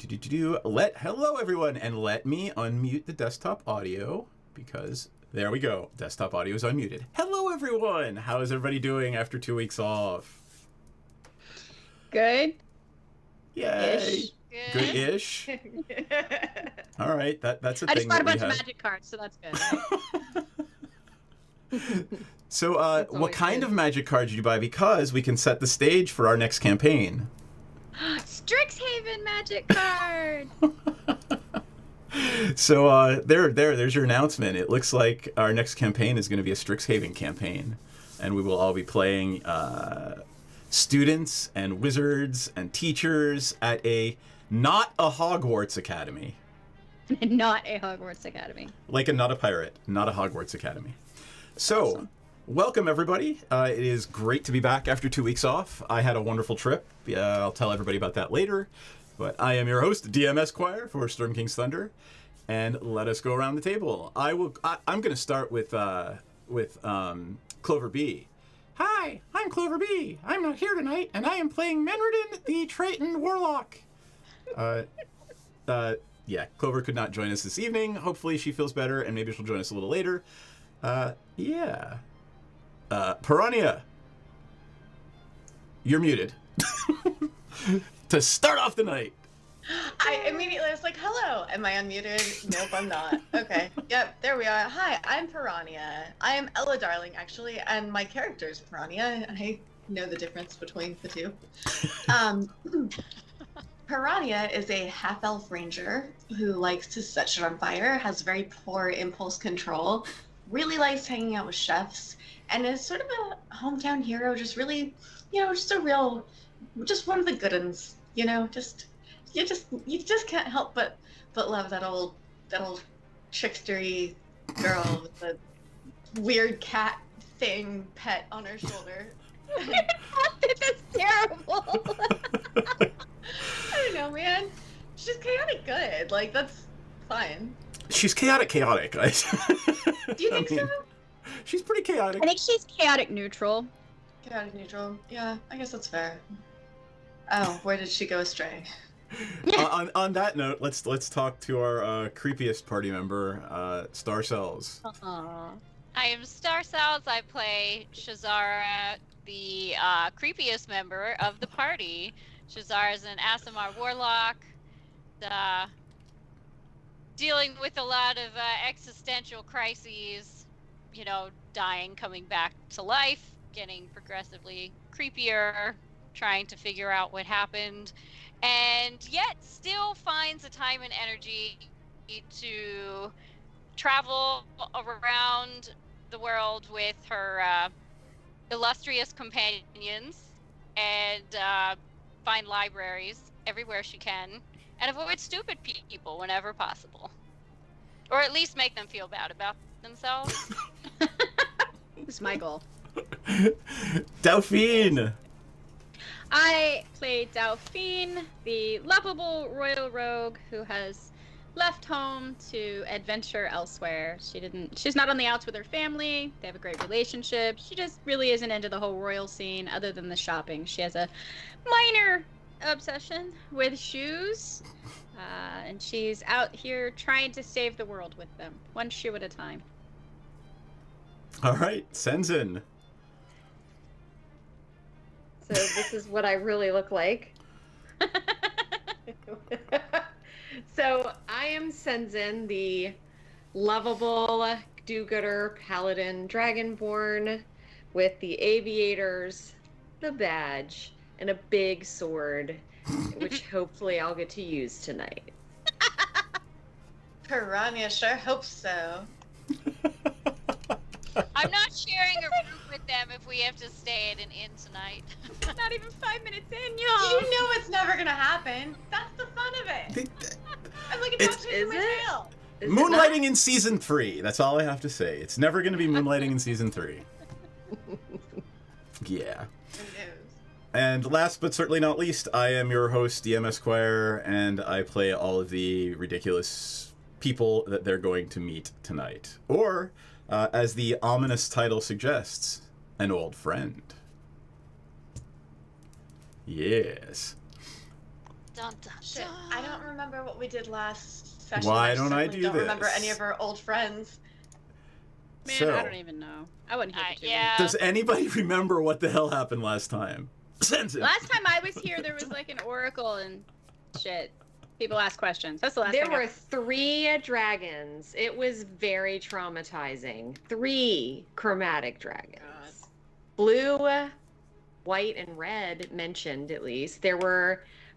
Hello everyone, and let me unmute the desktop audio because there we go. Desktop audio is unmuted. Hello everyone. How is everybody doing after 2 weeks off? Good. Yay. Good-ish. All right, that's a thing. I just bought a bunch of magic cards, so that's good. So, what kind of magic cards did you buy? Because we can set the stage for our next campaign. Strixhaven magic card. So there's your announcement. It looks like our next campaign is going to be a Strixhaven campaign, and we will all be playing students and wizards and teachers at not a Hogwarts academy. Not a Hogwarts academy. Like not a pirate, not a Hogwarts academy. So, awesome. Welcome everybody. It is great to be back after 2 weeks off. I had a wonderful trip. I'll tell everybody about that later. But I am your host, DM Esquire for Storm King's Thunder, and let us go around the table. I'm going to start with Clover B. Hi, I'm Clover B. I'm not here tonight, and I am playing Menredin, the Triton Warlock. Yeah, Clover could not join us this evening. Hopefully she feels better, and maybe she'll join us a little later. Yeah. Piranha, you're muted. To start off the night. I immediately was like, hello. Am I unmuted? Nope, I'm not. Okay. Yep, there we are. Hi, I'm Piranha. I am Ella Darling, actually, and my character is Piranha. I know the difference between the two. Piranha is a half-elf ranger who likes to set shit on fire, has very poor impulse control, really likes hanging out with chefs, and is sort of a hometown hero, just really, just one of the good ones, you just can't help but love that old trickstery girl with the weird cat thing pet on her shoulder. That's terrible. I don't know, man. She's chaotic good. Like, that's fine. She's chaotic. Do you think so? She's pretty chaotic. I think she's chaotic neutral. Chaotic neutral. Yeah, I guess that's fair. Oh, where did she go astray? On that note, let's talk to our creepiest party member, Star Cells. I am Star Cells. I play Shazara, the creepiest member of the party. Shazara is an Aasimar warlock, dealing with a lot of existential crises, dying, coming back to life, getting progressively creepier, trying to figure out what happened, and yet still finds the time and energy to travel around the world with her illustrious companions and find libraries everywhere she can and avoid stupid people whenever possible, or at least make them feel bad about themselves. It's my goal. Delphine. I play Delphine, the lovable royal rogue who has left home to adventure elsewhere. She's not on the outs with her family. They have a great relationship. She just really isn't into the whole royal scene other than the shopping. She has a minor obsession with shoes, and she's out here trying to save the world with them, one shoe at a time. All right, Senzin. So this is what I really look like. So I am Senzin, the lovable do-gooder paladin dragonborn with the aviators, the badge, and a big sword, which hopefully I'll get to use tonight. Piranha sure hope so. I'm not sharing a room with them if we have to stay at an inn tonight. Not even 5 minutes in, You know it's never gonna happen. That's the fun of it. I'm like a duck chasing my tail. Moonlighting in season 3. That's all I have to say. It's never going to be moonlighting in season 3. Yeah. And last but certainly not least, I am your host, DM Esquire, and I play all of the ridiculous people that they're going to meet tonight. Or, as the ominous title suggests, an old friend. Yes. Dun, dun, Shit, dun. I don't remember what we did last session. Why don't I certainly do don't remember this? any of our old friends. Man, So- I don't even know. I wouldn't hear the two. Yeah. Does anybody remember what the hell happened last time? Sense it. Last time I was here, there was like an oracle and shit. People ask questions. That's the last There thing I- were 3 dragons. It was very traumatizing. 3 chromatic dragons. Blue, white, and red mentioned, at least.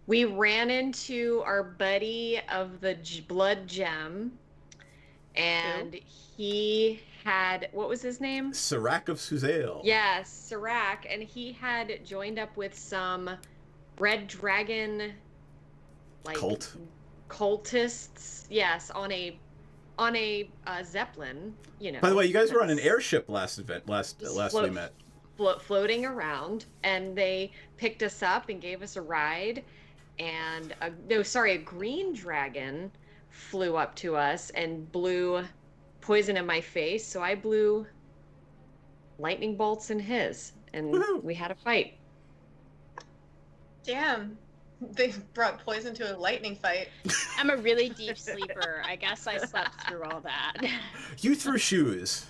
We ran into our buddy of the blood gem, and he had, what was his name? Sirac of Suzail. Yes, Sirac, and he had joined up with some red dragon, like cultists. Yes, on a zeppelin. You know. By the way, you guys were on an that's airship last we met. floating around, and they picked us up and gave us a ride. And a green dragon flew up to us and blew poison in my face. So I blew lightning bolts in his, and Woohoo. we had a fight. Damn. They brought poison to a lightning fight. I'm a really deep sleeper. I guess I slept through all that. You threw shoes.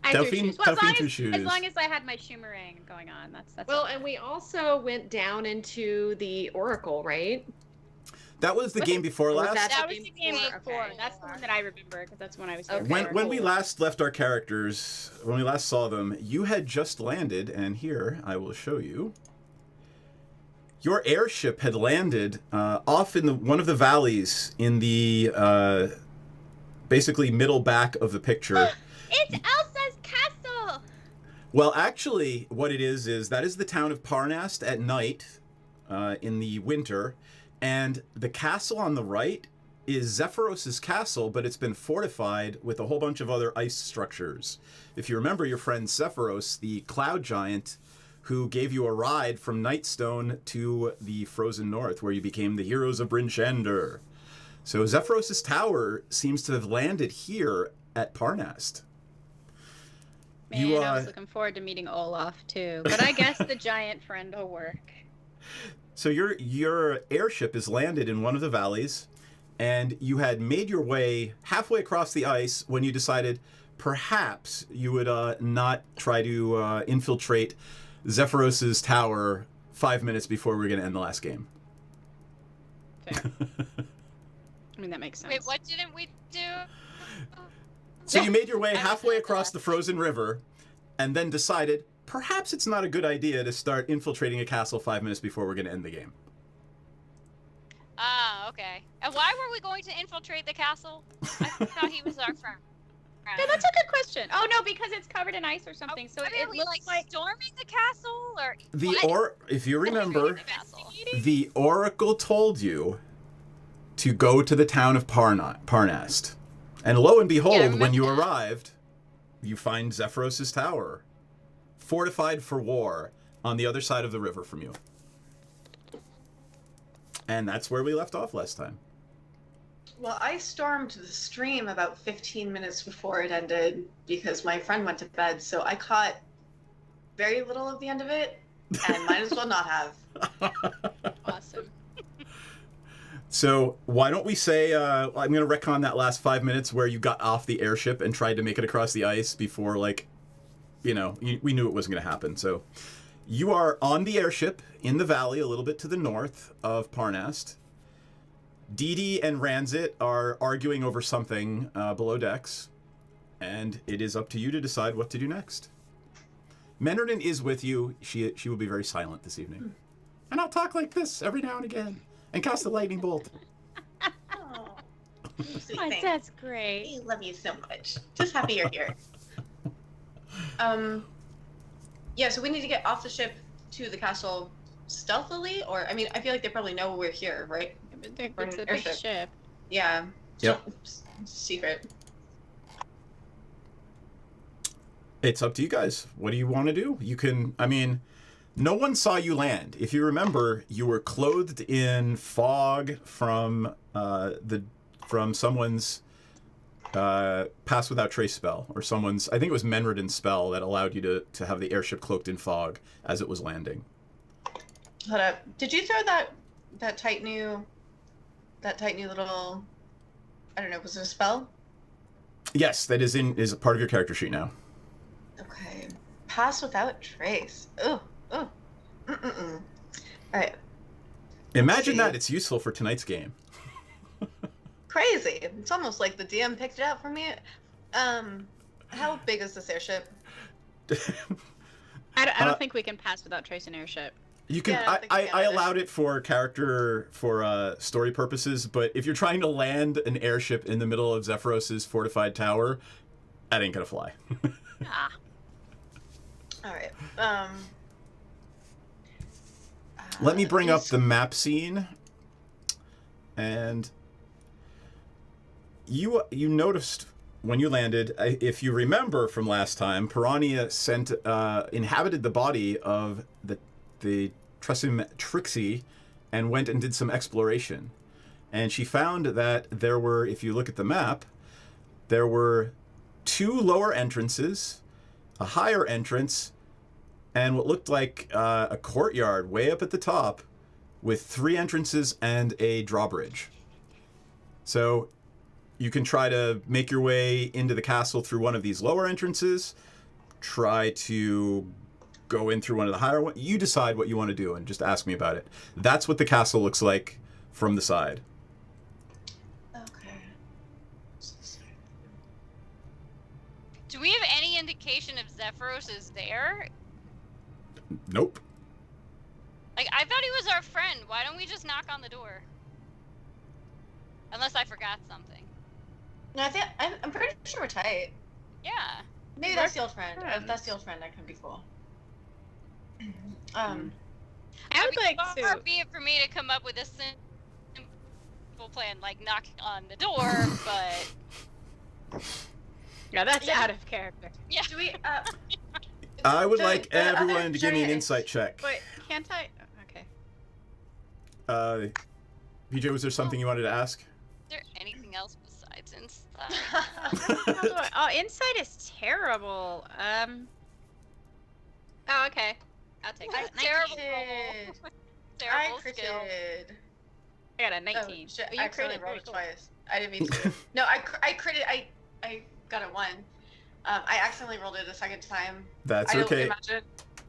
I threw Delphine- shoes. Well, Delphine threw shoes. as long as I had my shoomerang going on, that's Well, all. and we also went down into the Oracle, right? That was the Was game it- before or was last. that was the game before? before. Okay. That's the one that I remember because that's when I was here. Okay. When we cool. last left our characters, when we last saw them, you had just landed, and here I will show you. Your airship had landed off in one of the valleys in the basically middle back of the picture. It's Elsa's castle. Well, actually, what it is that is the town of Parnast at night in the winter, and the castle on the right is Zephyros's castle, but it's been fortified with a whole bunch of other ice structures. If you remember your friend Zephyros, the cloud giant, who gave you a ride from Nightstone to the Frozen North, where you became the heroes of Bryn Shander. So Zephyros's tower seems to have landed here at Parnast. Man, You, I was looking forward to meeting Olaf too, but I guess the giant friend will work. So your airship is landed in one of the valleys, and you had made your way halfway across the ice when you decided perhaps you would not try to infiltrate Zephyros's tower 5 minutes before we were going to end the last game. Fair. I mean, that makes sense. Wait, what didn't we do? So you made your way I halfway remember across that. the frozen river, and then decided perhaps it's not a good idea to start infiltrating a castle 5 minutes before we're going to end the game. Ah, okay. And why were we going to infiltrate the castle? I thought he was our friend. Yeah, that's a good question. Oh no, because it's covered in ice or something, so I mean, it are we looks like storming the castle, or If you remember, the castle? the Oracle told you to go to the town of Parnast. And lo and behold, Yeah, I when you remember that. arrived, you find Zephyros's tower, fortified for war, on the other side of the river from you. And that's where we left off last time. Well, I stormed the stream about 15 minutes before it ended because my friend went to bed, so I caught very little of the end of it, and might as well not have. awesome. So why don't we say, I'm going to retcon that last 5 minutes where you got off the airship and tried to make it across the ice before, like, we knew it wasn't going to happen. So you are on the airship in the valley a little bit to the north of Parnast. Dee Dee and Ranzit are arguing over something below decks, and it is up to you to decide what to do next. Menardin is with you. She will be very silent this evening. And I'll talk like this every now and again and cast a lightning bolt. Oh, you sweet Oh, thing. that's great. I love you so much. Just happy you're here. Yeah, so we need to get off the ship to the castle stealthily, or I mean, I feel like they probably know we're here, right? It's a big Airship. ship. Yeah. Yep. Secret. It's up to you guys. What do you want to do? You can, no one saw you land. If you remember, you were clothed in fog from someone's pass without trace spell, or someone's, I think it was Menredin's spell that allowed you to have the airship cloaked in fog as it was landing. Hold up. Did you throw that tight new that tiny little, I don't know, was it a spell? Yes, that is a part of your character sheet now. Okay. Pass without trace. Ooh. Ooh. Mm-mm-mm. All right. Imagine see. that it's useful for tonight's game. Crazy. It's almost like the DM picked it out for me. How big is this airship? I don't think we can pass without trace an airship. You can. Yeah, I allowed it for character for story purposes, but if you're trying to land an airship in the middle of Zephyros's fortified tower, that ain't gonna fly. Ah. All right. Let me bring up the map scene, and you noticed when you landed, if you remember from last time, Piranha inhabited the body of the Trixie and went and did some exploration. And she found that there were, if you look at the map, there were 2 lower entrances, a higher entrance, and what looked like a courtyard way up at the top with 3 entrances and a drawbridge. So you can try to make your way into the castle through one of these lower entrances, try to go in through one of the higher ones. You decide what you want to do and just ask me about it. That's what the castle looks like from the side. Okay. Do we have any indication if Zephyros is there? Nope. Like, I thought he was our friend. Why don't we just knock on the door? Unless I forgot something. No, I think I'm pretty sure we're tight. Yeah. Maybe that's the old friend. If that's the old friend, that could be cool. I would like far to. be it for me to come up with a simple plan, like knocking on the door, but Yeah, that's Yeah. out of character. yeah. Do we? I would the- like the other everyone to give me an giant- insight check. But can't I? Okay. PJ, was there something you wanted to ask? Is there anything else besides inside? Oh, insight is terrible. Oh, okay. I'll take I that. Terrible. critted. I Terrible skill. critted. I got a Oh, 19. shit, But you I accidentally critted, rolled very it cool. twice. I didn't mean to. No, I critted. I got a 1. I accidentally rolled it a second time. That's I don't okay. imagine.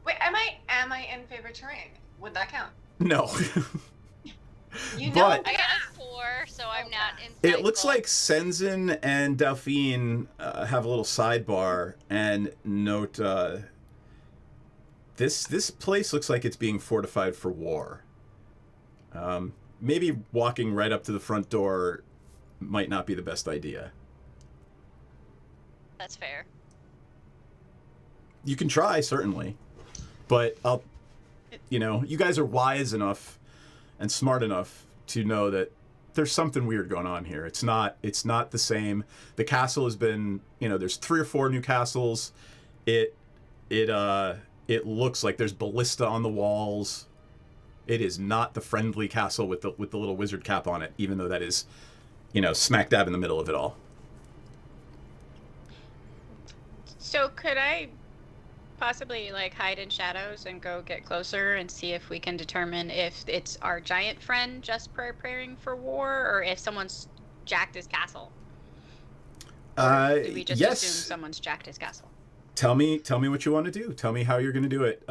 Wait, am I in favorite terrain? Would that count? No. You know, But- I got a 4, so I'm not insightful. It looks like Senzin and Delphine have a little sidebar, and note this place looks like it's being fortified for war. Maybe walking right up to the front door might not be the best idea. That's fair. You can try, certainly, but you guys are wise enough and smart enough to know that there's something weird going on here. It's not the same. The castle has been, there's 3 or 4 new castles. It looks like there's ballista on the walls. It is not the friendly castle with the little wizard cap on it, even though that is, smack dab in the middle of it all. So could I possibly hide in shadows and go get closer and see if we can determine if it's our giant friend just preparing for war or if someone's jacked his castle? Or do we just yes. assume someone's jacked his castle? Tell me what you want to do. Tell me how you're going to do it.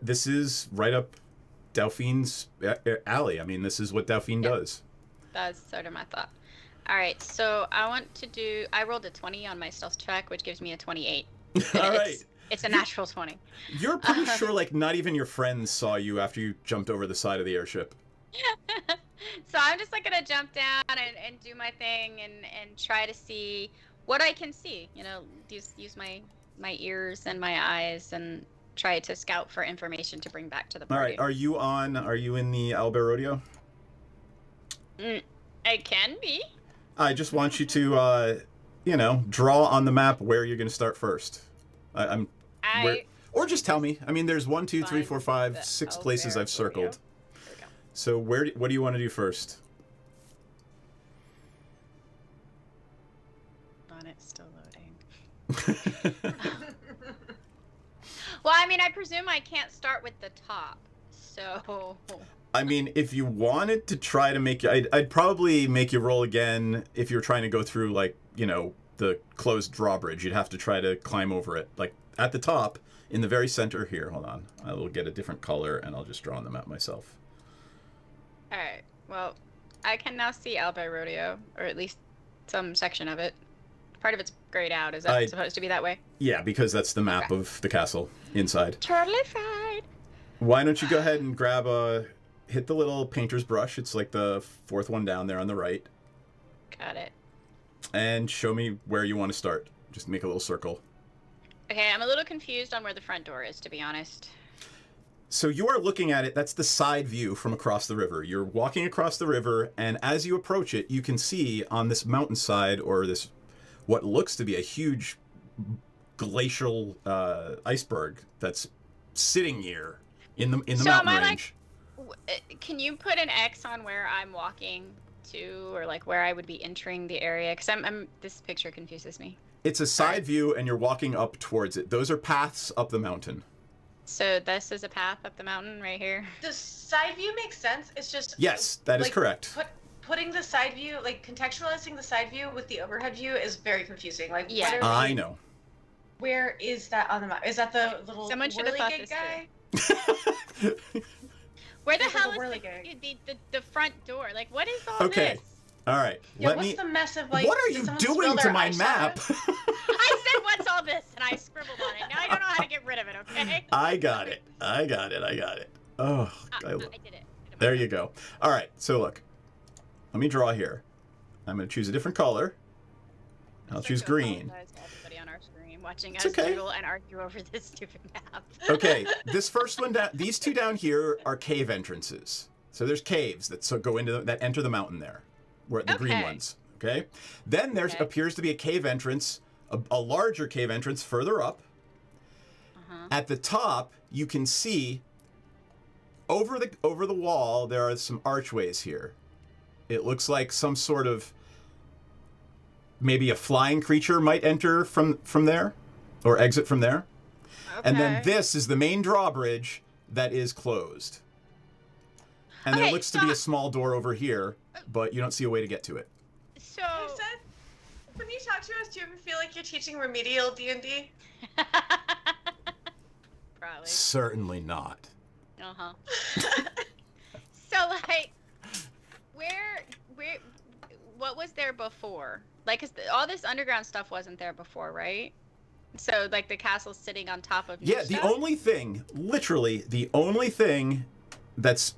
This is right up Delphine's alley. I mean, this is what Delphine does. That's sort of my thought. All right, so I rolled a 20 on my stealth check, which gives me a 28. All right. It's a natural 20. You're pretty sure, not even your friends saw you after you jumped over the side of the airship. So I'm just gonna jump down and do my thing and try to see what I can see. Use my ears and my eyes and try to scout for information to bring back to the All party. right. Are you in the Owlbear Rodeo? I can be. I just want you to, draw on the map where you're going to start first. Or just tell me. I mean, there's 1, 2, 3, 4, 5, 6 places I've circled. There we go. So what do you want to do first? On it, still loading. Well, I mean, I presume I can't start with the top. So I mean, if you wanted to try to make... I'd probably make you roll again if you're trying to go through, like, you know, the closed drawbridge. You'd have to try to climb over it. Like, at the top, in the very center here. Hold on. I will get a different color, and I'll just draw on the map myself. Alright, well, I can now see Albi Rodeo, or at least some section of it. Part of it's grayed out. Is that supposed to be that way? Yeah, because that's the map of the castle inside. Totally fine. Why don't you go ahead and grab hit the little painter's brush. It's like the fourth one down there on the right. Got it. And show me where you want to start. Just make a little circle. Okay, I'm a little confused on where the front door is, to be honest. So you are looking at it, that's the side view from across the river. You're walking across the river, and as you approach it, you can see on this mountainside, or this, what looks to be a huge glacial iceberg that's sitting here in the mountain range. Can you put an X on where I'm walking to, or like where I would be entering the area? Because this picture confuses me. It's a side view, and you're walking up towards it. Those are paths up the mountain. So this is a path up the mountain right here? Does side view make sense? It's just... Yes, that is correct. Putting the side view, like contextualizing the side view with the overhead view is very confusing. Like, yeah, I know. Where is that on the map? Is that the little Someone should have thought whirligig this guy? Where the It's hell like a is the front door? Like, what is all Okay. this? All right. Yeah, what's the mess of, like... What are did you someone doing spill to their my eyeshadow? map? I said, what's all this? And I scribbled on it. Now I don't know how to get rid of it, okay? I got it. Oh, I did it. there you go. All right, so look. Let me draw here. I'm going to choose a different color. I'll choose green. Apologize to everybody on our screen watching It's us okay. doodle and argue over this stupid map. Okay, this first one down, these two down here are cave entrances. So there's caves that go into that enter the mountain there, where the green ones. Okay, then there appears to be a cave entrance, a larger cave entrance further up. At the top, you can see over the wall there are some archways here. It looks like some sort of maybe a flying creature might enter from there, or exit from there. Okay. And then this is the main drawbridge that is closed. And there looks to be a small door over here, but you don't see a way to get to it. So, when you talk to us, do you ever feel like you're teaching remedial D&D? probably. Certainly not. So, like, where, what was there before? Like, 'cause all this underground stuff wasn't there before, right? So, like, the castle's sitting on top of the stuff? only thing, literally, the only thing that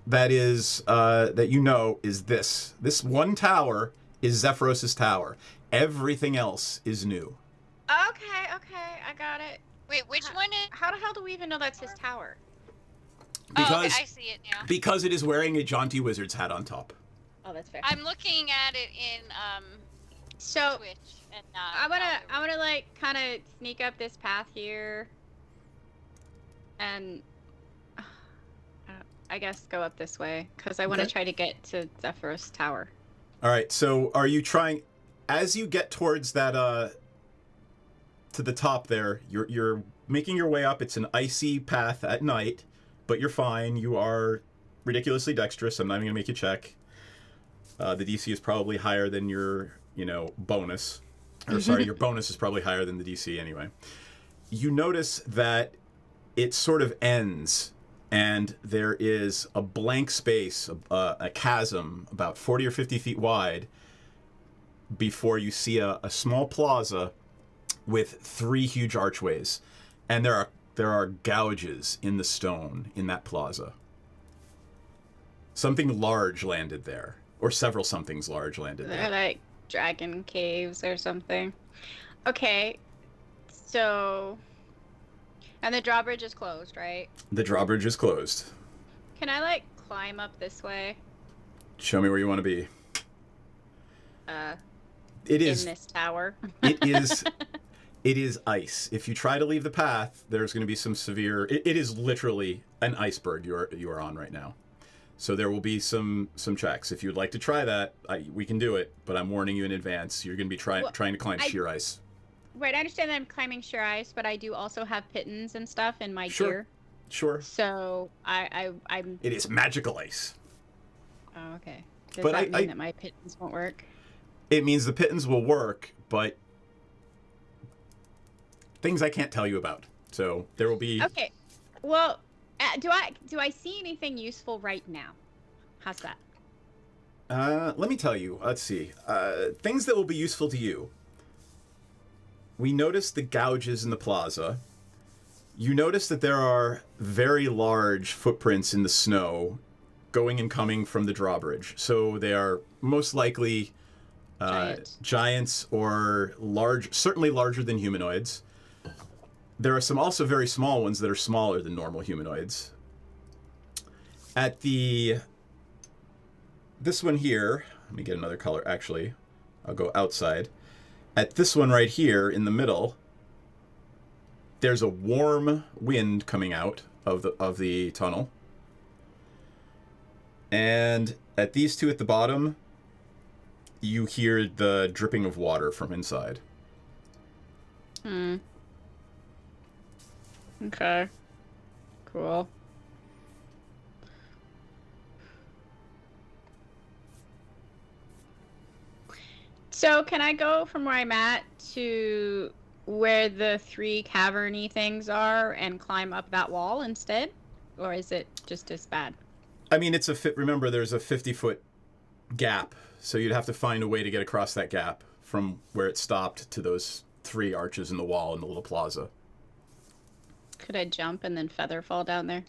you know is this. This one tower is Zephyros' tower. Everything else is new. Okay, I got it. Wait, which one is... How the hell do we even know that's his tower? Because, oh, okay, I see it now. Because it is wearing a jaunty wizard's hat on top. Oh, that's fair. I'm looking at it in so Twitch and not... I wanna like kind of sneak up this path here, and I guess go up this way because I want to try to get to Zephyros' tower. All right. So are you trying? As you get towards that to the top there, you're making your way up. It's an icy path at night, but you're fine. You are ridiculously dexterous. I'm not even gonna make you check. The DC is probably higher than your, bonus. Or sorry, your bonus is probably higher than the DC anyway. You notice that it sort of ends, and there is a blank space, a chasm about 40 or 50 feet wide, before you see a small plaza with 3 huge archways. And there are gouges in the stone in that plaza. Something large landed there. Or several somethings large landed there. They're like dragon caves or something. Okay, so... And the drawbridge is closed, right? The drawbridge is closed. Can I, like, climb up this way? Show me where you want to be. It is... In this tower. It is ice. If you try to leave the path, there's going to be some severe... It is literally an iceberg you are on right now. So there will be some checks. If you'd like to try that, we can do it. But I'm warning you in advance. You're going to be trying to climb sheer ice. Right, I understand that I'm climbing sheer ice, but I do also have pittons and stuff in my Sure. gear. Sure. So I'm... It is magical ice. Oh, okay. Does But that mean that my pittance won't work? It means the pittance will work, but things I can't tell you about. So there will be. Okay. Well, do I see anything useful right now? How's that? Let me tell you. Let's see. Things that will be useful to you. We noticed the gouges in the plaza. You notice that there are very large footprints in the snow going and coming from the drawbridge. So they are most likely giants or large, certainly larger than humanoids. There are some also very small ones that are smaller than normal humanoids. At this one here, let me get another color, actually. I'll go outside. At this one right here in the middle, there's a warm wind coming out of the tunnel. And at these two at the bottom, you hear the dripping of water from inside. Okay. Cool. So can I go from where I'm at to where the 3 caverny things are and climb up that wall instead? Or is it just as bad? I mean, remember, there's a 50-foot gap, so you'd have to find a way to get across that gap from where it stopped to those 3 arches in the wall in the little plaza. Could I jump and then feather fall down there?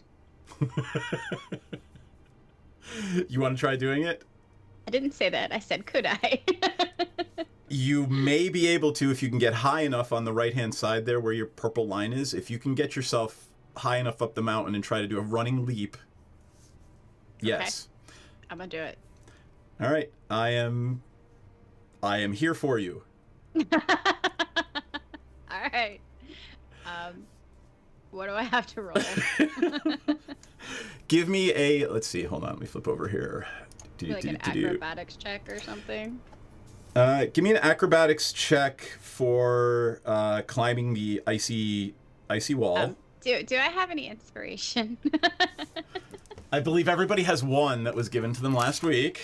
You want to try doing it? I didn't say that. I said, could I? You may be able to if you can get high enough on the right-hand side there where your purple line is. If you can get yourself high enough up the mountain and try to do a running leap. Yes. Okay. I'm gonna do it. All right. I am here for you. All right. What do I have to roll? Give me let's see, hold on, let me flip over here. Like an acrobatics check or something? Give me an acrobatics check for climbing the icy wall. Do I have any inspiration? I believe everybody has 1 that was given to them last week.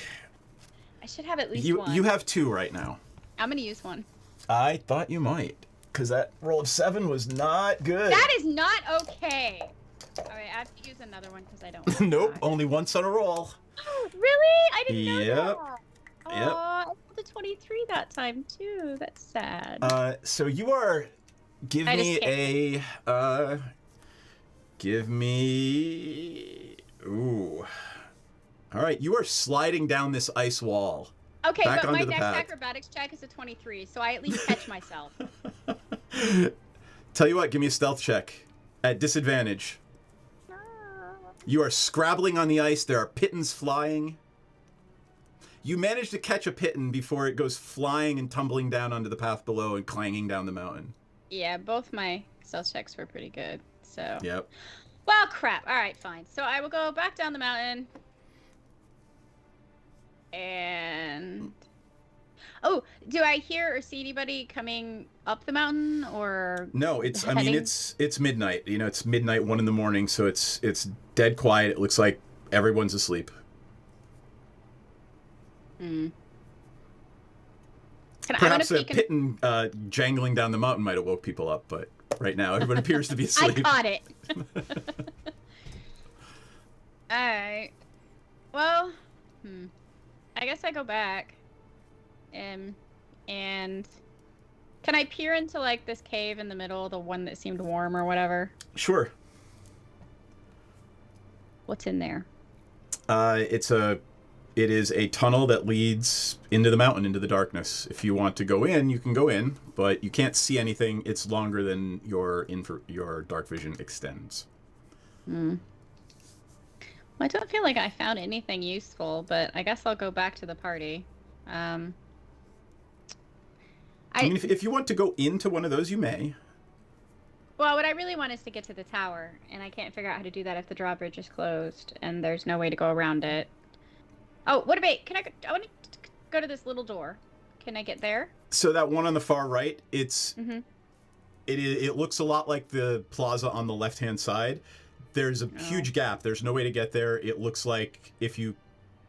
I should have at least 1. You have 2 right now. I'm gonna use 1. I thought you might, because that roll of 7 was not good. That is not okay. All right, I have to use another one because I don't want Nope, die. only once on a roll. Really? I didn't know Yep. that. Yep. I rolled a 23 that time too. That's sad. So you are. Give me. Ooh. All right, you are sliding down this ice wall. Okay, back but my onto the next path. acrobatics check is a 23, so I at least catch myself. Tell you what, give me a stealth check at disadvantage. You are scrabbling on the ice. There are pittons flying. You manage to catch a pitton before it goes flying and tumbling down onto the path below and clanging down the mountain. Yeah, both my stealth checks were pretty good, so. Yep. Well, crap. All right, fine. So I will go back down the mountain. And... Oh, do I hear or see anybody coming up the mountain or... No, it's heading? it's midnight. You know, it's midnight, 1 a.m, so it's dead quiet. It looks like everyone's asleep. Perhaps a pitton jangling down the mountain might have woke people up, but right now everyone appears to be asleep. I caught it. Alright. Well, I guess I go back. And can I peer into like this cave in the middle, the one that seemed warm or whatever? Sure. What's in there? It is a tunnel that leads into the mountain, into the darkness. If you want to go in, you can go in, but you can't see anything. It's longer than your dark vision extends. Well, I don't feel like I found anything useful, but I guess I'll go back to the party. I mean, if you want to go into one of those, you may. Well, what I really want is to get to the tower, and I can't figure out how to do that if the drawbridge is closed, and there's no way to go around it. Oh, what about, I want to go to this little door. Can I get there? So that one on the far right, it looks a lot like the plaza on the left-hand side. There's a huge gap. There's no way to get there. It looks like if you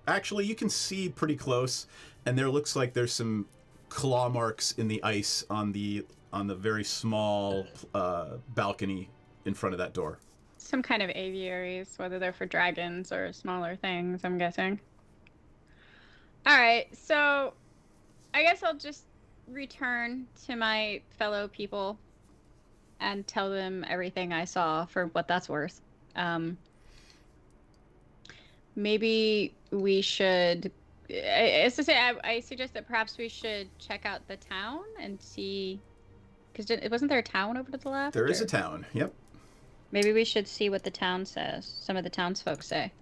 actually, you can see pretty close, and there looks like there's some claw marks in the ice on the very small balcony in front of that door. Some kind of aviaries, whether they're for dragons or smaller things, I'm guessing. All right, so I guess I'll just return to my fellow people and tell them everything I saw for what that's worth. Maybe we should... As to say, I suggest that perhaps we should check out the town and see... Because wasn't there a town over to the left? There is a town, yep. Maybe we should see what the town says. Some of the townsfolk say.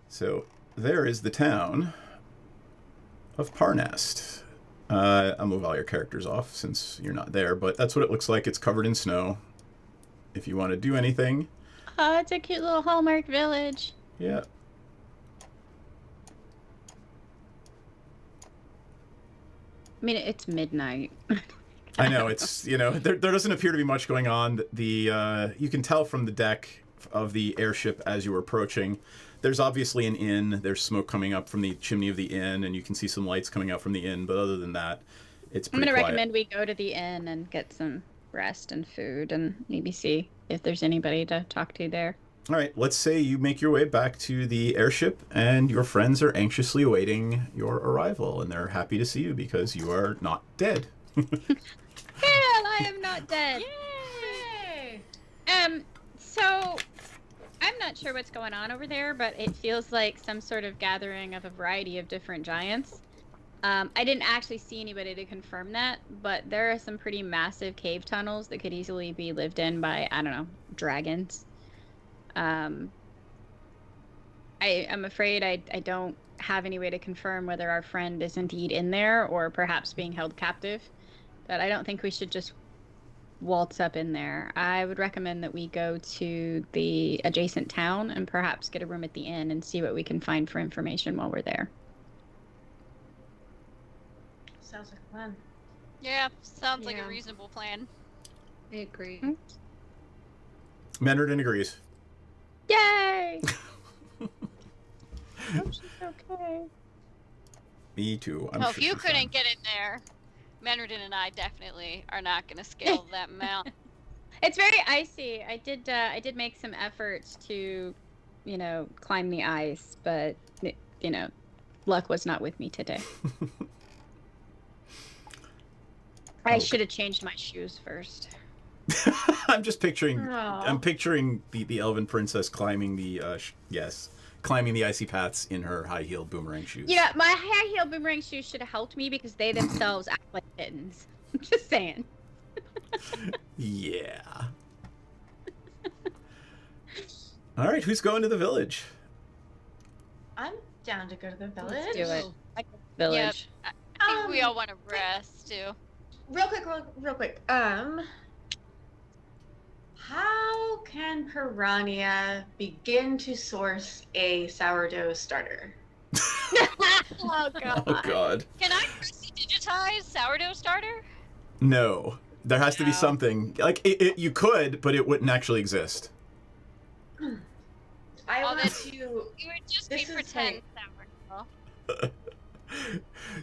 So, there is the town of Parnast. I'll move all your characters off since you're not there, but that's what it looks like. It's covered in snow. If you want to do anything... Oh, it's a cute little Hallmark village. Yeah. I mean, it's midnight. I know, it's, you know, there doesn't appear to be much going on. You can tell from the deck of the airship as you were approaching. There's obviously an inn. There's smoke coming up from the chimney of the inn, and you can see some lights coming out from the inn. But other than that, it's pretty I'm going to quiet. recommend we go to the inn and get some rest and food and maybe see if there's anybody to talk to there. All right, let's say you make your way back to the airship, and your friends are anxiously awaiting your arrival, and they're happy to see you because you are not dead. Hell, I am not dead. Yay! So I'm not sure what's going on over there, but it feels like some sort of gathering of a variety of different giants. I didn't actually see anybody to confirm that, but there are some pretty massive cave tunnels that could easily be lived in by, I don't know, dragons. I'm afraid I don't have any way to confirm whether our friend is indeed in there or perhaps being held captive. But I don't think we should just waltz up in there. I would recommend that we go to the adjacent town and perhaps get a room at the inn and see what we can find for information while we're there. Sounds like a plan. Yeah, sounds like Yeah. a reasonable plan. I agree. Menardin agrees. Yay! Oh, she's okay. Me too. I'm Well, sure if you she's couldn't fine. get in there, Menardin and I definitely are not going to scale that mountain. It's very icy. I did make some efforts to, climb the ice, but luck was not with me today. I Okay. should have changed my shoes first. I'm just picturing. Aw. I'm picturing the elven princess climbing the climbing the icy paths in her high-heeled boomerang shoes. My high-heel boomerang shoes should have helped me because they themselves act like kittens. I'm just saying. Yeah. All right, who's going to the village? I'm down to go to the village. Let's do it. Like a village. I think we all want to rest, too. Real quick. How can Piranha begin to source a sourdough starter? Oh god. Oh God. Can I digitize sourdough starter? No, there has to be No. something. Like you could, but it wouldn't actually exist. I Well, want then- to. It would just This be is pretend sourdough.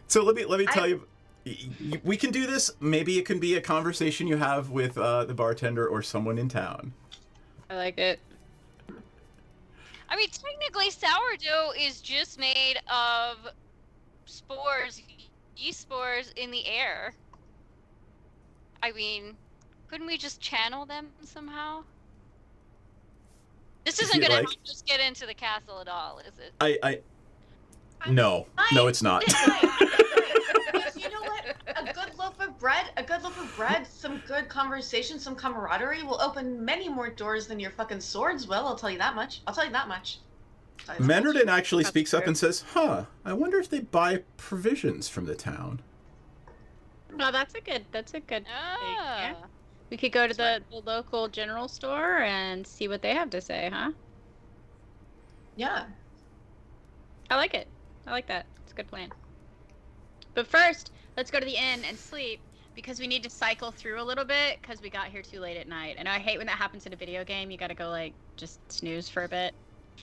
So let me tell you. We can do this. Maybe it can be a conversation you have with the bartender or someone in town. I like it. I mean, technically, sourdough is just made of spores, yeast spores in the air. I mean, couldn't we just channel them somehow? This isn't you gonna like- help us get into the castle at all, is it? No, it's not. Because you know what? A good loaf of bread, some good conversation, some camaraderie will open many more doors than your fucking swords will. I'll tell you that much. Menardin actually That's speaks up true. and says, "Huh, I wonder if they buy provisions from the town." No, that's a good thing. Ah. Yeah. We could go to the local general store and see what they have to say, huh? Yeah. I like it. I like that. It's a good plan. But first, let's go to the inn and sleep because we need to cycle through a little bit because we got here too late at night. And I hate when that happens in a video game. You gotta go, just snooze for a bit.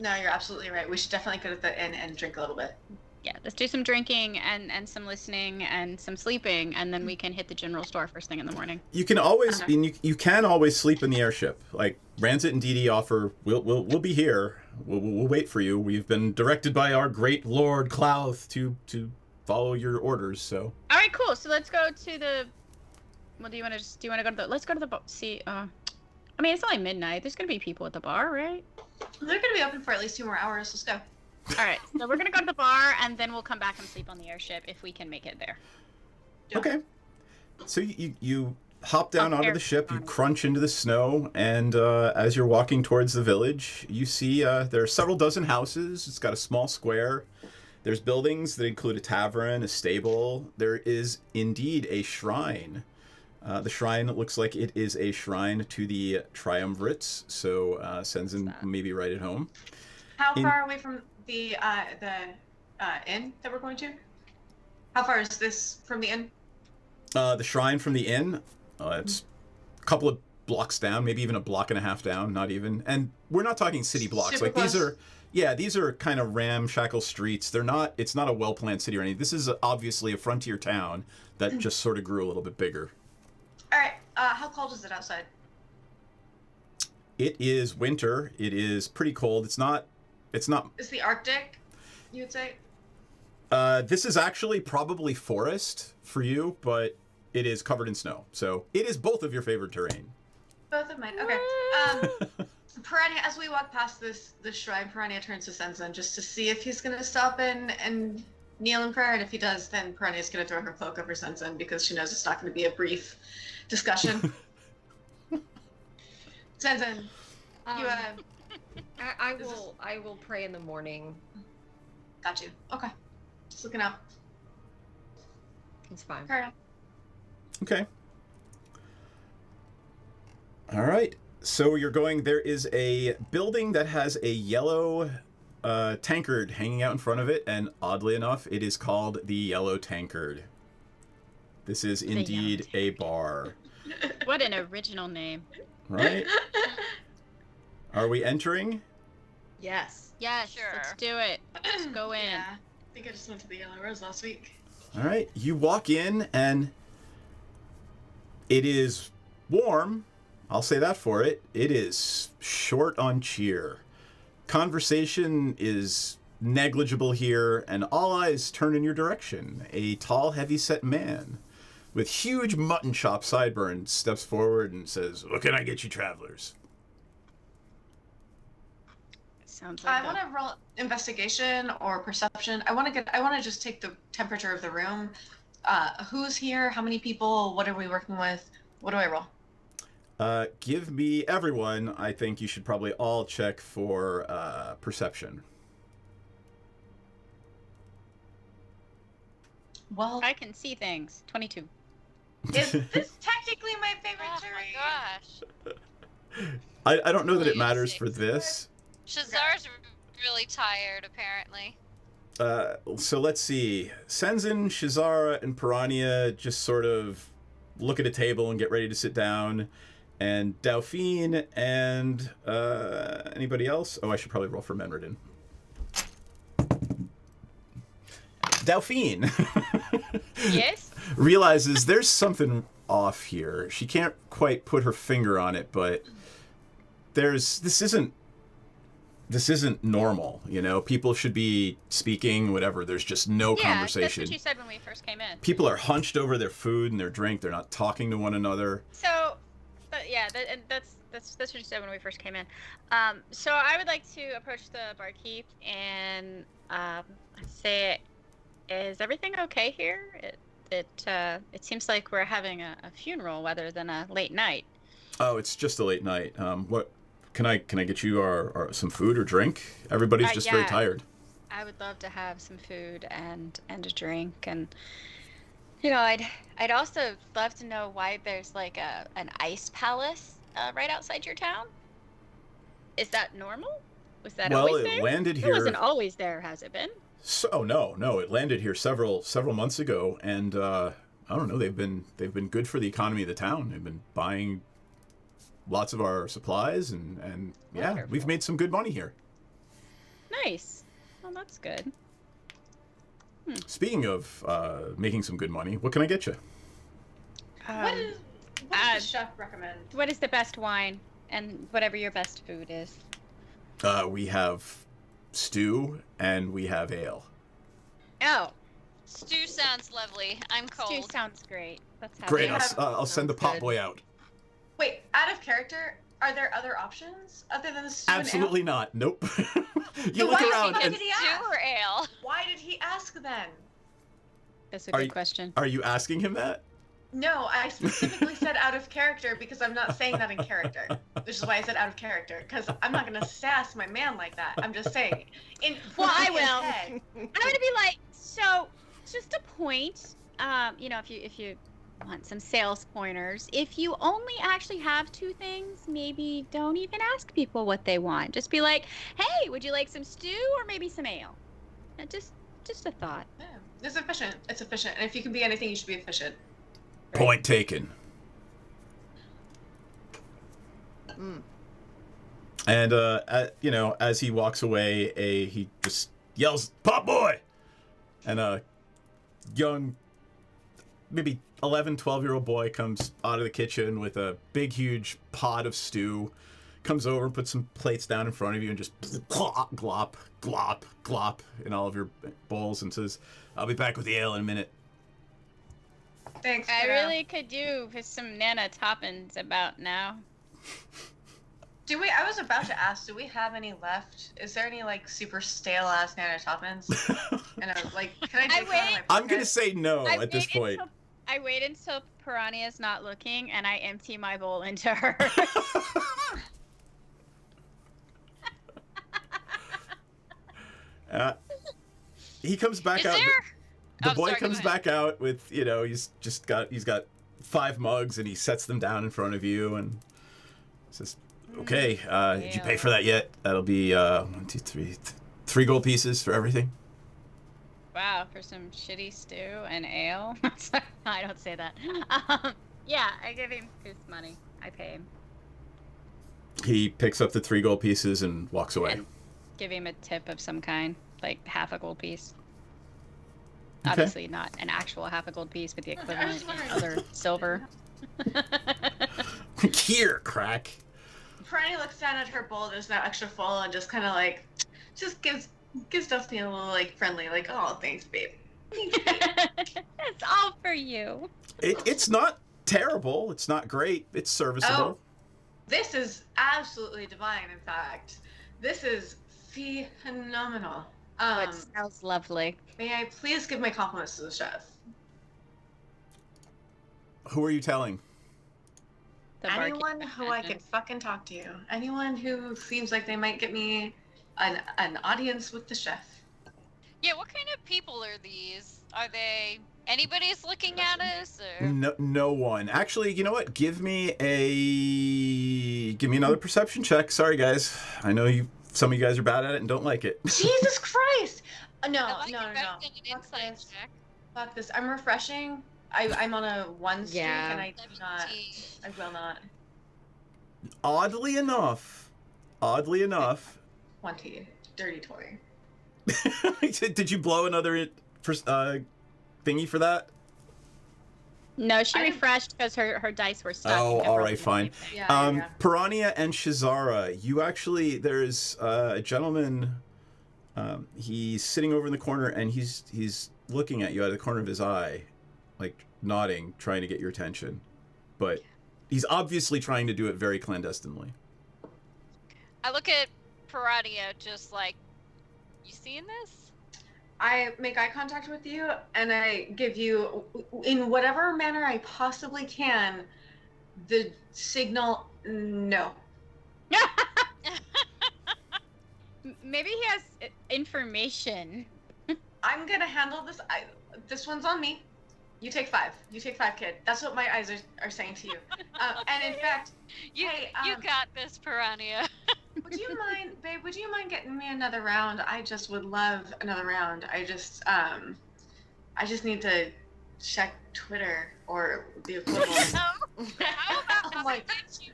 No, you're absolutely right. We should definitely go to the inn and drink a little bit. Yeah, let's do some drinking and some listening and some sleeping, and then we can hit the general store first thing in the morning. You can always you can always sleep in the airship. Like Ranzit and Dee Dee offer, we'll be here. We'll wait for you. We've been directed by our great Lord Clouth to follow your orders. So. All right, cool. So let's go to the. Well, do you want to go to the? Let's go to the. I mean, it's only midnight. There's gonna be people at the bar, right? They're gonna be open for at least 2 more hours. Let's go. All right, so we're gonna go to the bar, and then we'll come back and sleep on the airship if we can make it there. Okay. So you hop down onto the ship, you crunch into the snow, and as you're walking towards the village, you see there are several dozen houses. It's got a small square. There's buildings that include a tavern, a stable. There is indeed a shrine. The shrine looks like it is a shrine to the Triumvirates, so Senzin may be right at home. How far away from the inn that we're going to? How far is this from the inn? The shrine from the inn, it's a couple of blocks down, maybe even a block and a half down, not even. And we're not talking city blocks. Super close. These are kind of ramshackle streets. It's not a well-planned city or anything. This is obviously a frontier town that just sort of grew a little bit bigger. All right. How cold is it outside? It is winter. It is pretty cold. It's not. Is the Arctic, you would say? This is actually probably forest for you, but it is covered in snow. So it is both of your favorite terrain. Both of mine. Okay. Piranha, as we walk past this shrine, Piranha turns to Senzin just to see if he's gonna stop and kneel in prayer, and if he does, then Piranha's gonna throw her cloak over Senzin because she knows it's not gonna be a brief discussion. Senzin, you I will pray in the morning. got you. Okay. Just looking out. It's fine. Piranha. Okay. All right. So you're going. There is a building that has a yellow tankard hanging out in front of it, and oddly enough, it is called the Yellow Tankard. This is indeed a bar. What an original name. Right? Are we entering? Yes. Yes, Sure. let's do it. Let's go in. Yeah. I think I just went to the Yellow Rose last week. All right. You walk in, and it is warm. I'll say that for it. It is short on cheer. Conversation is negligible here, and all eyes turn in your direction. A tall, heavy-set man with huge mutton chop sideburns steps forward and says, "What can I get you travelers?" Sounds like I want to roll investigation or perception. I want to just take the temperature of the room. Who's here? How many people? What are we working with? What do I roll? Give me everyone. I think you should probably all check for perception. Well, I can see things. 22. is this technically my favorite Oh terrain? my gosh. I don't know that it Only matters 6. for this. Shazar's really tired, apparently. So let's see. Senzin, Shazara, and Piranha just sort of look at a table and get ready to sit down. And Dauphine and anybody else? Oh, I should probably roll for Menredin. Dauphine Yes? realizes there's something off here. She can't quite put her finger on it, but this isn't normal, you know? People should be speaking, whatever. There's just no conversation. That's what she said when we first came in. People are hunched over their food and their drink. They're not talking to one another. So, that's what she said when we first came in. So I would like to approach the barkeep and say, "Is everything okay here? It seems like we're having a funeral rather than a late night." Oh, it's just a late night. What can I get you some food or drink? Everybody's just very tired. I would love to have some food and a drink, and I'd also love to know why there's like an ice palace right outside your town. Is that normal? Was that always there? Well, it landed here. It wasn't always there, has it been? So no, it landed here several months ago, and I don't know. They've been good for the economy of the town. They've been buying lots of our supplies, and yeah, Wonderful. we've made some good money here. Nice. Well, that's good. Speaking of making some good money, what can I get you? What does the chef recommend? What is the best wine and whatever your best food is? We have stew and we have ale. Oh, Stew sounds lovely. I'm cold. stew sounds great. Let's have Great, it. I'll send the pot good. boy out. Wait, out of character, are there other options other than the stew and ale? Absolutely not. Nope. You So look why around did and he Stew ask? or ale? Why did he ask then? That's a Are good you- question. are you asking him that? No, I specifically said out of character because I'm not saying that in character. Which is why I said out of character, because I'm not gonna sass my man like that. I'm just saying. Well, I in his will. head- I'm gonna be like, so just a point. You know, if you want some sales pointers, if you only actually have two things, maybe don't even ask people what they want. Just be like, hey, would you like some stew or maybe some ale? Just a thought. Yeah, it's efficient. It's efficient. And if you can be anything, you should be efficient. Point taken. And you know, as he walks away, he just yells, "Pot boy!" And a young, maybe 11, 12-year-old boy comes out of the kitchen with a big, huge pot of stew, comes over and puts some plates down in front of you and just glop, glop, glop, glop in all of your bowls and says, "I'll be back with the ale in a minute." Thanks. I Sarah. really could do with some Nana toppings about now. I was about to ask, do we have any left? Is there any like super stale ass Nana Toppins? And I was like, can I take one in my I'm gonna pocket? say no I at this wait point. I wait until Piranha is not looking, and I empty my bowl into her. He comes back Is out. there? The Oh, boy sorry, go comes ahead. back out with, you know, he's got 5 mugs and he sets them down in front of you and says, "Okay, did you pay for that yet? That'll be 1, 2, 3, 3 gold pieces for everything." Wow, for some shitty stew and ale. I don't say that. Yeah, I give him his money. I pay him. He picks up the 3 gold pieces and walks away. And give him a tip of some kind, like half a gold piece. Okay. Obviously not an actual half a gold piece, but the equivalent in other silver. Here, crack. Piranha looks down at her bowl that's now extra full and just kind of like, just gives Dusty a little like friendly, like, oh, thanks, babe. It's all for you. It's not terrible. It's not great. It's serviceable. Oh, this is absolutely divine. In fact, this is phenomenal. It smells lovely. May I please give my compliments to the chef? Who are you telling? The barkeep. Anyone who I can fucking talk to. Anyone who seems like they might get me an audience with the chef. Yeah, what kind of people are these? Are they anybody's looking at us or No one. Actually, you know what? Give me another perception check. Sorry, guys. I know some of you guys are bad at it and don't like it. Jesus Christ! No, I like no. it better than an Fuck insight this. check. Fuck this. I'm refreshing. I'm on a 1 streak Yeah. and I do not. 17. I will not. Oddly enough, 20. Dirty 20. did you blow another thingy for that? No, she I didn't- refreshed because her dice were stuck. Oh, and all rolled right, the fine. same thing. Yeah. Piranha and Shazara, there's a gentleman, he's sitting over in the corner and he's looking at you out of the corner of his eye, like nodding, trying to get your attention. But he's obviously trying to do it very clandestinely. I look at Piranha just like, you seeing this? I make eye contact with you and I give you, in whatever manner I possibly can, the signal no. Maybe he has information. I'm gonna handle this. This one's on me. You take 5. You take 5, kid. That's what my eyes are saying to you. And in fact, You hey, you got this, Piranha. would you mind, babe? Would you mind getting me another round? I just would love another round. I just need to check Twitter or the equivalent. How about I'm I like- get you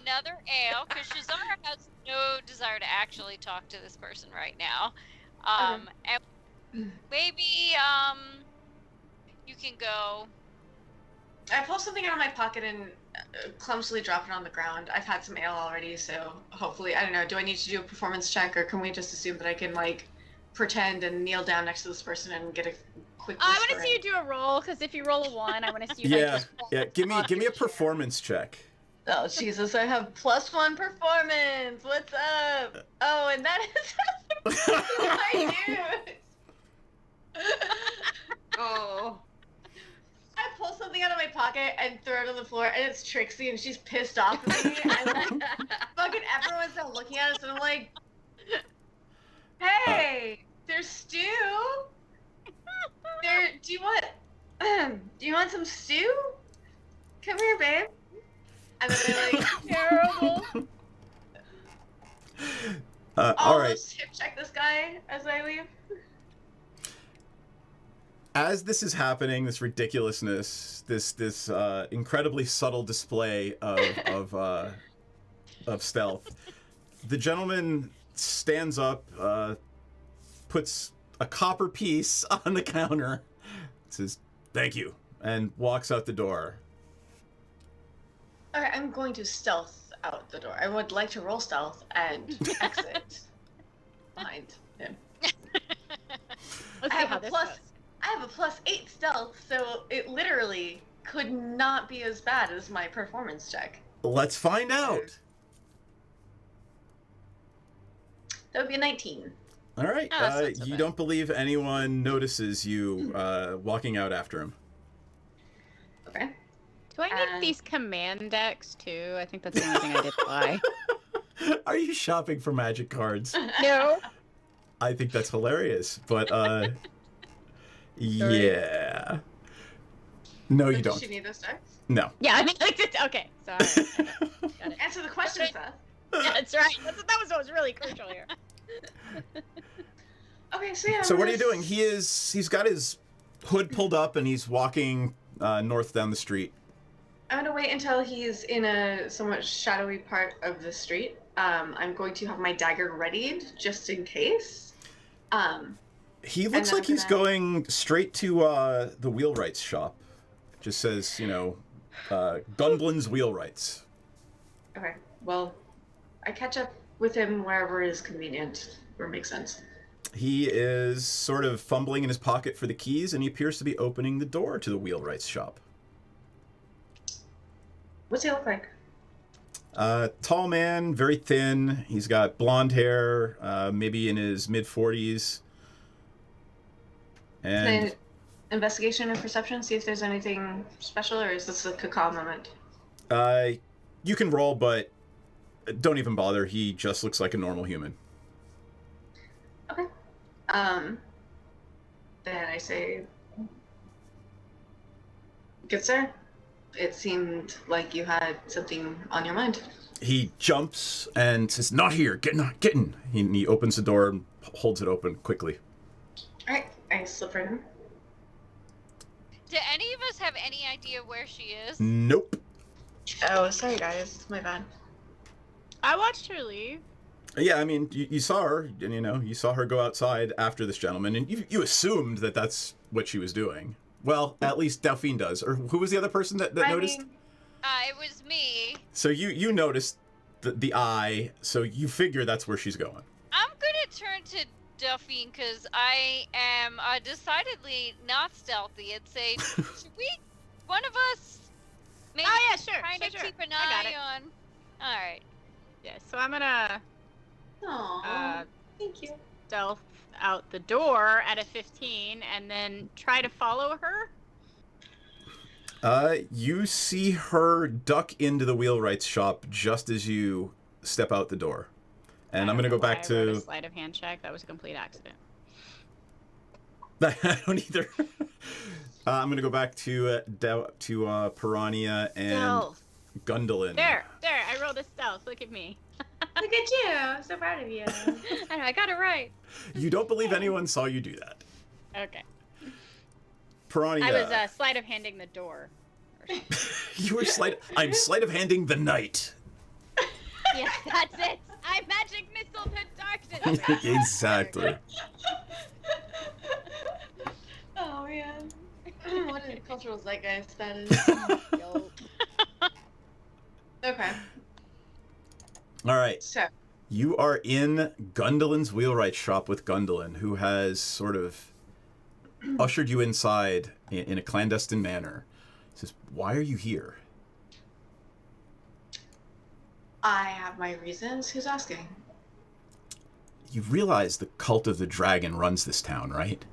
another ale? Because Shazara has no desire to actually talk to this person right now. And maybe you can go. I pull something out of my pocket and clumsily drop it on the ground. I've had some ale already, so hopefully, I don't know, do I need to do a performance check, or can we just assume that I can, like, pretend and kneel down next to this person and get a quick I whisper want to see you do a roll, because if you roll a 1, I want to see you Yeah. Give me a performance check. Oh, Jesus, I have +1 performance! What's up? Oh, and that is I do! Oh. I pull something out of my pocket and throw it on the floor, and it's Trixie, and she's pissed off at me, and then fucking everyone's now looking at us, and I'm like, hey, there's stew? Do you want some stew? Come here, babe. And then I like terrible. All right. almost hip check this guy as I leave. As this is happening, this ridiculousness, this incredibly subtle display of stealth, the gentleman stands up, puts a copper piece on the counter, says, "Thank you," and walks out the door. Okay, I'm going to stealth out the door. I would like to roll stealth and exit behind him. Let's see how this goes. I have a +8 stealth, so it literally could not be as bad as my performance check. Let's find out. That would be a 19. All right. Oh, that's not so You bad. don't believe anyone notices you walking out after him. Okay. Do I need these command decks, too? I think that's the only thing I did buy. Are you shopping for magic cards? No. I think that's hilarious, but yeah. No, you Does don't. she need those decks? No. Yeah, I mean, okay. Sorry. Got it. Answer the question, Seth. Yeah, that's right. That was what was really crucial here. Okay, so yeah. So what are you doing? He's got his hood pulled up and he's walking north down the street. I'm gonna wait until he's in a somewhat shadowy part of the street. I'm going to have my dagger readied just in case. He looks then like he's gonna- going straight to the wheelwright's shop. Just says, Gunblin's Wheelwrights. Okay, well, I catch up with him wherever is convenient or makes sense. He is sort of fumbling in his pocket for the keys, and he appears to be opening the door to the wheelwright's shop. What's he look like? Tall man, very thin. He's got blonde hair, maybe in his mid-40s. And Can I investigation and perception, see if there's anything special, or is this a cacao moment? you can roll, but don't even bother. He just looks like a normal human. Okay. Then I say, good sir, it seemed like you had something on your mind. He jumps and says, "Not here! Get in!" He opens the door and holds it open quickly. Alright, I slip right in. Do any of us have any idea where she is? Nope. Oh, sorry guys, my bad. I watched her leave. Yeah, I mean, you saw her, and you saw her go outside after this gentleman, and you assumed that that's what she was doing. Well, at least Delphine does. Or who was the other person that noticed? It was me. So you noticed the eye, so you figure that's where she's going. I'm gonna turn to Delphine because I am decidedly not stealthy and say, should we, one of us, maybe Oh, yeah, sure. kind of sure. keep an I got eye it. on? All right. Yeah, so I'm gonna Aww, thank you. stealth out the door at a 15 and then try to follow her. You see her duck into the wheelwright's shop just as you step out the door. And I'm going to go back I wrote to... a sleight of hand check. That was a complete accident. I don't either. I'm going to go back to Piranha and Stealth. Gundolin. There, I rolled a stealth. Look at me. Look at you, I'm so proud of you. I know, I got it right. You don't believe anyone saw you do that. Okay. Piranha. I was sleight of handing the door. You were I'm sleight of handing the knight. Yeah, that's it. my magic missile to darkness. Exactly. Oh man. What a cultural zeitgeist that is. Yo. Okay, All right. so You are in Gundalin's wheelwright shop with Gundalin, who has sort of ushered you inside in a clandestine manner. He says, "Why are you here?" I have my reasons. Who's asking? You realize the cult of the dragon runs this town, right?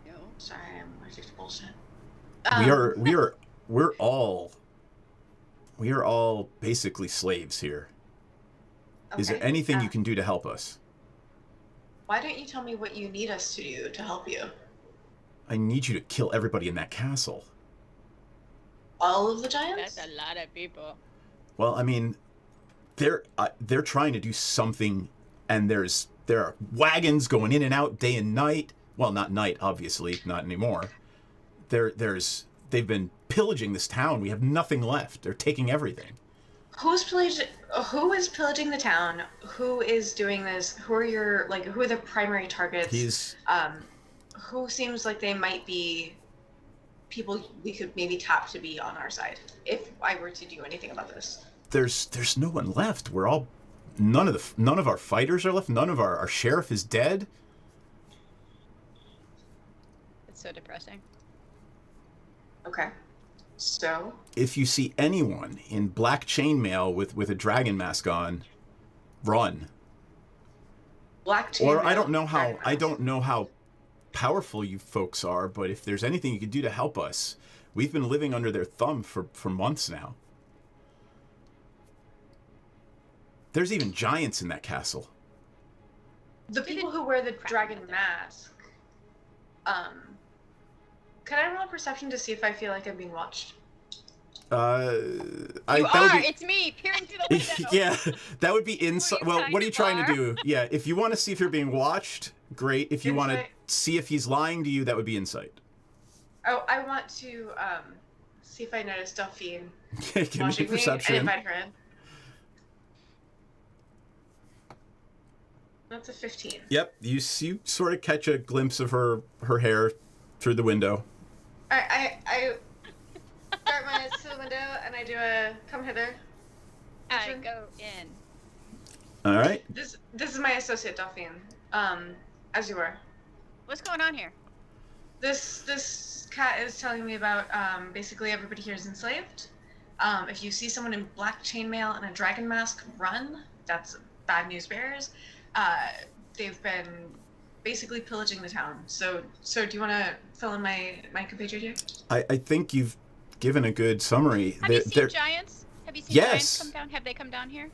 Yo. Sorry, I'm allergic to bullshit. We are all basically slaves here. Is there Okay, anything you can do to help us? Why don't you tell me what you need us to do to help you? I need you to kill everybody in that castle. All of the giants? That's a lot of people. Well, I mean, they're trying to do something, and there are wagons going in and out day and night. Well, not night, obviously, not anymore. They've been pillaging this town. We have nothing left. They're taking everything. Who is pillaging the town? Who is doing this? Who are the primary targets? Who seems like they might be people we could maybe tap to be on our side if I were to do anything about this? There's no one left. None of our fighters are left. None of our sheriff is dead. It's so depressing. Okay. So If you see anyone in black chainmail with a dragon mask on, run. black Or chainmail, I don't know dragon how powerful you folks are, but if there's anything you could do to help us, we've been living under their thumb for months now. There's even giants in that castle. The people who wear the dragon mask. Can I roll a perception to see if I feel like I'm being watched? It's me peering through the window. Yeah, that would be insight. Well, what are you trying to are. do? Yeah, if you want to see if you're being watched, great. If you want to Insight. see if he's lying to you, that would be insight. Oh, I want to see if I notice Delphine Give me watching me and perception. invite her in. That's a 15. Yep, you sort of catch a glimpse of her hair through the window. I start my eyes to the window and I do a come hither. I go in. All right. This is my associate Delphine. As you were. What's going on here? This cat is telling me about basically everybody here is enslaved. If you see someone in black chainmail and a dragon mask, run. That's bad news bears. They've been basically pillaging the town. So do you want to fill in my compatriot here? I think you've given a good summary. Have you seen giants? Have you seen Yes. giants come down? Have they come down here?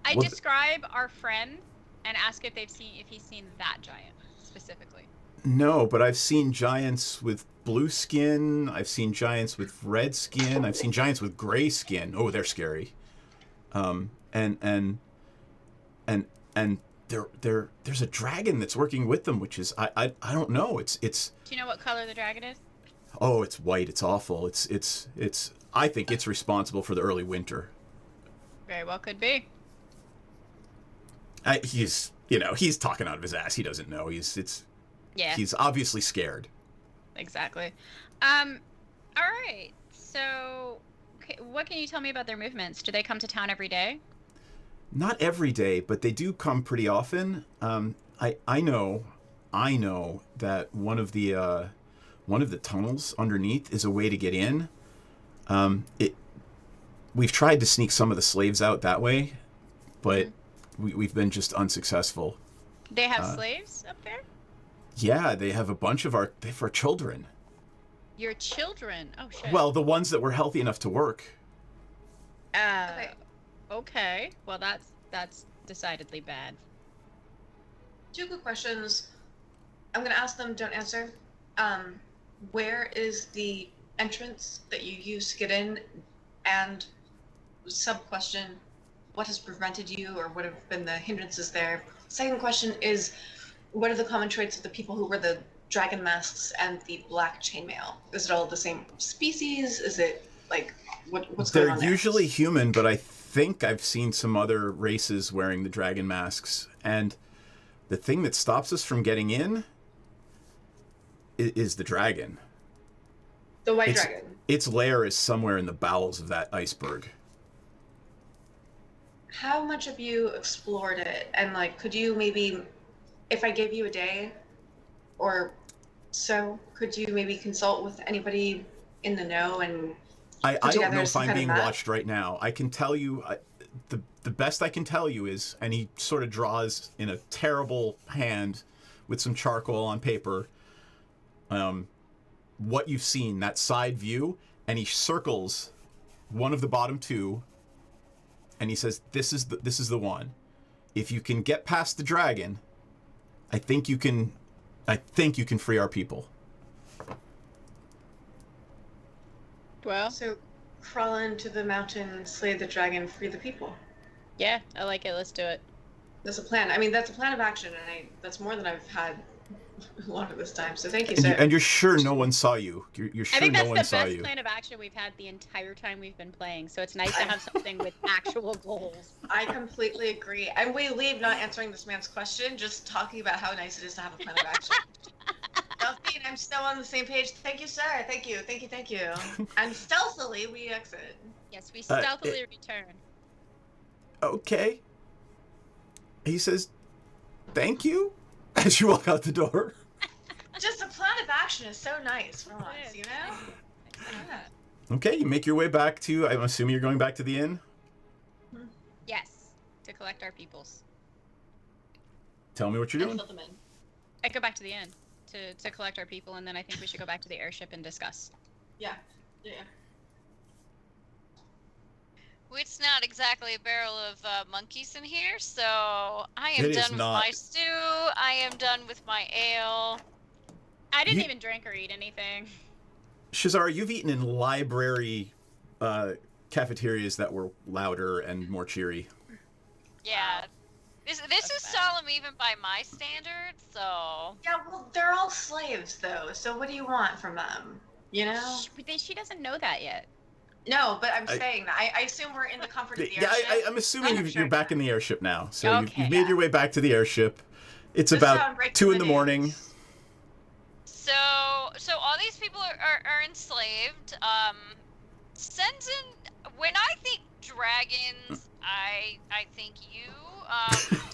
I Well, describe our friend and ask if he's seen that giant specifically. No, but I've seen giants with blue skin. I've seen giants with red skin. I've seen giants with gray skin. Oh, they're scary. And there's a dragon that's working with them, which is I don't know. It's Do you know what color the dragon is? oh, it's white. It's awful. It's I think it's responsible for the early winter. Very well could be. He's talking out of his ass. He doesn't know. He's obviously scared. Exactly. All right. So, what can you tell me about their movements? Do they come to town every day? Not every day, but they do come pretty often. I know that one of the tunnels underneath is a way to get in. We've tried to sneak some of the slaves out that way, but we've been just unsuccessful. They have slaves up there? Yeah, they have a bunch of our children. Your children? Oh shit. Well, the ones that were healthy enough to work. Okay. Well, that's decidedly bad. 2 good questions. I'm gonna ask them. Don't answer. Where is the entrance that you use to get in? And sub question: what has prevented you, or what have been the hindrances there? Second question is: what are the common traits of the people who wear the dragon masks and the black chainmail? Is it all the same species? Is it like what's going on They're there? usually human, but I think I've seen some other races wearing the dragon masks, and the thing that stops us from getting in is the dragon. The white dragon. Its lair is somewhere in the bowels of that iceberg. How much have you explored it? And like, could you maybe, if I gave you a day or so, could you maybe consult with anybody in the know and I put don't together know if some I'm kind of being map? watched right now. I can tell you, the best I can tell you is, and he sort of draws in a terrible hand with some charcoal on paper, what you've seen, that side view, and he circles one of the bottom two, and he says, this is the one. If you can get past the dragon, I think you can free our people. Well, So, crawl into the mountain, slay the dragon, free the people. yeah, I like it. Let's do it. That's a plan. I mean, that's a plan of action, and that's more than I've had a lot of this time. So thank you, And, sir. and you're sure no one saw you. You're I sure think no that's one the saw best you. plan of action we've had the entire time we've been playing. So it's nice to have something with actual goals. I completely agree. And we leave not answering this man's question, just talking about how nice it is to have a plan of action. Delphine, I'm still on the same page. Thank you, sir. Thank you. Thank you. Thank you. And stealthily, we exit. Yes, we stealthily return. Okay. He says, thank you, as you walk out the door. Just a plan of action is so nice for once, you know? Yeah. Okay, you make your way back to, I'm assuming you're going back to the inn? Yes, to collect our peoples. Tell me what you're And doing. fill them in. I go back to the inn to collect our people, and then I think we should go back to the airship and discuss. Yeah. Yeah. It's not exactly a barrel of monkeys in here, so I am It is done with not. my stew. I am done with my ale. I didn't You- even drink or eat anything. Shazara, you've eaten in library cafeterias that were louder and more cheery. Yeah. This is bad. solemn even by my standards, so... Yeah, well, they're all slaves, though, so what do you want from them? You know? She doesn't know that yet. No, but I'm saying that. I assume we're in the comfort of the Yeah, airship. I'm assuming I'm you're sure back that. in the airship now. So Okay, you've made yeah. your way back to the airship. It's This about sound right 2 to in the morning. news. So all these people are enslaved. Senzen, when I think dragons, I think you.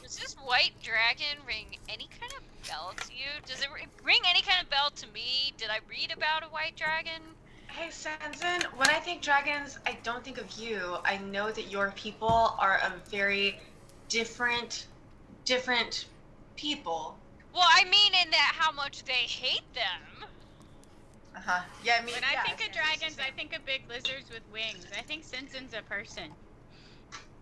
Does this white dragon ring any kind of bell to you? Does it ring any kind of bell to me? Did I read about a white dragon? Hey, Sanzin, when I think dragons, I don't think of you. I know that your people are a very different people. Well, I mean in that how much they hate them. Uh-huh. Yeah, I mean, When yeah, I think of it's just dragons, the same. I think of big lizards with wings. I think Sinzin's a person.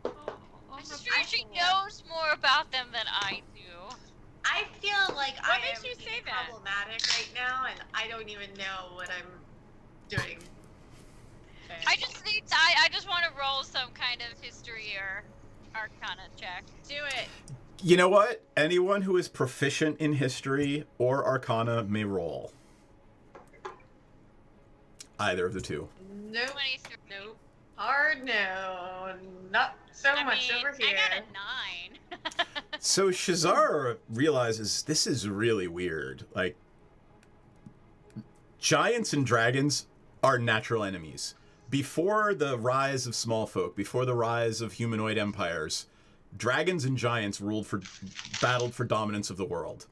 I'm sure she knows more about them than I do. I feel like I makes am you say being that? problematic right now, and I don't even know what I'm doing. I just want to roll some kind of history or arcana check. Do it. You know what? Anyone who is proficient in history or arcana may roll. Either of the two. Nope. 23. Nope. Hard no. Not so much over here. I got a 9. So Shazar realizes this is really weird. Like, giants and dragons are natural enemies. Before the rise of small folk, before the rise of humanoid empires, dragons and giants battled for dominance of the world.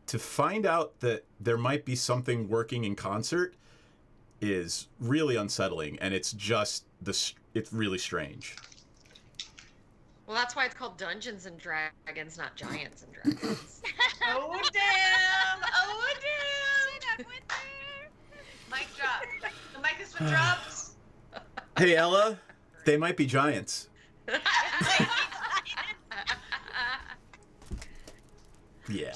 To find out that there might be something working in concert is really unsettling, and it's really strange. Well, that's why it's called Dungeons and Dragons, not Giants and Dragons. Oh damn! Oh damn! Mic drop. The mic has been dropped. Hey Ella, they might be giants. Yeah.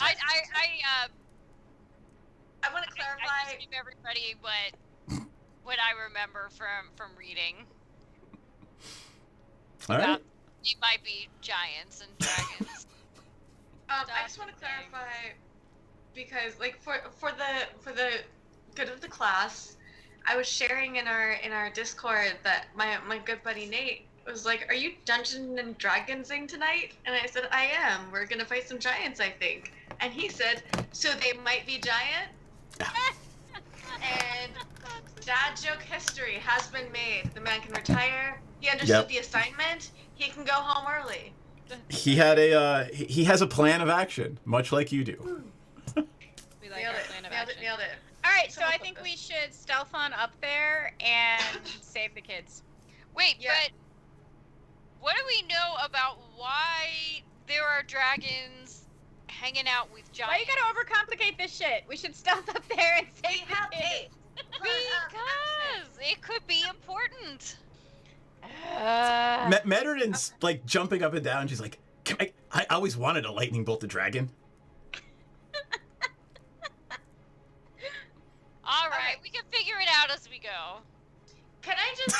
I want to I clarify. just give everybody what I remember from reading. All right. About it might be giants and dragons. I just want to clarify because, like, for the good of the class, I was sharing in our Discord that my good buddy Nate was like, "Are you Dungeons and Dragonsing tonight?" And I said, "I am. We're gonna fight some giants, I think." And he said, "So they might be giant." And dad joke history has been made. The man can retire. He understood the assignment. He can go home early. He had he has a plan of action, much like you do. We like Nailed our it. plan of Nailed action. it. Nailed it. All right, so Someone I put think this. we should stealth on up there and save the kids. Wait, Yeah. but what do we know about why there are dragons hanging out with giants? Why you gotta overcomplicate this shit? We should stealth up there and We save the have kids. eight. Because it could be important. Medardin's like jumping up and down. She's like, I always wanted a lightning bolt the dragon. All right, Okay. we can figure it out as we go. Can I just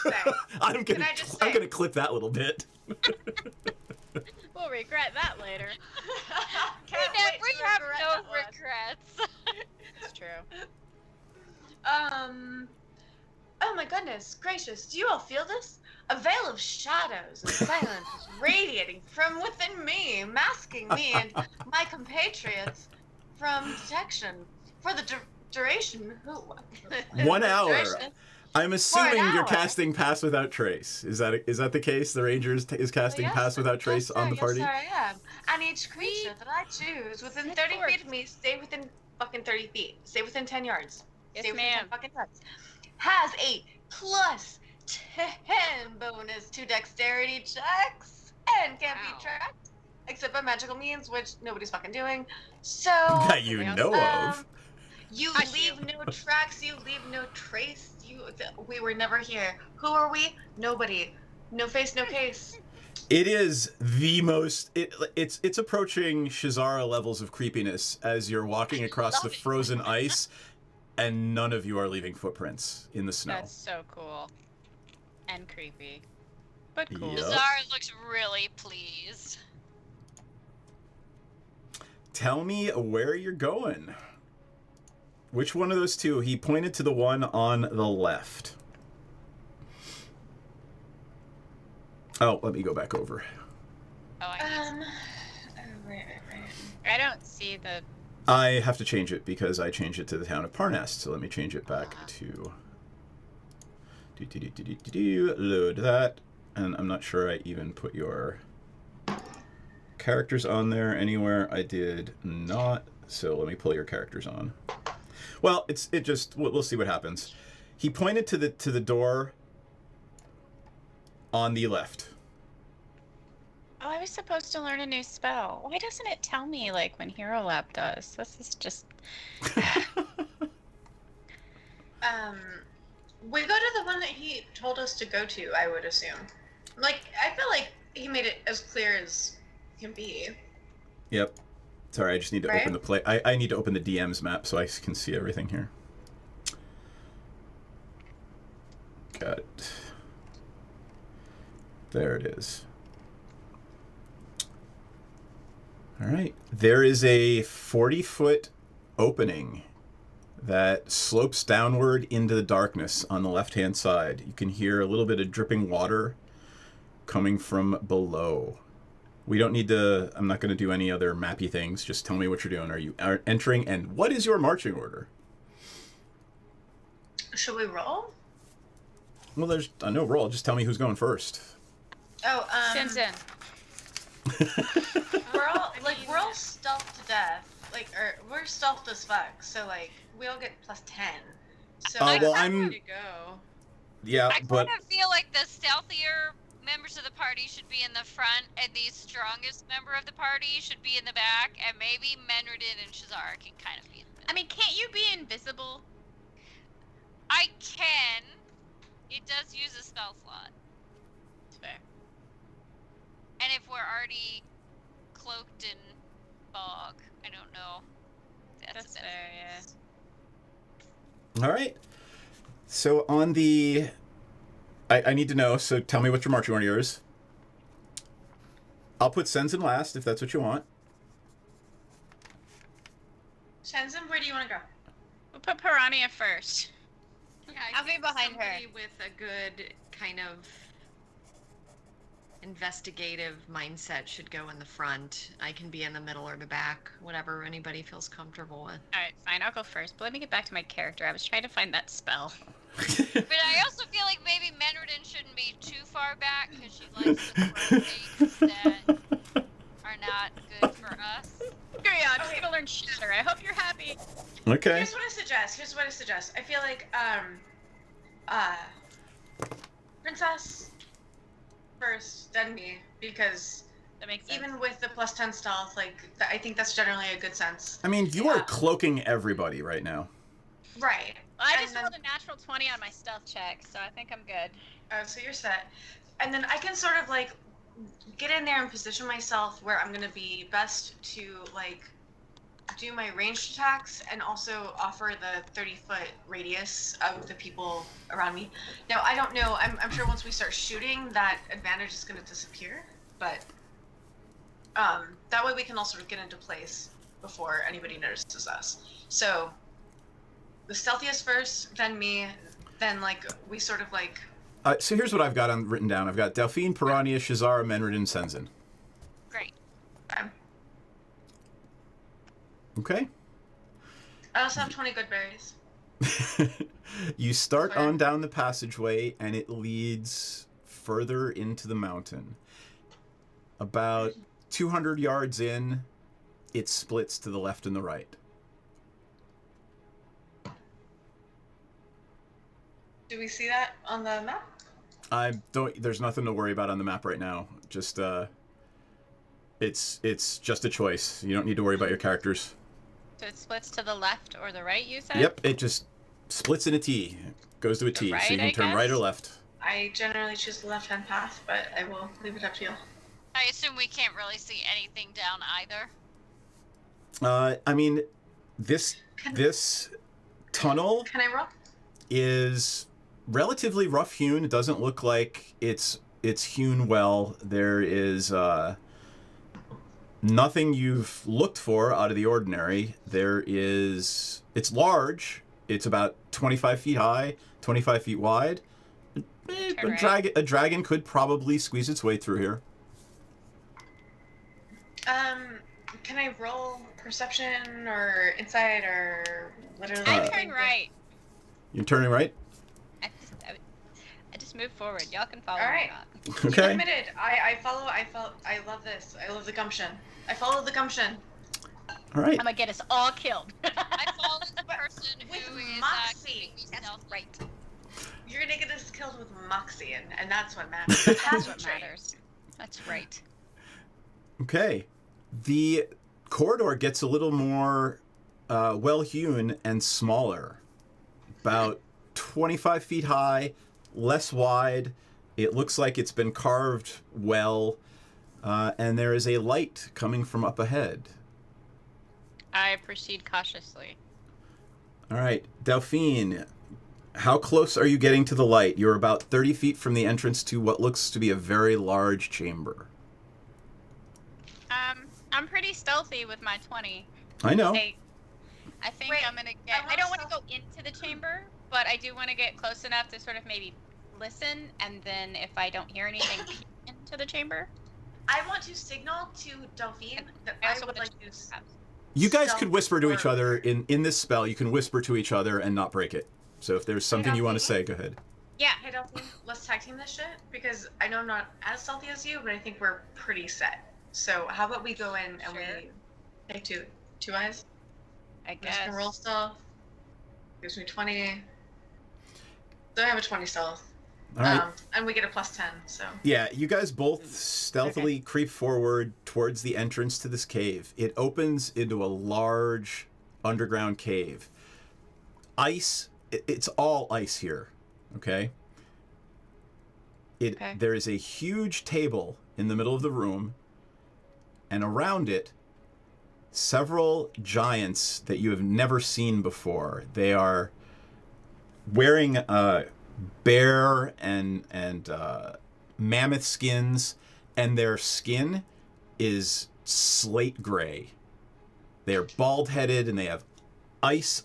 say? I'm Can I just I'm say- gonna clip that little bit. We'll regret that later. Can't We wait to have regret no that one. regrets. It's true. Oh my goodness gracious, do you all feel this? A veil of shadows and silence is radiating from within me, masking me and my compatriots from detection. For the duration. 1 hour. Duration. I'm assuming you're hour. casting Pass Without Trace. Is that the case? The Rangers is casting Yes, Pass Without Trace yes, on the sir, party? Yes, sir, I am. And each creature that I choose within 30 feet of me, stay within fucking 30 feet. Stay within 10 yards. Yes, Stay within ma'am. 10 fucking yards. Has a plus 10 bonus to dexterity checks and can't Wow. be tracked except by magical means, which nobody's fucking doing. So That you know of. you Hush leave no tracks, you leave no trace. We were never here. Who are we? Nobody. No face, no case. It is the most. It's approaching Shazara levels of creepiness as you're walking across the love it. frozen ice, and none of you are leaving footprints in the snow. That's so cool. And creepy. But cool. Yep. Zara looks really pleased. Tell me where you're going. Which one of those two? He pointed to the one on the left. Oh, let me go back over. Oh, I Right. I don't see the. I have to change it because I changed it to the town of Parnast. So let me change it back to. Load that. And I'm not sure I even put your characters on there anywhere. I did not. So let me pull your characters on. Well, we'll see what happens. He pointed to the door on the left. Oh, I was supposed to learn a new spell. Why doesn't it tell me like when Hero Lab does? This is just. We go to the one that he told us to go to, I would assume. Like, I feel like he made it as clear as can be. Yep. Sorry, I just need to open the play. I need to open the DM's map so I can see everything here. Got it. There it is. All right. There is a 40-foot opening that slopes downward into the darkness on the left-hand side. You can hear a little bit of dripping water coming from below. We don't need to... I'm not going to do any other mappy things. Just tell me what you're doing. Are you entering? And what is your marching order? Should we roll? Well, there's no roll. Just tell me who's going first. Oh, Sinzin. we're all stealth to death. Like, or we're stealth as fuck. So like, we all get plus 10. So well, Where I'm... to go? Yeah, I but... kind of feel like the stealthier members of the party should be in the front, and the strongest member of the party should be in the back, and maybe Menredin and Shazara can kind of be in the middle. I mean, can't you be invisible? I can. It does use a spell slot. It's fair. And if we're already cloaked in fog, I don't know. That's a fair, benefit. yeah. All right. So on the... I need to know, so tell me what your marching order is. I'll put Sensen last, if that's what you want. Shenzhen, where do you want to go? We'll put Piranha first. Yeah, I'll be think behind her. somebody with a good kind of investigative mindset should go in the front. I can be in the middle or the back, whatever anybody feels comfortable with. All right, fine. I'll go first. But let me get back to my character. I was trying to find that spell. But I also feel like maybe Menredin shouldn't be too far back because she likes to throw things that are not good for us. Here you are. I'm just gonna learn Shatter. I hope you're happy. Okay. Here's what I suggest. I feel like Princess first, then me, because That makes sense. even with the +10 stealth, like I think that's generally a good sense. I mean, you are cloaking everybody right now. Right. Well, I and just then- rolled a natural 20 on my stealth check, so I think I'm good. So you're set. And then I can sort of like get in there and position myself where I'm gonna be best to like do my ranged attacks and also offer the 30-foot radius of the people around me. Now I don't know. I'm sure once we start shooting, that advantage is gonna disappear. But that way we can all sort of get into place before anybody notices us. So the stealthiest first, then me, then like we sort of like. So here's what I've got written down. I've got Delphine, Piranha, Shazara, Menredin, Senzin. Great. Okay. I also have 20 good berries. You start Fire. on down the passageway, and it leads further into the mountain. About 200 yards in, it splits to the left and the right. Do we see that on the map? There's nothing to worry about on the map right now. Just it's just a choice. You don't need to worry about your characters. So it splits to the left or the right, you said? Yep, it just splits in a T. Goes to a T, so right, you can I turn right or guess? left. I generally choose the left-hand path, but I will leave it up to you. I assume we can't really see anything down either. I mean, this tunnel Can I roll? is relatively rough hewn. It doesn't look like it's hewn well. There is nothing you've looked for out of the ordinary. It's large. It's about 25 feet high, 25 feet wide. A dragon could probably squeeze its way through here. Can I roll perception or insight or literally? I anything? turn right. You're turning right? I just move forward. Y'all can follow All me right. or not. You Okay. admitted. I follow. I love this. I love the gumption. I follow the gumption. All right. I'm gonna get us all killed. I follow the person With who is moxie. keeping me That's stealthy. right. You're gonna get us killed with moxie, and that's what matters. That's what matters. That's right. Okay. The corridor gets a little more well-hewn and smaller. About 25 feet high, less wide. It looks like it's been carved well. And there is a light coming from up ahead. I proceed cautiously. All right. Delphine, how close are you getting to the light? You're about 30 feet from the entrance to what looks to be a very large chamber. I'm pretty stealthy with my 20. I know. I think Wait, I'm gonna get. I I don't want wanna to go into the chamber, but I do want to get close enough to sort of maybe listen, and then if I don't hear anything, peek into the chamber. I want to signal to Delphine that I I also would want like to. to. You guys stealth could whisper to each forward. other in this spell. You can whisper to each other and not break it. So if there's something you want to say, go ahead. Yeah. Hey Delphine, let's tag team this shit because I know I'm not as stealthy as you, but I think we're pretty set. So how about we go in and Sure. we take two eyes? I I'm just guess. gonna roll stealth. Gives me 20. So I have a 20 stealth. All right. And we get a +10. So Yeah, you guys both stealthily creep forward towards the entrance to this cave. It opens into a large underground cave. Ice, it's all ice here, okay? Okay. There is a huge table in the middle of the room, and around it, several giants that you have never seen before. They are wearing bear and mammoth skins, and their skin is slate gray. They are bald-headed, and they have ice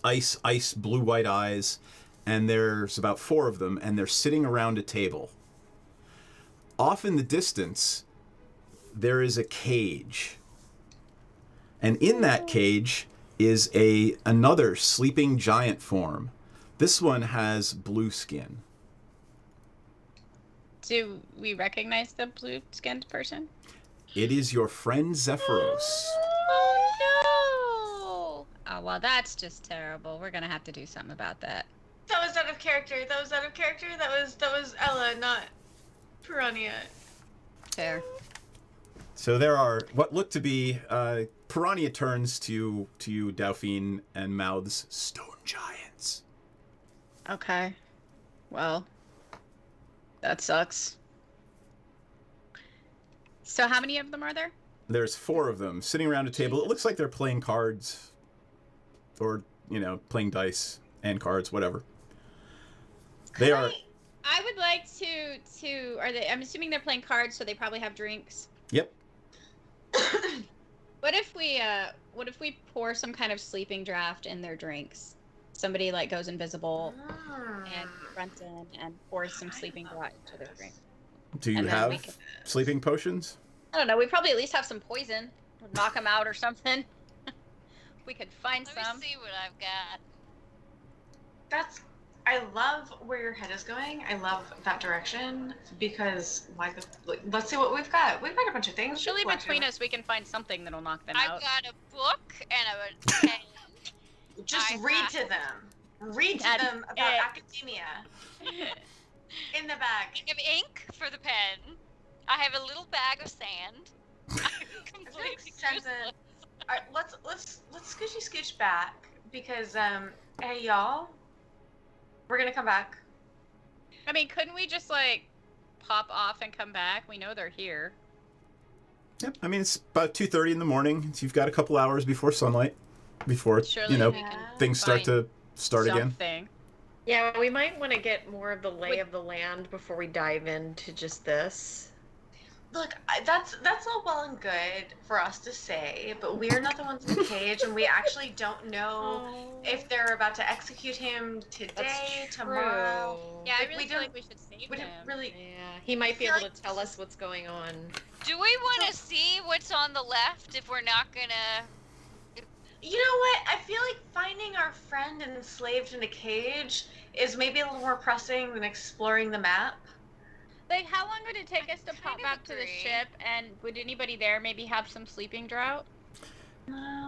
blue-white eyes, and there's about 4 of them, and they're sitting around a table. off in the distance, there is a cage. And in that cage is another sleeping giant form. This one has blue skin. Do we recognize the blue-skinned person? It is your friend Zephyros. Oh, no! Oh, well, that's just terrible. We're going to have to do something about that. That was out of character. That was Ella, not Piranha. Fair. So there are what look to be Piranha turns to you, Dauphine, and mouths stone giants. Okay. Well, that sucks. So how many of them are there? There's 4 of them sitting around a table. It looks like they're playing cards, or playing dice and cards, whatever. They are. I would like to. Are they? I'm assuming they're playing cards, so they probably have drinks. Yep. What if we pour some kind of sleeping draft in their drinks? Somebody like goes invisible and runs in and pours some sleeping draft into their drink. Do you have sleeping potions? I don't know. We probably at least have some poison. Knock them out or something. We could find some. Let me see what I've got. I love where your head is going. I love that direction because let's see what we've got. We've got a bunch of things. Surely between us we can find something that'll knock them I've out. got a book and a pen. Just read to them. Read to them about academia. In the bag. I have ink for the pen. I have a little bag of sand. I'm completely useless. All right, let's scoochy scooch back because hey y'all, we're gonna come back. I mean, couldn't we just like pop off and come back? We know they're here. Yep. I mean, it's about 2:30 in the morning. So you've got a couple hours before sunlight, before Surely we can things start again. something. Yeah, we might want to get more of the lay of the land before we dive into just this. Look, that's all well and good for us to say, but we're not the ones in the cage, and we actually don't know if they're about to execute him today, tomorrow. Yeah, I really feel like we should save him. Really, Yeah, he might be able to tell us what's going on. Do we want to see what's on the left if we're not gonna? you know what? I feel like finding our friend enslaved in a cage is maybe a little more pressing than exploring the map. Like, how long would it take us to pop kind of back to the agree. ship? And would anybody there maybe have some sleeping drought?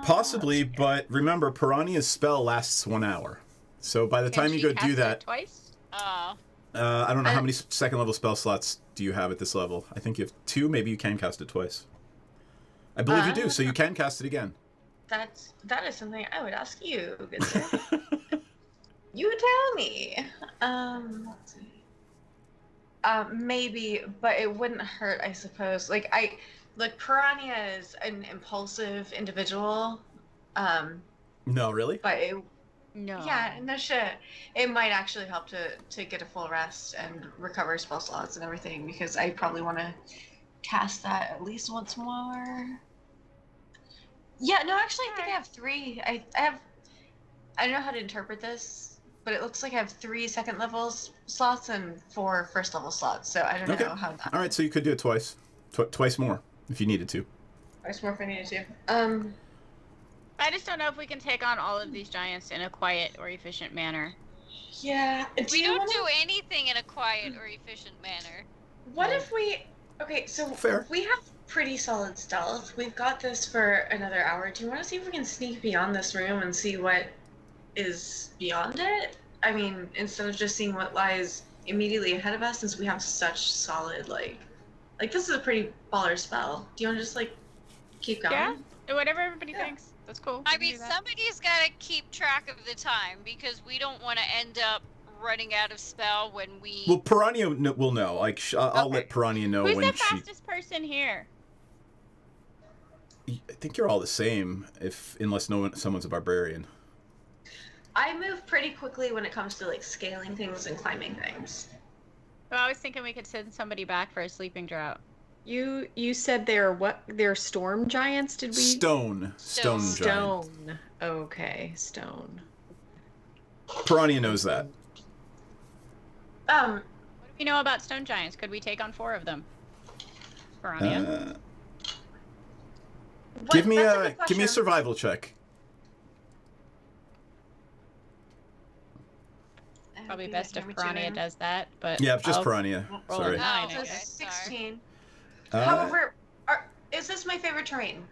Possibly, but remember, Piranha's spell lasts 1 hour. So by the time you go do that, twice? Oh. I don't know how many second level spell slots do you have at this level. I think you have 2. Maybe you can cast it twice. I believe you do, so you can cast it again. That is something I would ask you, good sir. You tell me. Let's see. Maybe, but it wouldn't hurt, I suppose. Like Piranha is an impulsive individual. No, really? But No. yeah, no shit. It might actually help to get a full rest and recover spell slots and everything, because I probably want to cast that at least once more. Yeah, no, actually, I think I have 3. I don't know how to interpret this, but it looks like I have 3 second level slots and 4 first level slots. So I don't know how that. All right, so you could do it twice, twice more if you needed to. Twice more if I needed to. I just don't know if we can take on all of these giants in a quiet or efficient manner. Yeah. We don't do anything in a quiet or efficient manner. What if we? Okay, so Fair. we have pretty solid stealth. We've got this for another hour. Do you want to see if we can sneak beyond this room and see what is beyond it? I mean, instead of just seeing what lies immediately ahead of us, since we have such solid like this is a pretty baller spell. Do you want to just keep going? Yeah. Whatever everybody thinks. That's cool. I We can mean, do that. somebody's got to keep track of the time, because we don't want to end up running out of spell when we... Well, Piranha will know. I'll Okay. let Piranha know Who's when the fastest person here? I think you're all the same, unless someone's a barbarian. I move pretty quickly when it comes to scaling things and climbing things. Well, I was thinking we could send somebody back for a sleeping drought. You said they're what? They're storm giants? Did we? Stone giant. Stone. Okay, stone. Piranha knows that. What do we know about stone giants? Could we take on 4 of them? Piranha. Give me That's a good give me a question. survival check. Probably Do best that if damage Piranha again. does that, but Yeah, just I'll Piranha. roll a Sorry. 9, So I guess. 16. Uh, However, is this my favorite terrain?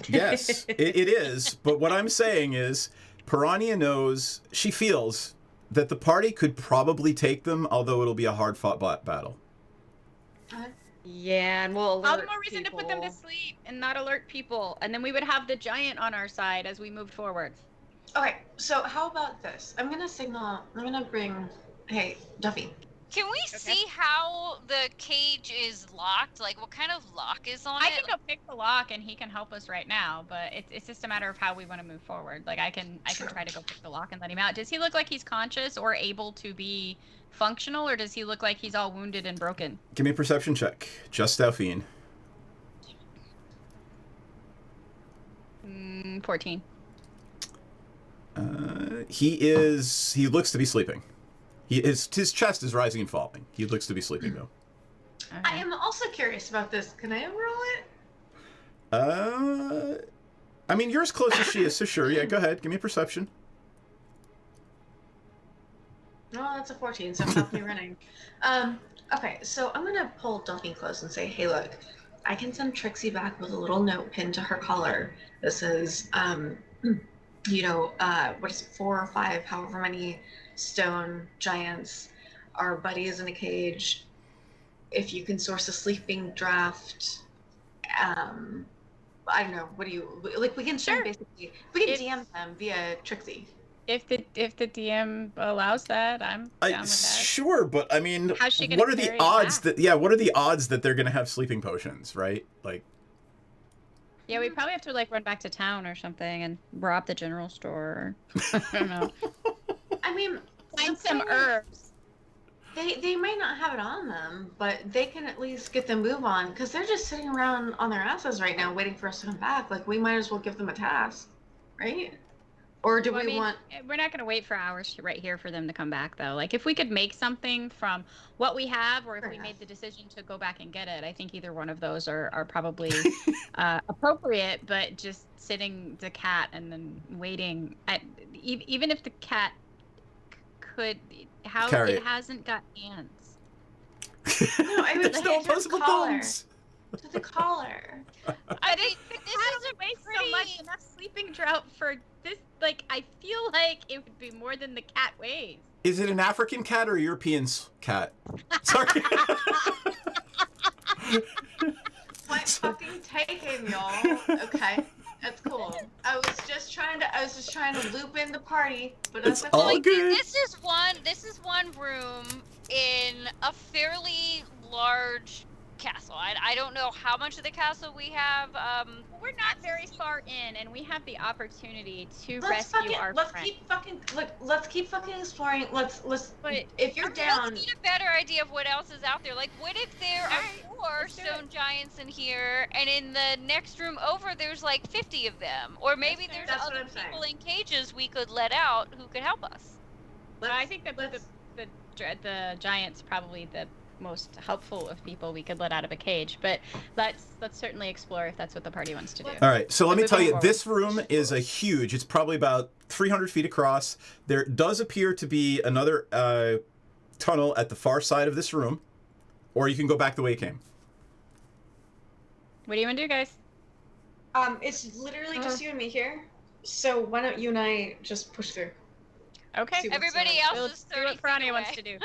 Yes, it is. But what I'm saying is, Piranha knows, she feels that the party could probably take them, although it'll be a hard-fought battle. Yeah, and we'll alert All the more reason people. to put them to sleep and not alert people, and then we would have the giant on our side as we moved forward. Okay, so how about this? I'm gonna bring, hey, Duffy. Can we see how the cage is locked? Like, what kind of lock is on I it? can go pick the lock, and he can help us right now, but it's just a matter of how we want to move forward. Like, I can try to go pick the lock and let him out. Does he look like he's conscious or able to be functional, or does he look like he's all wounded and broken? Give me a perception check. Just Delphine. 14. He looks to be sleeping. His chest is rising and falling. He looks to be sleeping, though. I am also curious about this. Can I roll it? I mean, you're as close as she is, so sure. Yeah, go ahead. Give me a perception. No, that's a 14, so I'm definitely running. Okay, so I'm gonna pull Duffy close and say, hey, look, I can send Trixie back with a little note pinned to her collar that says, what is it, 4 or 5, however many stone giants are buddies in a cage. If you can source a sleeping draft, I don't know. What do you like? We can Sure. basically we can DM them via Trixie. If the DM allows that, I'm down with that. Sure, but I mean, How's she gonna what are the carry it odds back? what are the odds that they're gonna have sleeping potions, right? Like, Yeah, we probably have to like run back to town or something and rob the general store. I don't know. I mean, Find the some thing is, herbs. They might not have it on them, but they can at least get the move on because they're just sitting around on their asses right now waiting for us to come back. Like, we might as well give them a task, right? Or do Well, I we mean, want? we're not going to wait for hours right here for them to come back, though. Like, if we could make something from what we have, or if Fair we enough. made the decision to go back and get it, I think either one of those are probably appropriate. But just sitting the cat and then waiting, even if the cat could, how Carry it it. hasn't got hands. No, I would There's no to the opposable collar. thumbs. To the collar. I think The this cat is a waste so pretty. much enough sleeping drought for this. Like, I feel like it would be more than the cat weighs. Is it an African cat or a European cat? Sorry. Point fucking taken, y'all. Okay, that's cool. I was just trying to loop in the party, but that's It's all okay. good. This is one room in a fairly large castle. I don't know how much of the castle we have. We're not very far in, and we have the opportunity to Let's rescue our let's friend. keep fucking exploring. Let's But if you're down. Let's get a better idea of what else is out there. Like, what if there are Alright, 4 let's do stone giants in here, and in the next room over, there's like 50 of them, or maybe there's That's what other I'm saying. people in cages we could let out who could help us. I think that let's- the giant's probably the most helpful of people we could let out of a cage. But let's certainly explore if that's what the party wants to do. All right, so let me Moving tell you, forward. this room is a huge. It's probably about 300 feet across. There does appear to be another tunnel at the far side of this room, or you can go back the way you came. What do you want to do, guys? It's literally just you and me here. So why don't you and I just push through? Okay. See what's Everybody going on. else We'll is do 30 what feet Piranha away. wants to do.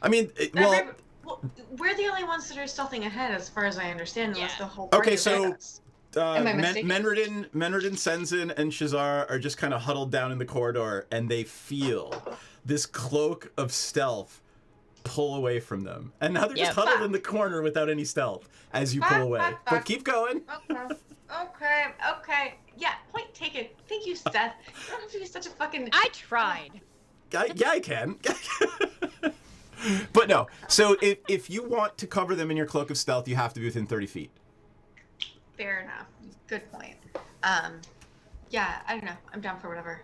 I mean, Well, we're the only ones that are stealthing ahead, as far as I understand. Unless Yeah. the whole party Okay, is so- with us. Am I mistaken? Menredin, Senzin, and Shazar are just kind of huddled down in the corridor, and they feel this cloak of stealth pull away from them. And now they're just Yep. huddled in the corner without any stealth as you pull away. But keep going. Okay. Yeah, point taken. Thank you, Seth. You don't have to be such a fucking. I tried. Yeah, I can. But no. So if you want to cover them in your cloak of stealth, you have to be within 30 feet. Fair enough. Good point. Yeah, I don't know. I'm down for whatever.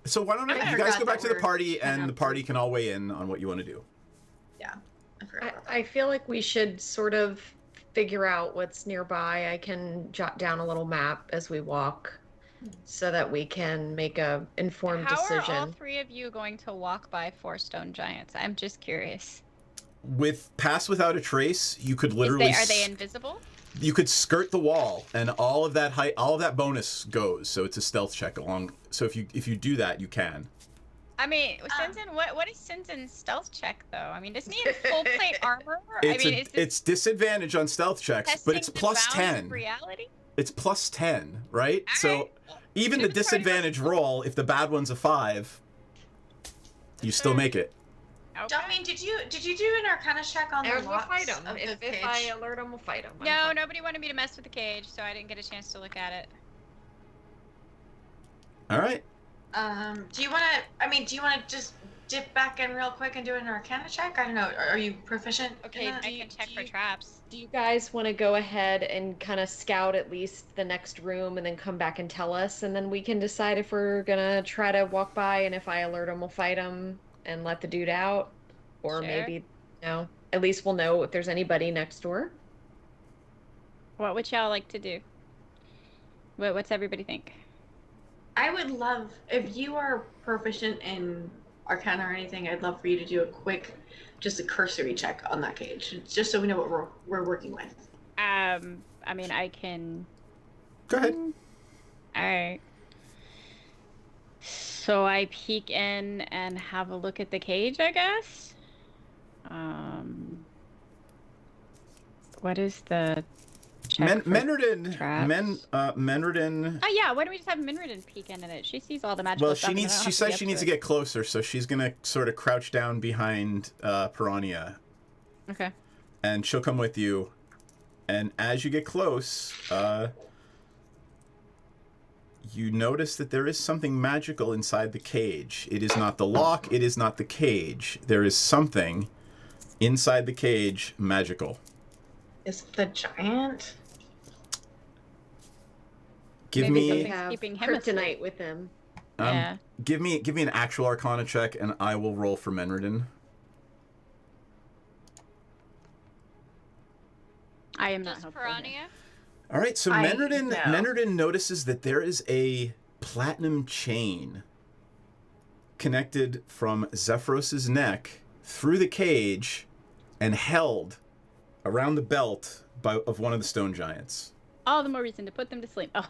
So why don't I you guys forgot go back that to the we're- party, I and have the to- party can all weigh in on what you want to do. Yeah, I forgot about that. I feel like we should sort of figure out what's nearby. I can jot down a little map as we walk so that we can make a informed How decision. are all three of you going to walk by 4 stone giants? I'm just curious. With Pass Without a Trace, you could literally... Are they invisible? You could skirt the wall, and all of that height, all of that bonus goes. So it's a stealth check along. So if you do that, you can. I mean, Sinzin, what is Sinzin's stealth check though? I mean, doesn't he have full plate armor? It's disadvantage on stealth checks, but it's plus 10. Reality? It's plus 10, right? All so right. even the disadvantage roll, if the bad one's a 5, you still make it. Okay. Delphine, did you do an Arcana check on the We'll locks fight him. of the If cage? I alert him, we'll fight him. No, nobody wanted me to mess with the cage, so I didn't get a chance to look at it. All right. Do you want to just dip back in real quick and do an Arcana check? I don't know. Are you proficient? Okay, in that? I can check for traps. Do you guys want to go ahead and kind of scout at least the next room and then come back and tell us, and then we can decide if we're gonna try to walk by, and if I alert him, we'll fight him and let the dude out, or Sure. maybe no. At least we'll know if there's anybody next door. What would y'all like to do? What's everybody think? I would love, if you are proficient in Arcana or anything, I'd love for you to do just a cursory check on that cage, just so we know what we're working with. I mean, I can. Go ahead. All right. So I peek in and have a look at the cage, I guess. What is the check for Menredin. traps? Menredin. Oh yeah, why don't we just have Minridin peek in it? She sees all the magical Well, stuff. she says she needs to get closer, so she's gonna sort of crouch down behind Piranha, Okay. and she'll come with you. And as you get close, you notice that there is something magical inside the cage. It is not the lock. It is not the cage. There is something inside the cage magical. Is the giant? Give Maybe me something- Have keeping him kryptonite asleep. with him. Yeah. give me an actual Arcana check, and I will roll for Menredin. I am not Does helpful. here. Piranha? All right, so I Menredin notices that there is a platinum chain connected from Zephyros's neck through the cage and held around the belt of one of the stone giants. All the more reason to put them to sleep. Oh.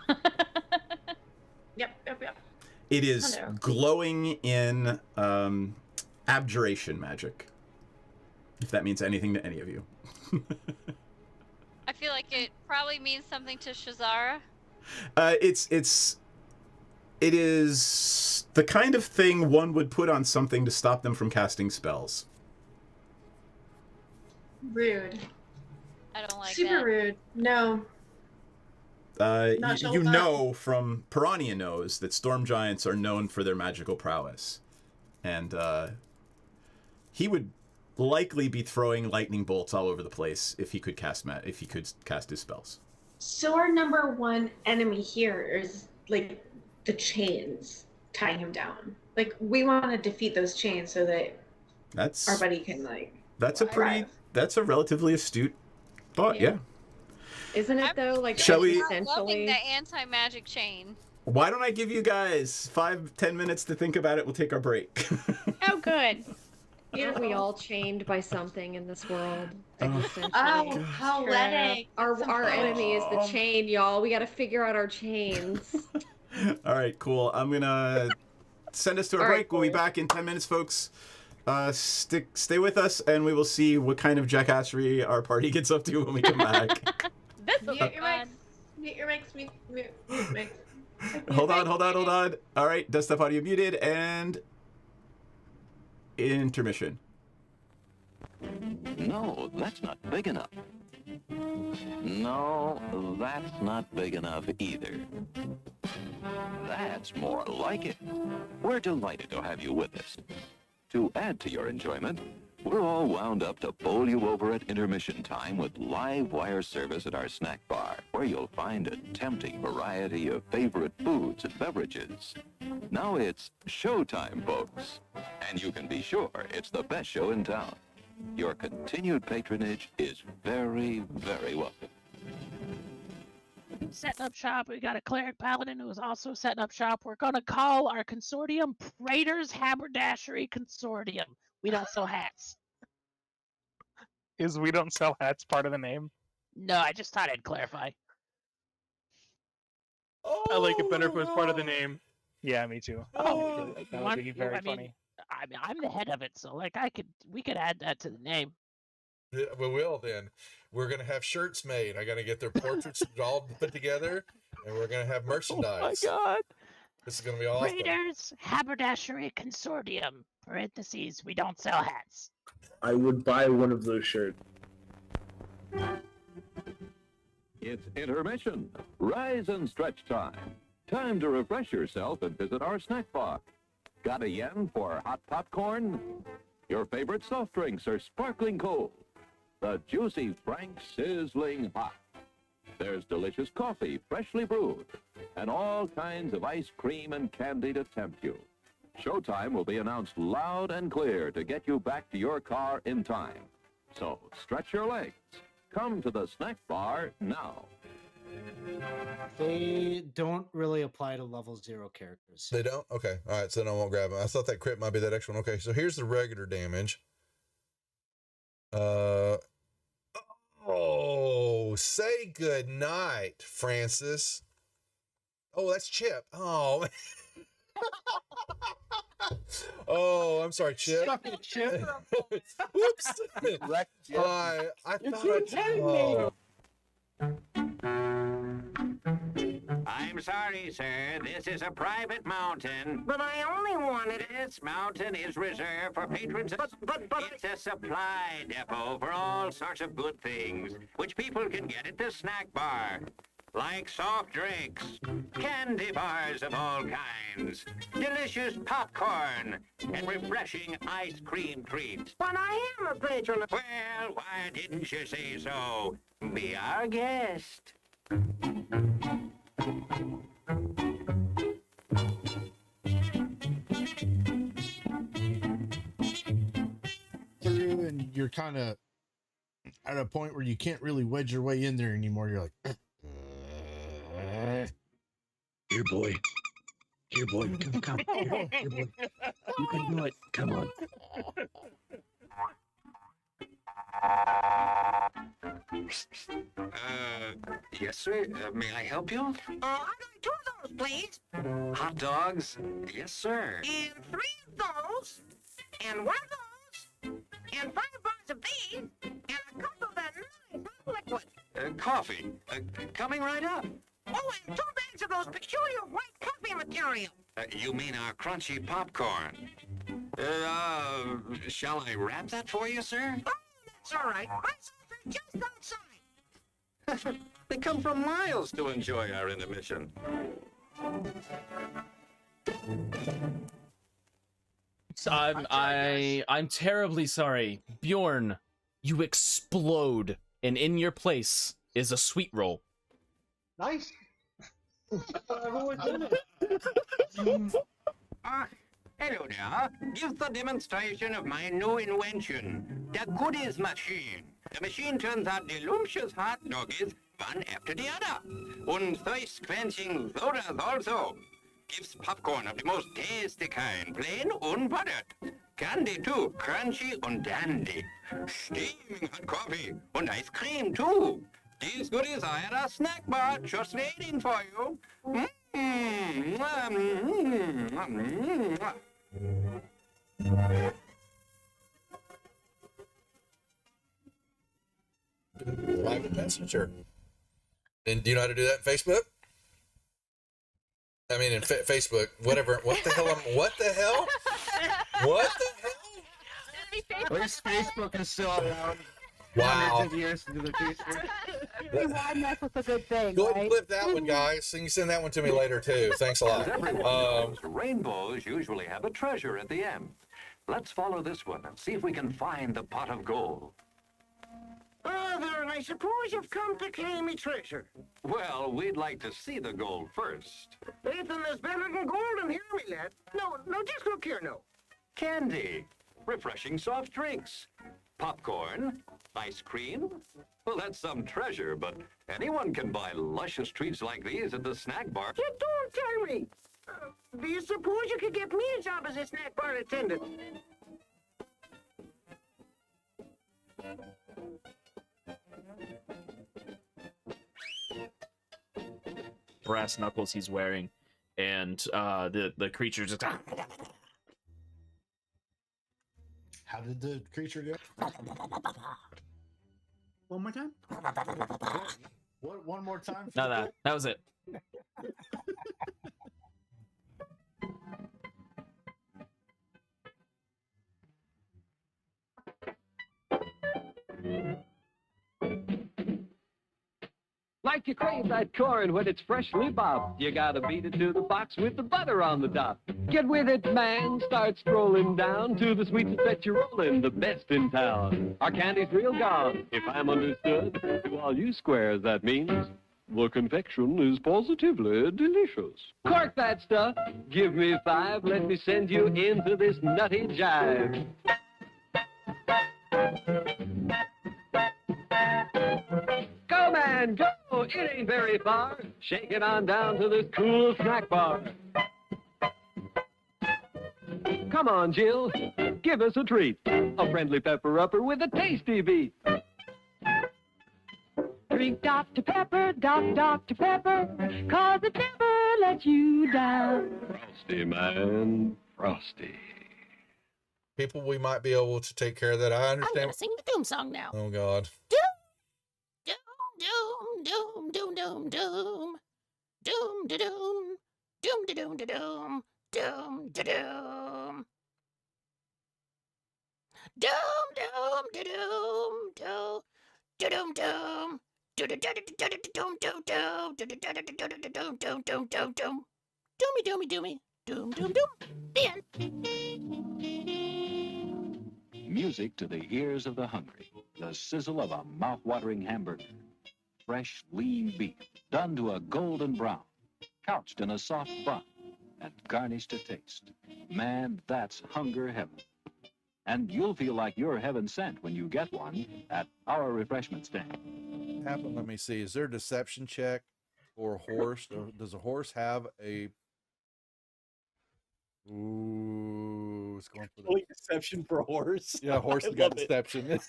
Yep. It is Hello. glowing in abjuration magic, if that means anything to any of you. I feel like it probably means something to Shazara. It is the kind of thing one would put on something to stop them from casting spells. Rude. I don't like Super that. rude. No. Not You Shulpa. know from Piranha knows that storm giants are known for their magical prowess, and he would likely be throwing lightning bolts all over the place if he could cast his spells. So our number one enemy here is like the chains tying him down. Like we want to defeat those chains so that That's our buddy can like. that's a pretty thrive. that's a relatively astute thought. Yeah. Yeah. Isn't it I'm though? Like Shall we- Not loving essentially. the anti-magic chain. Why don't I give you guys 5-10 minutes to think about it? We'll take our break. Oh, good. Aren't we all chained by something in this world? Oh. Existentially? Oh, poetic. Our enemy is the chain, y'all. We got to figure out our chains. All right, cool. I'm gonna send us to a All right, break. We'll be cool. back in 10 minutes, folks. Stay with us, and we will see what kind of jackassery our party gets up to when we come back. This will Mute be your fun. mics. Mute your mics. Mute mics. Hold on. All right, desktop audio muted, and intermission. No, that's not big enough. No, that's not big enough either. That's more like it. We're delighted to have you with us. To add to your enjoyment, we're all wound up to bowl you over at intermission time with live wire service at our snack bar, where you'll find a tempting variety of favorite foods and beverages. Now it's showtime, folks. And you can be sure it's the best show in town. Your continued patronage is very, very welcome. Setting up shop. We got a cleric paladin who is also setting up shop. We're gonna call our consortium Praetor's Haberdashery Consortium. We don't sell hats. Is we don't sell hats part of the name? No, I just thought I'd clarify. Oh, I like it better if it was part of the name. Yeah, me too. Oh, That would be very funny. I mean, I'm the head of it, so like we could add that to the name. Yeah, we will then. We're gonna have shirts made. I gotta get their portraits all put together, and we're gonna have merchandise. Oh my god! This is gonna be awesome. Praetor's Haberdashery Consortium. Parentheses. We don't sell hats. I would buy one of those shirts. It's intermission. Rise and stretch time. Time to refresh yourself and visit our snack bar. Got a yen for hot popcorn? Your favorite soft drinks are sparkling cold. The juicy Frank sizzling hot. There's delicious coffee, freshly brewed, and all kinds of ice cream and candy to tempt you. Showtime will be announced loud and clear to get you back to your car in time. So stretch your legs. Come to the snack bar now. They don't really apply to level 0 characters. They don't? Okay. All right. So then I won't grab them. I thought that crit might be that extra one. Okay. So here's the regular damage. Oh, say good night, Francis. Oh, that's Chip. Oh. Oh, I'm sorry, Chip. Suck it, Chip. Whoops. Chip. I You're thought kidding I'm sorry, sir. This is a private mountain. But I only wanted this mountain is reserved for patrons. But it's a supply depot for all sorts of good things, which people can get at the snack bar. Like soft drinks, candy bars of all kinds, delicious popcorn, and refreshing ice cream treats. But I am a patron. Well, why didn't you say so? Be our guest. And you're kind of at a point where you can't really wedge your way in there anymore. You're like, Here, boy. Here, boy. Come. Here, boy. You can do it. Come on. Yes, sir. May I help you? I'd like 2 of those, please. Hot dogs? Yes, sir. And 3 of those. And 1 of those. And 5 bars of these. And a cup of that nice hot liquid. Coffee. Coming right up. Oh, and 2 bags of those peculiar white coffee material. You mean our crunchy popcorn? Shall I wrap that for you, sir? Oh, that's all right. My sons are just outside. They come from miles to enjoy our intermission. I'm terribly sorry. Bjorn, you explode, and in your place is a sweet roll. Nice. Hello there. Give the demonstration of my new invention, the goodies machine. The machine turns out delicious hot doggies one after the other. And thirst-quenching sodas also. Gives popcorn of the most tasty kind, plain unbuttered. Candy too, crunchy and dandy. Steaming hot coffee and ice cream too. These goodies are at our snack bar, just waiting for you. Private messenger. And do you know how to do that in Facebook? I mean, in Facebook, whatever. What the hell? What the hell? What the hell? At least Facebook is still around. Wow. Hundreds of years into the future. Why mess with a good thing, Go ahead right? and flip that one, guys. And you send that one to me later, too. Thanks a lot. As everyone knows, rainbows usually have a treasure at the end. Let's follow this one and see if we can find the pot of gold. Oh, there, and I suppose you've come to claim me treasure. Well, we'd like to see the gold first. Ethan is better than gold, and hear me, lad. No, just look here, no. Candy. Refreshing soft drinks. Popcorn? Ice cream? Well, that's some treasure, but anyone can buy luscious treats like these at the snack bar. You don't tell me. Do you suppose you could get me a job as a snack bar attendant? Brass knuckles he's wearing, and the creature just. How did the creature go? One more time. What? One more time? No, that was it. Like you crave that corn when it's freshly popped, you gotta beat it to the box with the butter on the top. Get with it, man. Start strolling down to the sweets that you're rolling, the best in town. Our candy's real gone, if I'm understood. To all you squares, that means the confection is positively delicious. Cork that stuff. Give me 5. Let me send you into this nutty jive. Go, man, go! It ain't very far. Shake it on down to this cool snack bar. Come on, Jill. Give us a treat. A friendly pepper upper with a tasty beat. Drink Dr. Pepper, Dr. Pepper, 'cause it never lets you down. Frosty, man. Frosty. People, we might be able to take care of that. I I'm understand. gonna sing the doom song now. Oh God. Doom, doom, doom, doom, doom, doom, da doom, doom, da doom, da doom, doom, da doom, doom, doom, da doom, doom, da doom, doom, do da da da da da doom, doom, doom, do da da da da da doom, doom, doom, doom, doom, doomy, doomy, doomy, doom, doom, doom. The end. Music to the ears of the hungry. The sizzle of a mouth-watering hamburger. Fresh, lean beef, done to a golden brown, couched in a soft bun, and garnished to taste. Man, that's hunger heaven. And you'll feel like you're heaven sent when you get one at our refreshment stand. Happen. Let me see. Is there a deception check for a horse? Or does a horse have a? Ooh, it's going for the deception for a horse. Yeah, horse I has got love it. deception.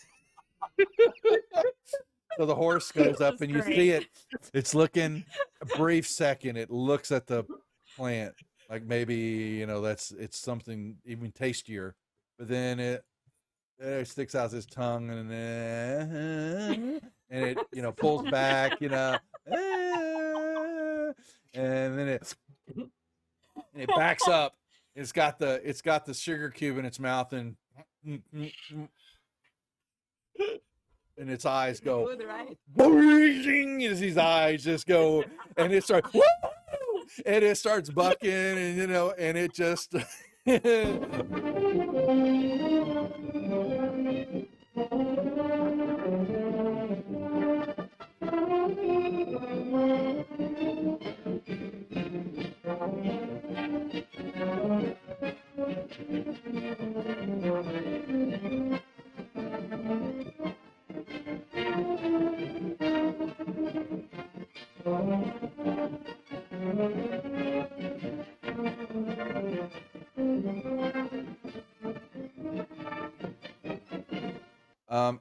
So the horse goes up and you great. see it. It's looking a brief second. It looks at the plant like maybe, you know, it's something even tastier. But then it sticks out its tongue and it, you know, pulls back, you know, and then it backs up. It's got the sugar cube in its mouth and its eyes go boing, as his eyes just go, and it starts and it starts bucking, and you know, and it just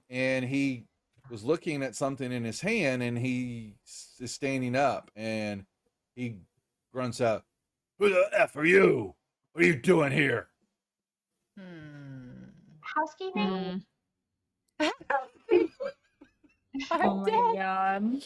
and he was looking at something in his hand, and he is standing up, and he grunts out, "Who the F are you? What are you doing here?" Housekeeping? Oh my god.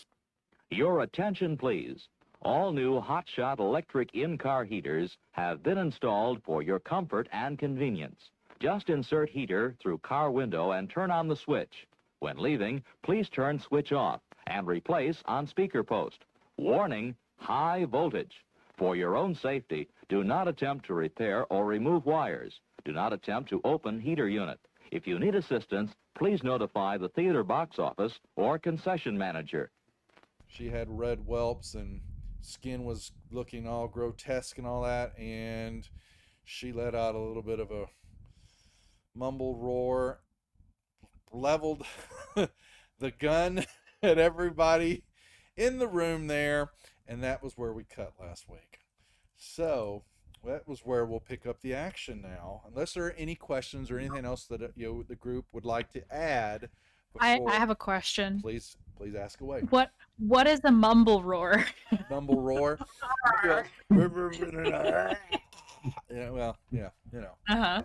Your attention, please. All new hotshot electric in-car heaters have been installed for your comfort and convenience. Just insert heater through car window and turn on the switch. When leaving, please turn switch off and replace on speaker post. Warning, high voltage. For your own safety, do not attempt to repair or remove wires. Do not attempt to open heater unit. If you need assistance, please notify the theater box office or concession manager. She had red whelps and skin was looking all grotesque and all that, and she let out a little bit of a mumbled roar, leveled the gun at everybody in the room there, and that was where we cut last week. So that was where we'll pick up the action now, unless there are any questions or anything else that the group would like to add. I have a question. Please ask away. What is a mumble roar? Mumble roar. Yeah, well, yeah, you know. Uh-huh.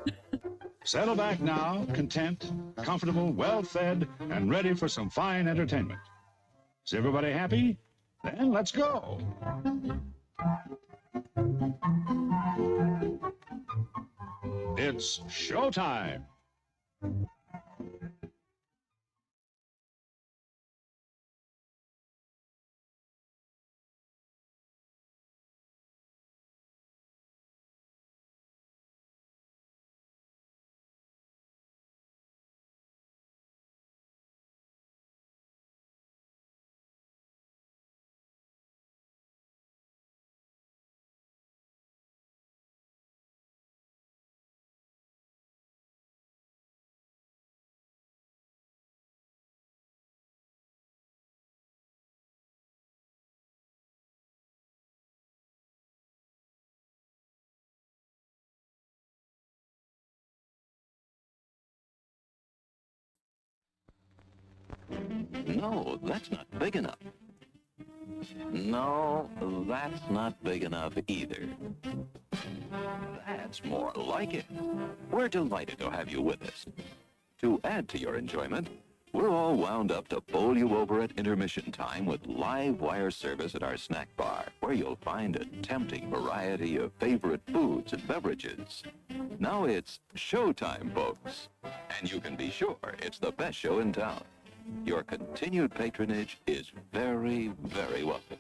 Settle back now, content, comfortable, well-fed, and ready for some fine entertainment. Is everybody happy? Then let's go. It's showtime. No, that's not big enough. No, that's not big enough either. That's more like it. We're delighted to have you with us. To add to your enjoyment, we're all wound up to bowl you over at intermission time with live wire service at our snack bar, where you'll find a tempting variety of favorite foods and beverages. Now it's showtime, folks. And you can be sure it's the best show in town. Your continued patronage is very, very welcome.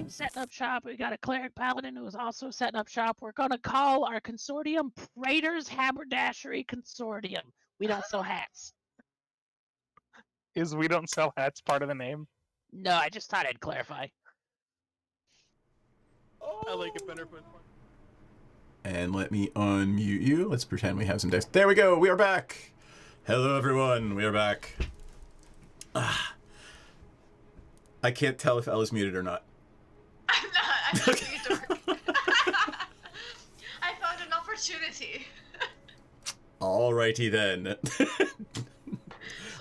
Setting up shop. We got a cleric paladin who is also setting up shop. We're going to call our consortium Praetor's Haberdashery Consortium. We don't sell hats. Is we don't sell hats part of the name? No, I just thought I'd clarify. I like it better, but... And let me unmute you. Let's pretend we have some dice. There we go. We are back. Hello, everyone. We are back. I can't tell if Ella's muted or not. I'm not. I'm just being a dork. I found an opportunity. Alrighty then.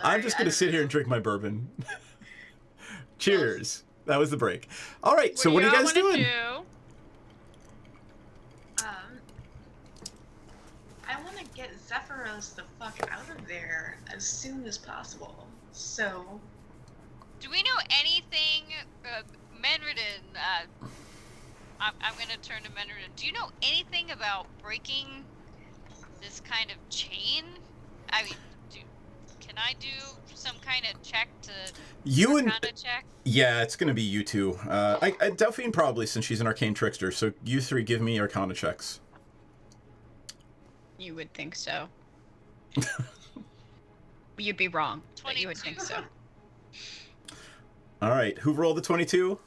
I'm just going to sit here and drink my bourbon. Cheers. That was the break. All right, so what are you guys doing? I want to get Zephyros the fuck out of there as soon as possible. So... Do we know anything, Menridin, I'm going to turn to Menridin. Do you know anything about breaking this kind of chain? I mean, can I do some kind of check to... You and... check? Yeah, it's going to be you two. Delphine probably, since she's an arcane trickster, so you three give me Arcana checks. You would think so. You'd be wrong, but you would think so. All right, who rolled the 22?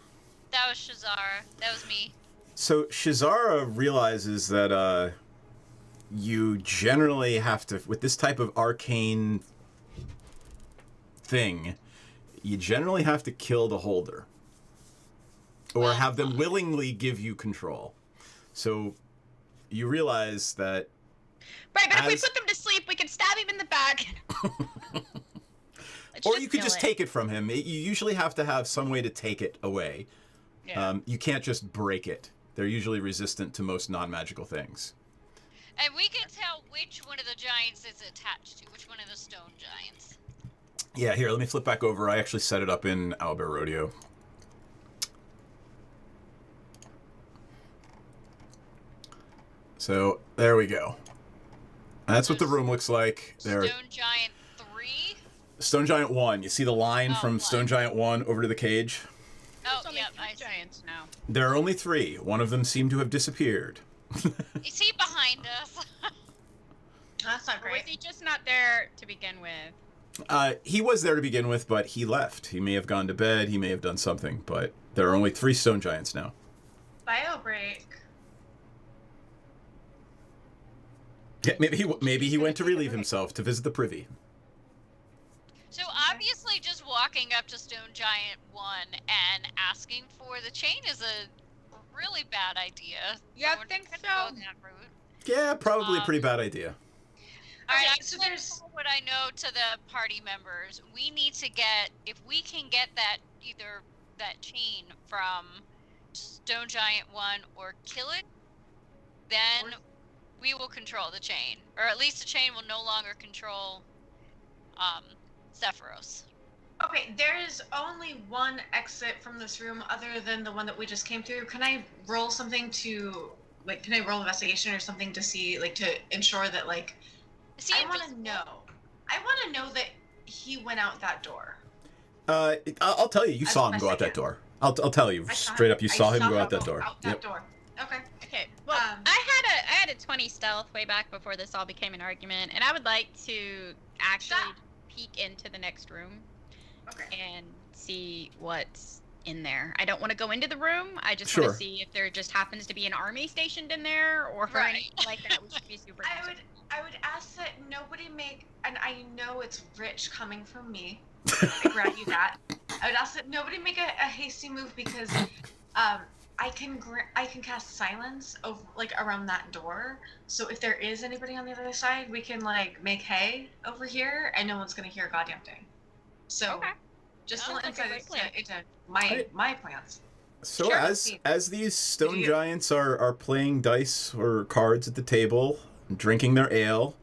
That was Shazara. That was me. So Shazara realizes that you generally have to, with this type of arcane thing, you generally have to kill the holder. Or have them willingly give you control. So you realize that... Right, but if we put them to sleep, we can stab him in the back. Or you could just take it from him. You usually have to have some way to take it away. Yeah. You can't just break it. They're usually resistant to most non-magical things. And we can tell which one of the giants it's attached to, which one of the stone giants. Yeah, here, let me flip back over. I actually set it up in Owlbear Rodeo. So, there we go. That's what the room looks like. There. Stone Giant 3? Stone Giant 1. You see the line from Stone Giant 1 over to the cage? Oh, yeah, I see. Giants now. There are only 3. One of them seemed to have disappeared. Is he behind us? That's not great. Or was he just not there to begin with? He was there to begin with, but he left. He may have gone to bed. He may have done something, but there are only 3 Stone Giants now. Bio break. Yeah, maybe he went to relieve himself to visit the privy. So obviously, just walking up to Stone Giant 1 and asking for the chain is a really bad idea. Yeah, I think so. Go that route. Yeah, probably a pretty bad idea. All right, so I'm going what I know to the party members. We need to get, if we can get that, either that chain from Stone Giant 1 or kill it, then we will control the chain. Or at least the chain will no longer control Sephiroth. Okay, there is only one exit from this room other than the one that we just came through. Can I roll something to, like, can I roll investigation or something to see, like, to ensure that, like, I want to know. I want to know that he went out that door. I'll tell you. You saw him go out that door. I'll tell you straight up. You saw him go out that door. Out that door. Okay. Okay. Well, I had a 20 stealth way back before this all became an argument, and I would like to actually peek into the next room. Okay. And see what's in there. I don't want to go into the room. I just Sure. want to see if there just happens to be an army stationed in there or anything like that. We should be super. I would ask that nobody make, and I know it's rich coming from me. I grant you that. I would ask that nobody make a hasty move because I can cast silence over, like, around that door. So if there is anybody on the other side, we can, like, make hay over here, and no one's gonna hear a goddamn thing. So just a little insight into my plans. So Sure. as these stone giants are playing dice or cards at the table, drinking their ale,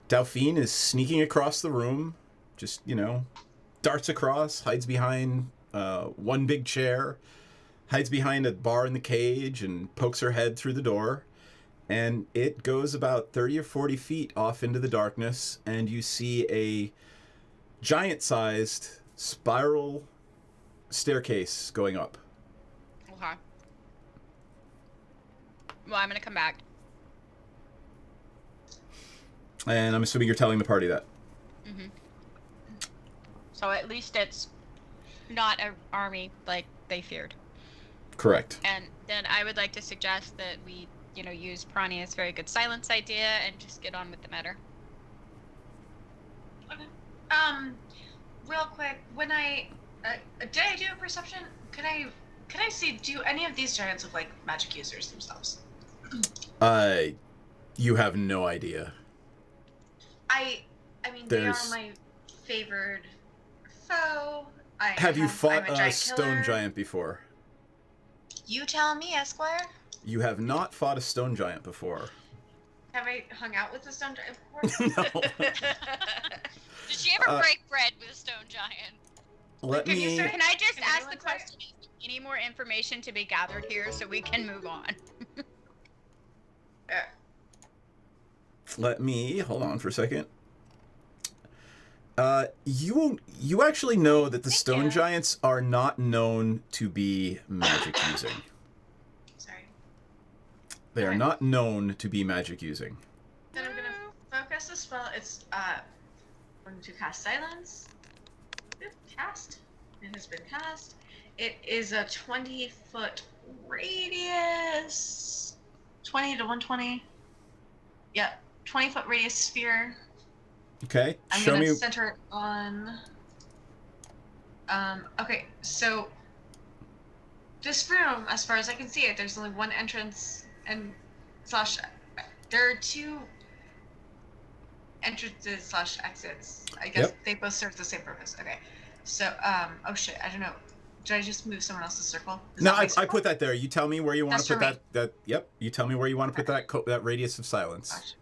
Dauphine is sneaking across the room, just, darts across, hides behind one big chair, hides behind a bar in the cage, and pokes her head through the door. And it goes about 30 or 40 feet off into the darkness, and you see a giant-sized spiral staircase going up. Okay. Well, I'm gonna come back. And I'm assuming you're telling the party that. Mm-hmm. So at least it's not an army like they feared. Correct. And then I would like to suggest that we, use Piranha's very good silence idea and just get on with the matter. Okay. Real quick, when did I do a perception? Can I see, do any of these giants look like magic users themselves? You have no idea. I mean, they are my favored foe. Have you fought I'm a stone giant before? You tell me, Esquire. You have not fought a stone giant before. Have I hung out with a stone giant before? No. Did she ever break bread with a stone giant? Can I just ask the question? Is there any more information to be gathered here so we can move on? Let me hold on for a second. You actually know that the stone giants are not known to be magic using. Sorry. They are not known to be magic using. Then I'm gonna focus the spell. It's going to cast silence. Cast. It has been cast. It is a 20-foot radius. 20 to 120. Yep. 20-foot radius sphere. Okay. I'm Show gonna me. center it on. Okay, so this room, as far as I can see it, there's only one entrance and there are two entrances / exits. I guess they both serve the same purpose. Okay. So, oh shit, I don't know. Did I just move someone else's circle? No, I put that there. You tell me where you want to put That's that. Yep. You tell me where you want to put that radius of silence. Gotcha.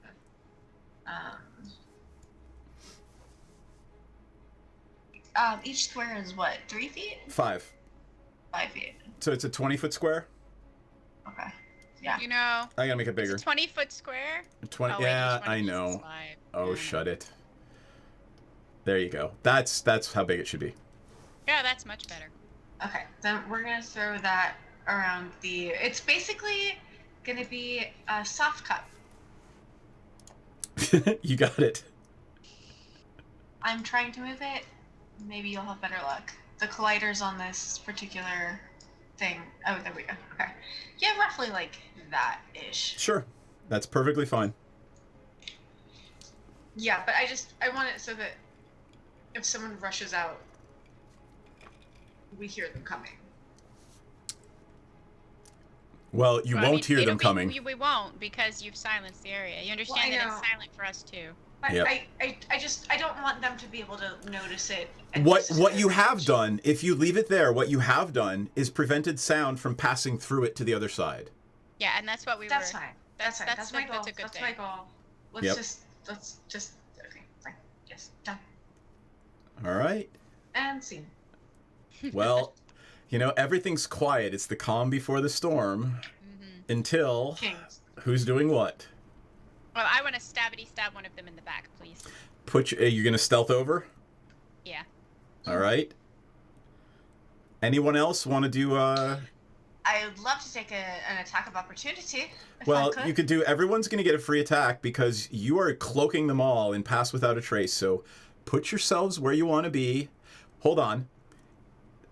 Each square is what, 3 feet? 5. 5 feet. So it's a 20-foot square. Okay. Yeah. I gotta make it bigger. It's a 20-foot square. 20. Oh, wait, yeah, there's I 20 know. slide. Oh, shut it. There you go. That's how big it should be. Yeah, that's much better. Okay, then we're gonna throw that around the. It's basically gonna be a soft cup. You got it. I'm trying to move it. Maybe you'll have better luck. The collider's on this particular thing. Oh, there we go. Okay. Yeah, roughly like that-ish. Sure. That's perfectly fine. Yeah, but I want it so that if someone rushes out, we hear them coming. Well, you Well, won't hear them coming. We won't because you've silenced the area. You understand Well, I that know. it's silent for us too. But Yep. I don't want them to be able to notice it. What you have done, if you leave it there, what you have done is prevented sound from passing through it to the other side. Yeah, and that's what we That's were. fine. That's fine. That's my goal. That's a good That's thing. my goal. Yep. Let's just okay, fine. Yes, done. All right. And scene. Well, everything's quiet. It's the calm before the storm until Kings. who's doing what? Well, I want to stab one of them in the back, please. You're going to stealth over? Yeah. All right. Anyone else want to do I would love to take an attack of opportunity. If Well, I could. you could do. Everyone's going to get a free attack because you are cloaking them all in Pass Without a Trace. So put yourselves where you want to be. Hold on.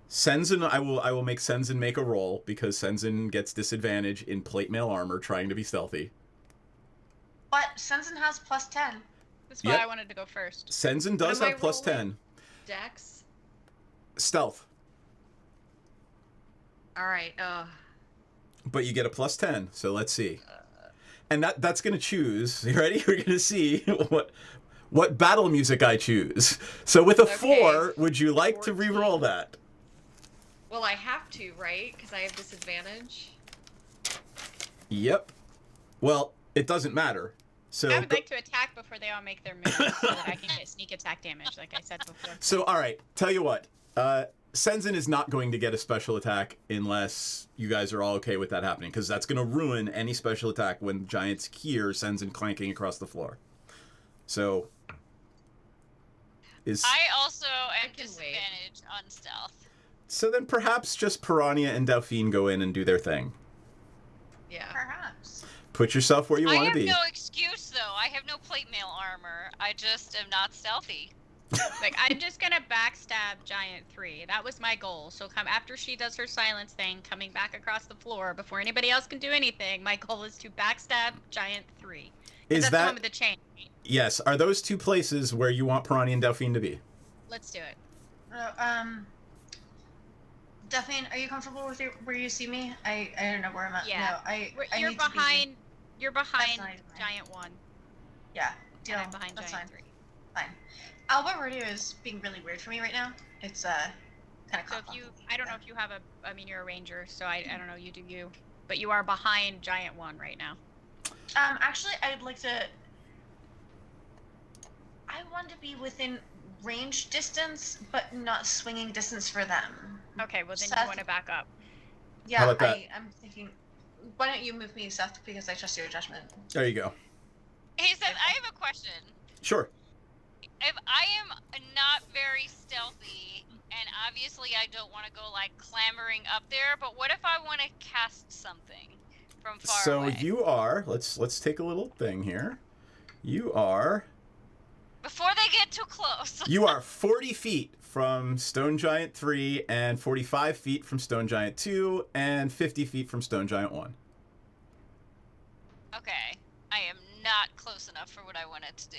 Senzin, I will make Senzin make a roll because Senzin gets disadvantage in plate mail armor trying to be stealthy. But Senzin has +10. That's why Yep. I wanted to go first. Senzin does What am have I plus rolling? 10. Dex. Stealth. All right. But you get a plus 10. So let's see. And that's going to choose. You ready? We're going to see what battle music I choose. So with a 4, would you like to re-roll that? Well, I have to, right? Because I have disadvantage. Yep. Well, it doesn't matter. So I would like to attack before they all make their moves so that I can get sneak attack damage, like I said before. So, all right. Tell you what. Senzin is not going to get a special attack unless you guys are all okay with that happening, because that's going to ruin any special attack when giants hear Senzin clanking across the floor. So, I also am disadvantaged on stealth. So then perhaps just Piranha and Delphine go in and do their thing. Yeah. Perhaps. Put yourself where you want to be. I have no excuse, though. I have no plate mail armor. I just am not stealthy. Like, I'm just gonna backstab Giant 3. That was my goal. So come after she does her silence thing, coming back across the floor, before anybody else can do anything, my goal is to backstab Giant 3. Is That's that- the one with the chain. Yes. Are those two places where you want Piranha and Delphine to be? Let's do it. Delphine, are you comfortable with where you see me? I don't know where I'm at. Yeah. No, I You're need to be- behind. You're behind That's fine. Giant 1. Yeah. And I'm behind that's Giant fine. 3. Fine. Alba Radio is being really weird for me right now. It's kind of So if you, I don't know if you have I mean, you're a ranger, so I don't know, you do you. But you are behind Giant 1 right now. Actually, I'd like to. I want to be within range distance, but not swinging distance for them. Okay, well then Seth? you want to back up. Yeah, How about that? I'm thinking. Why don't you move me, Seth? Because I trust your judgment. There you go. Hey, Seth, I have a question. Sure. If I am not very stealthy, and obviously I don't want to go like clambering up there, but what if I want to cast something from far So away? you are. Let's take a little thing here. You are. Before they get too close. You are 40 feet from Stone Giant 3 and 45 feet from Stone Giant 2 and 50 feet from Stone Giant 1. Okay, I am not close enough for what I wanted to do.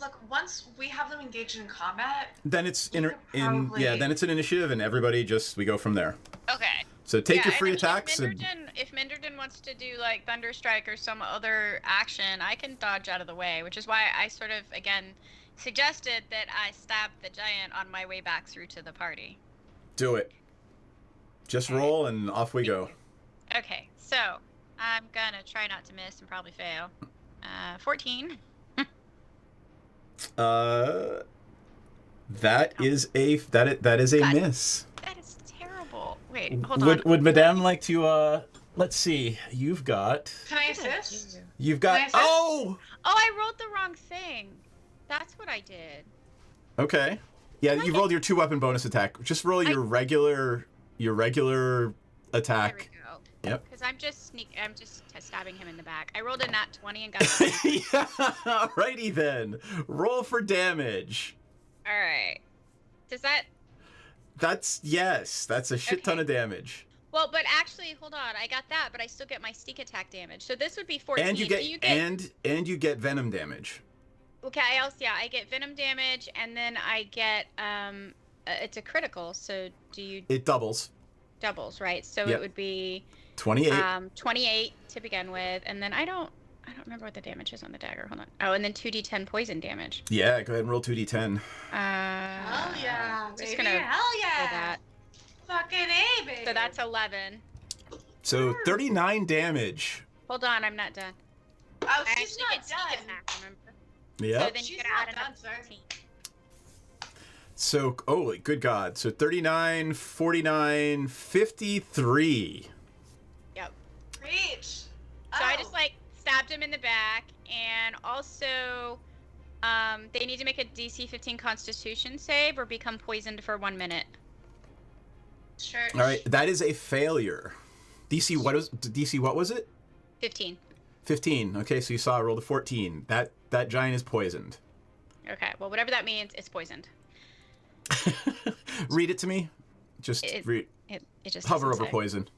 Look, once we have them engaged in combat, Then it's probably- then it's an initiative and everybody we go from there. Okay. So take Yeah, your free and attacks If Minderton wants to do like Thunder Strike or some other action, I can dodge out of the way, which is why I sort of again suggested that I stab the giant on my way back through to the party. do it. Just roll and off we go. Okay, so I'm gonna try not to miss and probably fail. 14. That is a miss. That is terrible. Wait, hold on. Would Madame like to let's see. You've got can I assist? You've Can I got assist? oh Oh, I rolled the wrong thing. That's what I did. okay. Yeah, you rolled your 2-weapon bonus attack. Just roll your regular attack. There we go. Yep. Because I'm just stabbing him in the back. I rolled a nat 20 and got. Alrighty then. Roll for damage. All right. Does that? That's a shit ton of damage. Well, but actually, hold on. I got that, but I still get my sneak attack damage. So this would be 14. And you So get, and you get venom damage. Okay, I get venom damage, and then I get it's a critical. So do you? It doubles. Doubles, right? So Yep. it would be 28. 28 to begin with, and then I don't remember what the damage is on the dagger. Hold on. Oh, and then 2d10 poison damage. Yeah, go ahead and roll 2d10. Hell yeah, Just baby. gonna Hell yeah. roll that. Fucking A, baby. So that's 11. So 39 damage. Hold on, I'm not done. Oh, I she's actually not get sneak done. attack, remember? Yeah. So then you She's gotta not add done, another sir. 14. So, oh, good God. So 39, 49, 53. Yep. Preach. So I just like stabbed him in the back, and also they need to make a DC 15 Constitution save or become poisoned for 1 minute. Sure. All right, that is a failure. DC, what was it? 15. 15. Okay, so you saw I rolled a 14. That giant is poisoned. Okay, well, whatever that means, it's poisoned. Read it to me. Just read. It just Hover doesn't over say. poison.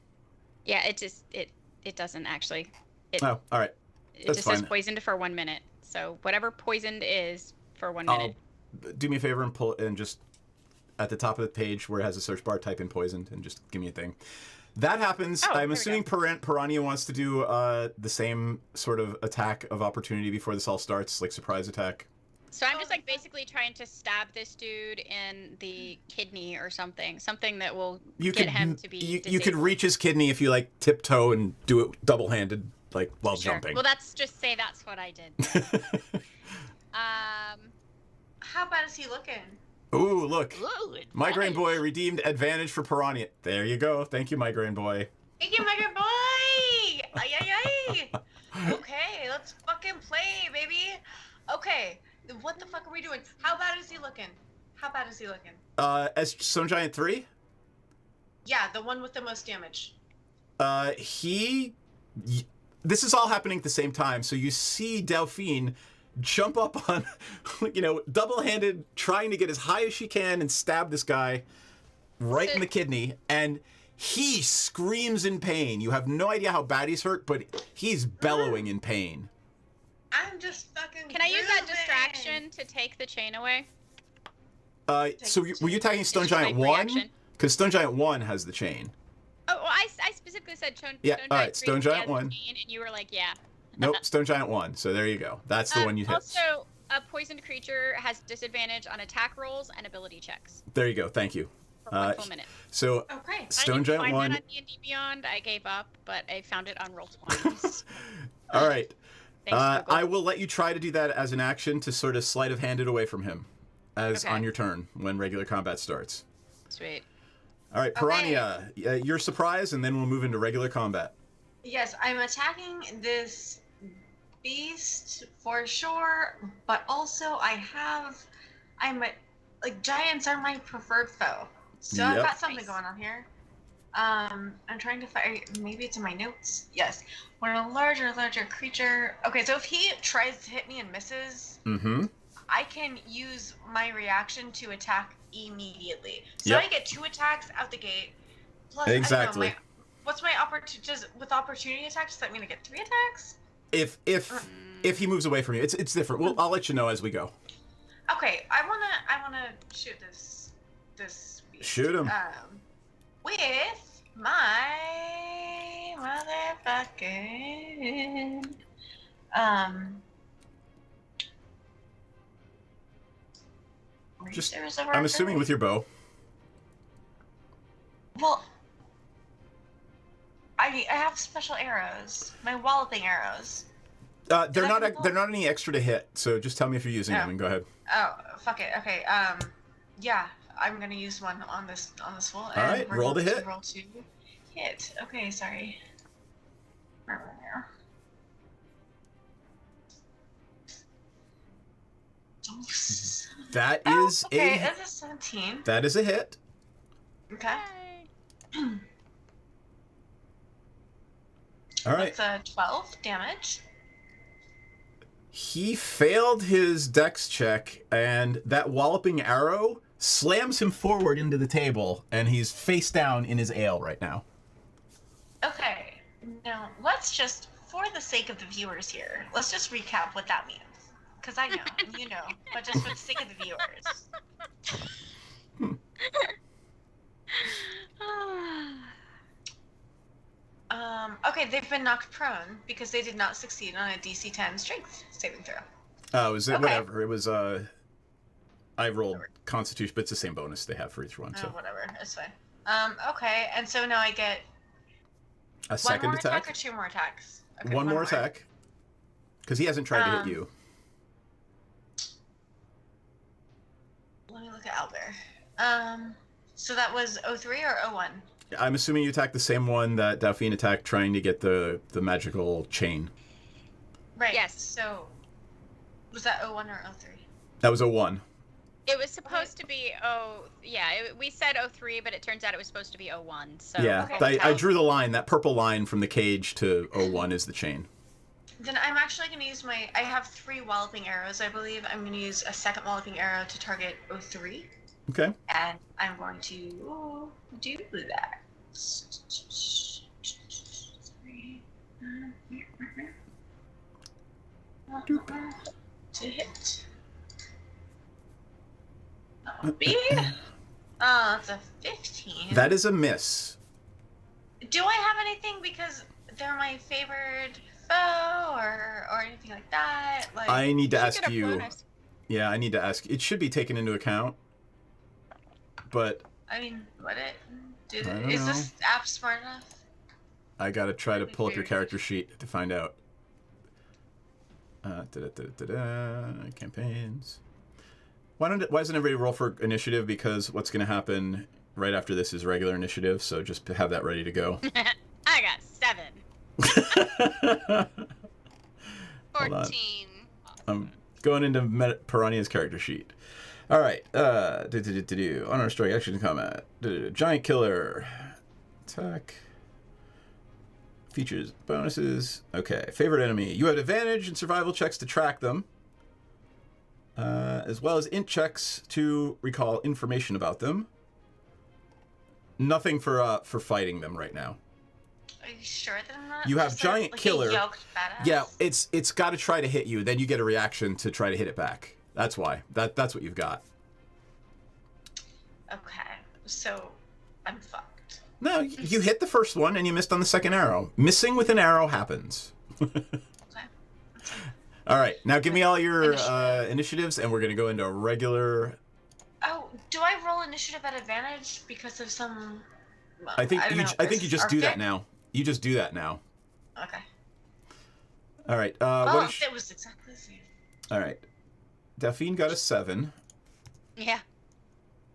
Yeah, it doesn't actually. Oh, all right. It That's just fine. says poisoned for 1 minute. So whatever poisoned is for 1 minute. Do me a favor and pull and just at the top of the page where it has a search bar, type in poisoned and just give me a thing. That happens. Oh, I'm there we assuming Piranha wants to do the same sort of attack of opportunity before this all starts, like surprise attack. So I'm just like basically trying to stab this dude in the kidney or something that will get him to be you disabled. could reach his kidney if you like tiptoe and do it double-handed, like while Sure. jumping. Well, that's just say that's what I did. How bad is he looking? Ooh, look. Ooh, Migraine Boy redeemed advantage for Piranha. There you go. Thank you, Migraine Boy. Thank you, my good boy. Ay, ay, ay. Okay, let's fucking play, baby. Okay, what the fuck are we doing? How bad is he looking? How bad is he looking? As Stone Giant 3, Yeah, the one with the most damage. this is all happening at the same time. So you see Delphine jump up on, double-handed, trying to get as high as she can and stab this guy right in the kidney. And he screams in pain. You have no idea how bad he's hurt, but he's bellowing in pain. I'm just fucking. Can I use that grooving. distraction to take the chain away? So were you attacking Stone It's just Giant my 1? reaction. Because Stone Giant 1 has the chain. Oh, well, I specifically said Stone Yeah, Giant all right, 3 Stone Giant has the 1. chain, and you were like, yeah. Nope, Stone Giant 1. So there you go. That's the one you hit. Also, a poisoned creature has disadvantage on attack rolls and ability checks There you go. Thank you. for 1 full minute. So Okay. Stone I Giant didn't 1. find that on D&D Beyond. I gave up, but I found it on Roll20. All right. Thanks, Google. I will let you try to do that as an action to sort of sleight of hand it away from him as Okay. on your turn when regular combat starts. Sweet. All right, Piranha, your surprise, and then we'll move into regular combat. Yes, I'm attacking this beast for sure, but also giants are my preferred foe. So I've Yep. got something going on here. I'm trying to find, maybe it's in my notes. Yes. When a larger creature. Okay, so if he tries to hit me and misses, Mm-hmm. I can use my reaction to attack immediately. So Yep. I get 2 attacks out the gate. Plus, Exactly. I don't know, what's my opportunity? With opportunity attacks, does that mean I get 3 attacks? If he moves away from you, it's different. I'll let you know as we go. Okay, I wanna shoot this beast. Shoot him. With my motherfucking Just, razors of I'm assuming archery? with your bow. Well, I have special arrows. My walloping arrows. They're not any extra to hit. So just tell me if you're using them, and go ahead. Oh, fuck it. Okay. Yeah, I'm gonna use one on this fool. All right, roll the hit. Roll to hit. Okay, sorry. That is okay, a. that's a 17. That is a hit. Okay. All right. That's a 12 damage. He failed his dex check, and that walloping arrow slams him forward into the table, and he's face down in his ale right now. Okay, now let's just, for the sake of the viewers here, let's just recap what that means. Because I know, you know, but just for the sake of the viewers. Okay, they've been knocked prone because they did not succeed on a DC 10 strength saving throw. Oh, was it whatever? It was I rolled Constitution, but it's the same bonus they have for each one. So Whatever, it's fine. Okay, and so now I get a second one more attack or 2 more attacks. Okay, one more attack, because he hasn't tried to hit you. Let me look at Owlbear. So that was 03 or 01? I'm assuming you attacked the same one that Dauphine attacked, trying to get the magical chain. Right. Yes. So was that 01 or 03? That was a 1. It was supposed to be we said 03, but it turns out it was supposed to be 01. So Yeah, I drew the line. That purple line from the cage to 01 is the chain. Then I'm actually going to use I have 3 walloping arrows, I believe. I'm going to use a second walloping arrow to target 03. Okay. And I'm going to do that. To hit. That would be. It's a 15. That is a miss. Do I have anything because they're my favored foe or anything like that? Like, I need to ask you. Yeah, I need to ask. It should be taken into account. But I mean, is know. this app smart enough? I gotta try to pull up your character sheet to find out. Campaigns. Why doesn't everybody roll for initiative? Because what's going to happen right after this is regular initiative, so just have that ready to go. I got 7. 14. I'm going into Piranha's character sheet. All right. Honor strike, action, combat. Giant killer. Attack. Features, bonuses. Okay. Favorite enemy. You have advantage in survival checks to track them, as well as int checks to recall information about them. Nothing for fighting them right now. Are you sure that I'm not? You have giant like killer. A yoked badass? Yeah, it's got to try to hit you. Then you get a reaction to try to hit it back. That's why. That's what you've got. Okay, so I'm fucked. No, you hit the first one and you missed on the second arrow. Missing with an arrow happens. All right, now give me all your initiatives, and we're gonna go into regular. Oh, do I roll initiative at advantage because of some? I think you just do that now. You just do that now. Okay. All right. It was exactly the same. All right. Dauphine got a 7. Yeah.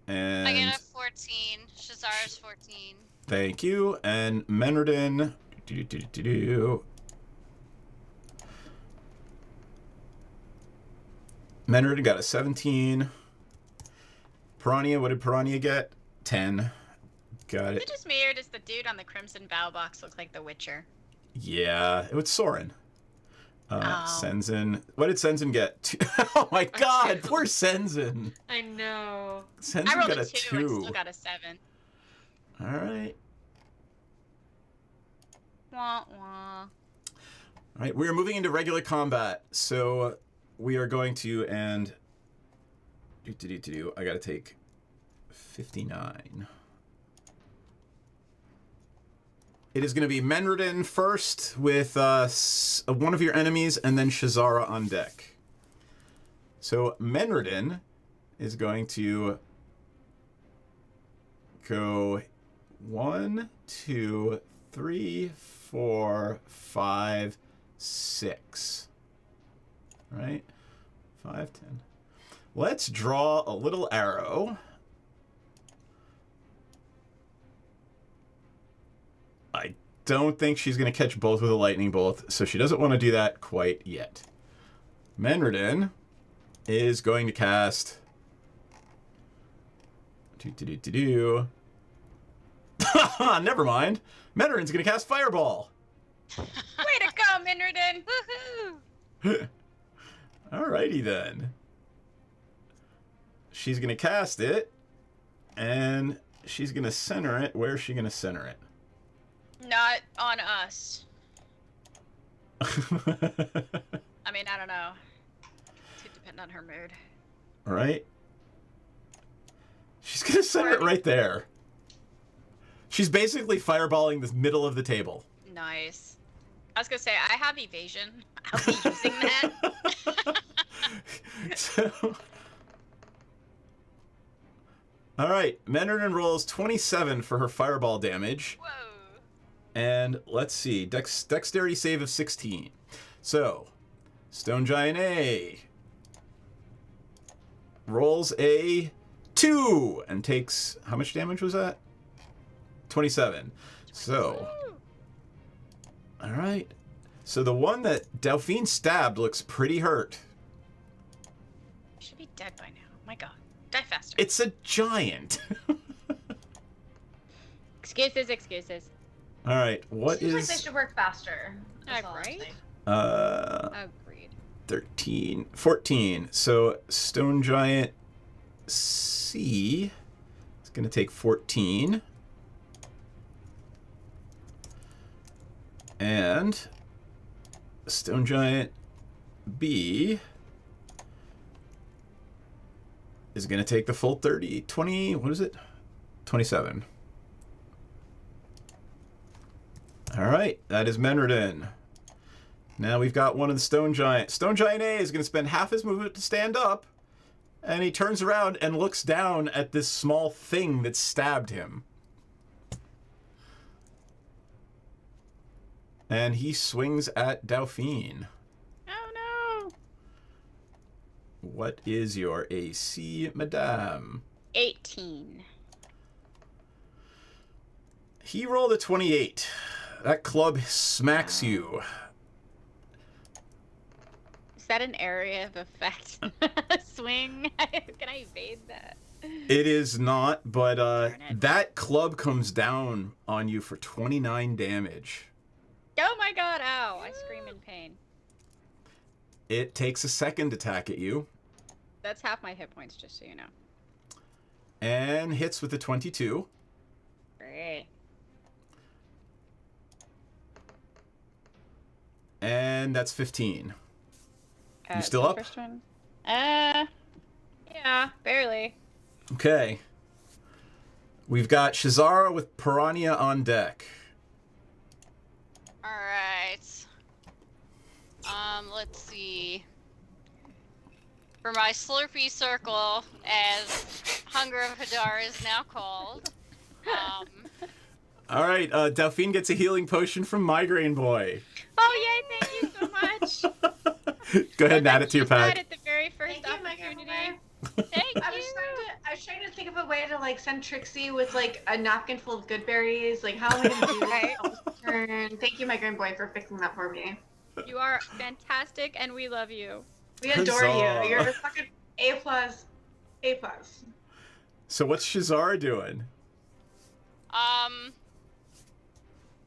And I get a 14. Shazara's 14. Thank you. And Menardin. Menardin got a 17. Piranha, what did Piranha get? 10. Got Is it. it just me, or does the dude on the Crimson Bow box look like the Witcher? Yeah, it was Soren. Senzen. What did Senzen get? Oh my god, poor Senzen. I know. Senzen I rolled got a a 2 and 2. still got a 7. All right. Wah, wah. All right, we are moving into regular combat. So we are going to end. I got to take 59. It is going to be Menradin first with one of your enemies, and then Shazara on deck. So Menradin is going to go 1, 2, 3, 4, 5, 6. Right? 5, 10. Let's draw a little arrow. I don't think she's going to catch both with a lightning bolt, so she doesn't want to do that quite yet. Menradin is going to cast... Never mind. Menradin's going to cast Fireball. Way to go, Minradin! Woohoo! Alrighty then. She's going to cast it, and she's going to center it. Where's she going to center it? Not on us. I mean, I don't know. It could depend on her mood. All right. She's gonna set it right there. She's basically fireballing the middle of the table. Nice. I was gonna say, I have evasion. I'll be using that. So, all right, Menorden rolls 27 for her fireball damage. Whoa. And let's see, dexterity save of 16. So, Stone Giant A rolls a 2 and takes, how much damage was that? 27. So, all right. So the one that Delphine stabbed looks pretty hurt. Should be dead by now. My God, die faster. It's a giant. Excuses. All right, what Seems is? like they should work faster. Right? Agreed. 13, 14. So Stone Giant C is going to take 14. And Stone Giant B is going to take the full 30, 20, what is it? 27. All right, that is Menorden. Now we've got one of the Stone Giant. Stone Giant A is going to spend half his movement to stand up, and he turns around and looks down at this small thing that stabbed him. And he swings at Dauphine. Oh no! What is your AC, madame? 18. He rolled a 28. That club smacks you. Is that an area of effect? Swing? Can I evade that? It is not, but that club comes down on you for 29 damage. Oh my God! Ow! I scream in pain. It takes a second attack at you. That's half my hit points, just so you know. And hits with a 22. Great. And that's 15. You Is still the up? First one? Yeah, barely. Okay. We've got Shazara with Piranha on deck. All right. Let's see. For my Slurpee Circle, as Hunger of Vidar is now called. All right, Delphine gets a healing potion from Migraine Boy. Oh yay! Thank you so much. Go ahead and add it to your Right pack. at the very first opportunity. I was trying to think of a way to like send Trixie with like a napkin full of good berries. Like, how am I gonna do that? Turn. Thank you, my grand boy, for fixing that for me. You are fantastic, and we love you. We adore Huzzah. you. You're a fucking A+. A+. So what's Shazara doing?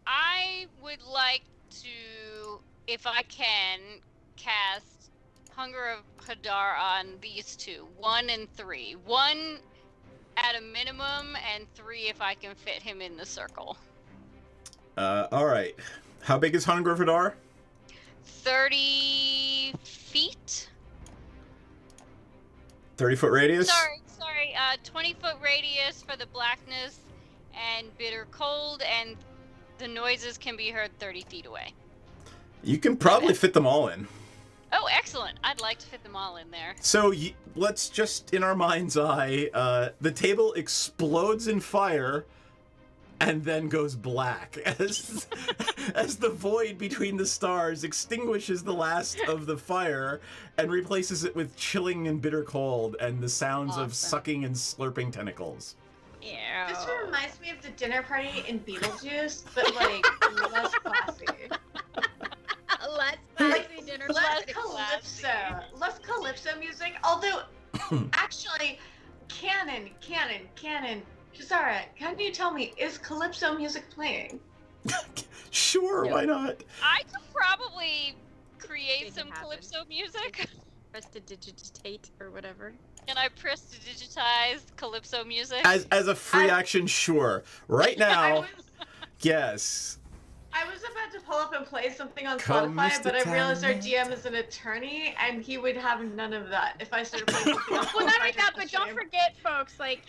I would like to, if I can, cast Hunger of Hadar on these two, 1 and 3. 1 at a minimum, and 3 if I can fit him in the circle. All right. How big is Hunger of Vidar? 30 feet? 30-foot radius? Sorry. 20-foot radius for the blackness and bitter cold, and the noises can be heard 30 feet away. You can probably fit them all in. Oh, excellent. I'd like to fit them all in there. So let's just, in our mind's eye, the table explodes in fire and then goes black as the void between the stars extinguishes the last of the fire and replaces it with chilling and bitter cold and the sounds of sucking and slurping tentacles. Yeah. This reminds me of the dinner party in Beetlejuice, but like less classy. Less classy dinner Less party. less calypso music. Although, actually, canon. Shazara, can you tell me, is calypso music playing? Sure, why not? I could probably create some calypso music. Prestidigitate or whatever. Can I prestidigitize calypso music? As a free action, sure. Right now, yes. I was about to pull up and play something on Come, Spotify, Mr. but I realized our Talent. DM is an attorney, and he would have none of that if I started playing something on Well, not Spotify. only that, but don't forget, folks. Like,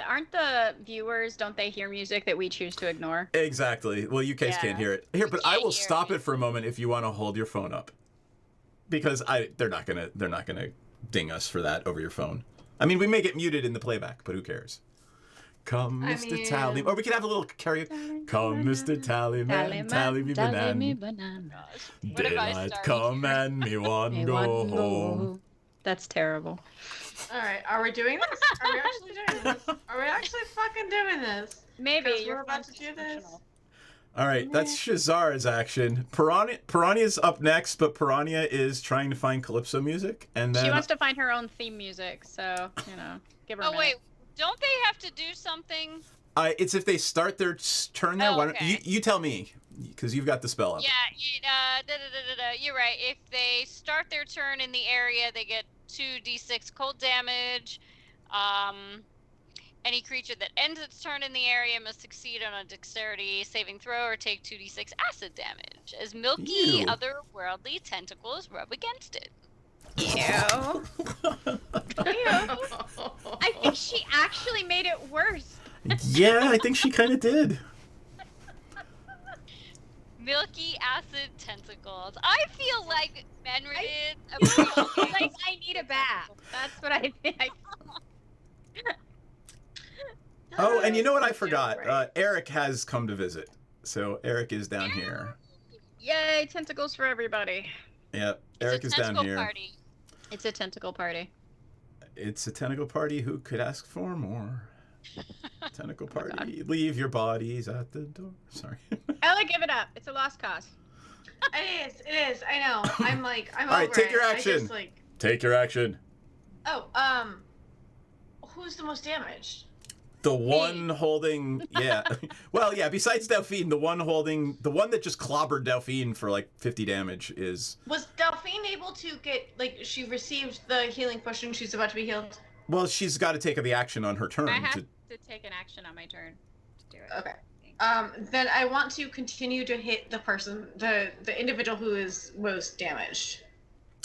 aren't the viewers? Don't they hear music that we choose to ignore? Exactly. Well, you guys can't hear it here, but I will stop it for a moment if you want to hold your phone up, because they're not gonna ding us for that over your phone. I mean, we may get muted in the playback, but who cares? Come, Mr. Tally, or we could have a little karaoke. Come, Mr. Tallyman, tally me banana. Daylight come and me one go home. That's terrible. All right, are we doing this? Are we actually doing this? Are we actually fucking doing this? Maybe 'Cause you're we're about to do this. All right, that's Shazar's action. Piranha's up next, but Piranha is trying to find Calypso music, and then She wants to find her own theme music, so give her. Oh wait, don't they have to do something? it's if they start their turn there. Oh, Why don't okay. you tell me, because you've got the spell up. Yeah, you're right. If they start their turn in the area, they get 2d6 cold damage. Any creature that ends its turn in the area must succeed on a dexterity saving throw or take 2d6 acid damage as milky, Ew. otherworldly tentacles rub against it. Ew. I think she actually made it worse. Yeah, I think she kind of did. Milky acid tentacles. I feel like Benred. Like I need a bath. That's what I think. Oh, and you know what I forgot? Eric has come to visit, so Eric is down here. Yay, tentacles for everybody. Yep, Eric is down here. Party. It's a tentacle party. It's a tentacle party. Who could ask for more? Tentacle party. Leave your bodies at the door. Sorry. Ella, give it up. It's a lost cause. It is. I know. I'm All over right, take it. your I action. just, Take your action. Oh, who's the most damaged? The one holding, yeah. Well, yeah, besides Delphine, the one that just clobbered Delphine for like 50 damage is... Was Delphine able to get, she received the healing potion, she's about to be healed? Well, she's got to take the action on her turn. I have to take an action on my turn to do it. Okay. Then I want to continue to hit the person, the individual who is most damaged.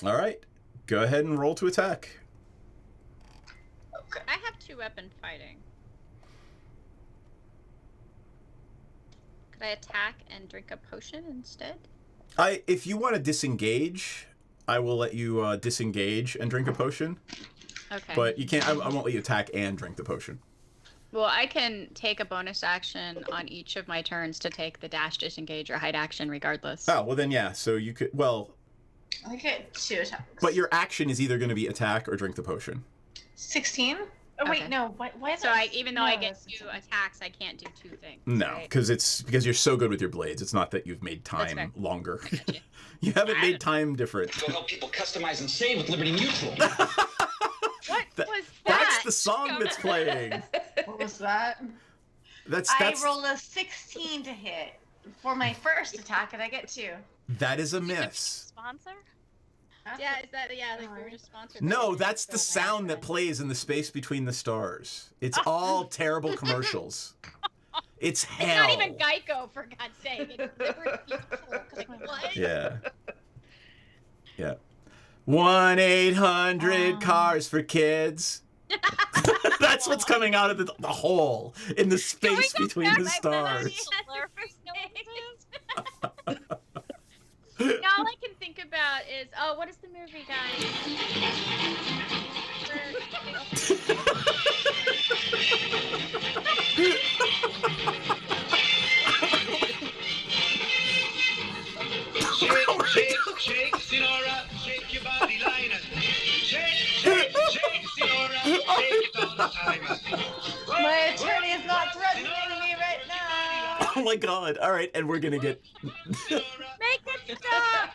All right. Go ahead and roll to attack. Okay. I have 2-weapon fighting. Could I attack and drink a potion instead? If you want to disengage, I will let you disengage and drink a potion. Okay. But you can't. I won't let you attack and drink the potion. Well, I can take a bonus action on each of my turns to take the dash, disengage, or hide action, regardless. Oh well, then yeah. So you could. Well. I get 2 attacks. But your action is either going to be attack or drink the potion. 16? Oh wait, no. Why is so that? even though I get 2 attacks, I can't do 2 things. No, right? because you're so good with your blades. It's not that you've made time longer. You haven't made time different. Go help people customize and save with Liberty Mutual. What was that? That's the song that's playing. What was that? That's I rolled a 16 to hit for my first attack, and I get 2. That is a miss. Sponsor? Yeah, is that like we were just sponsored? No, that's the sound that plays in the space between the stars. It's all terrible commercials. It's hell. It's not even Geico, for God's sake. It's Liberty Mutual. Like, what? Yeah. Yeah. 1-800 cars for kids. That's what's coming out of the hole in the space between the stars. All I can think about is, what is the movie, guys? Shake, Sinora, shake your body liner. Shake, Sinora, shake it all the time. My attorney is not threatening me right now. Oh my god. All right, and we're going to get... Make it stop!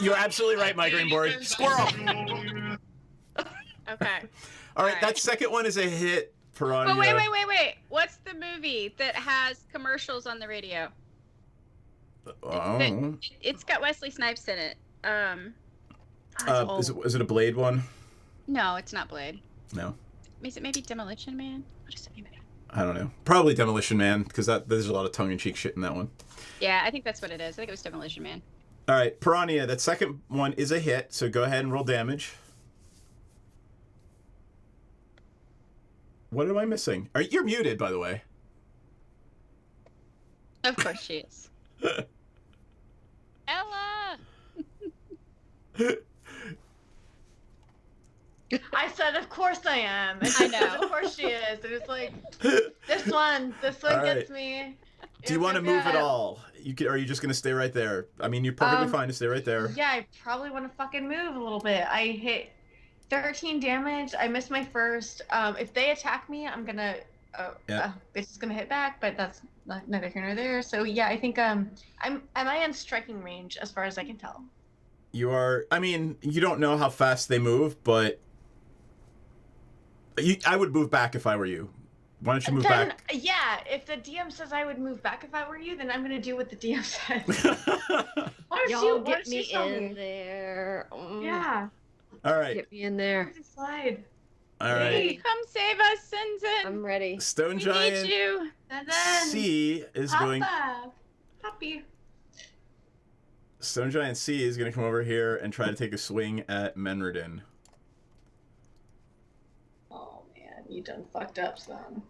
You're absolutely right, Migraine Board. Squirrel! Okay. All right, that second one is a hit, Piranha. But wait. What's the movie that has commercials on the radio? Oh. It's got Wesley Snipes in it. Is it a Blade one? No, it's not Blade. No. Is it maybe Demolition Man? What is it? I don't know. Probably Demolition Man, because there's a lot of tongue-in-cheek shit in that one. Yeah, I think that's what it is. I think it was Demolition Man. All right, Piranha, that second one is a hit, so go ahead and roll damage. What am I missing? You're muted, by the way. Of course she is. Ella! I said, of course I am. And I know. Of course she is. It was like, this one All right. gets me. Do you want to move at all? Or are you just going to stay right there? I mean, you're perfectly fine to stay right there. Yeah, I probably want to fucking move a little bit. I hit 13 damage. I missed my first. If they attack me, I'm gonna. It's just gonna hit back, but that's neither here nor there. So yeah, I think am I in striking range as far as I can tell? You are. I mean, you don't know how fast they move, but I would move back if I were you. Why don't you move back? Yeah, if the DM says I would move back if I were you, then I'm gonna do what the DM says. Y'all get me in there. Yeah. All right. Get me in there. Slide. All right. Hey, come save us, Sinzin. I'm ready. Stone We Giant need you. C is going. Puppy. Stone Giant C is going to come over here and try to take a swing at Menredin. Oh man, you done fucked up, son.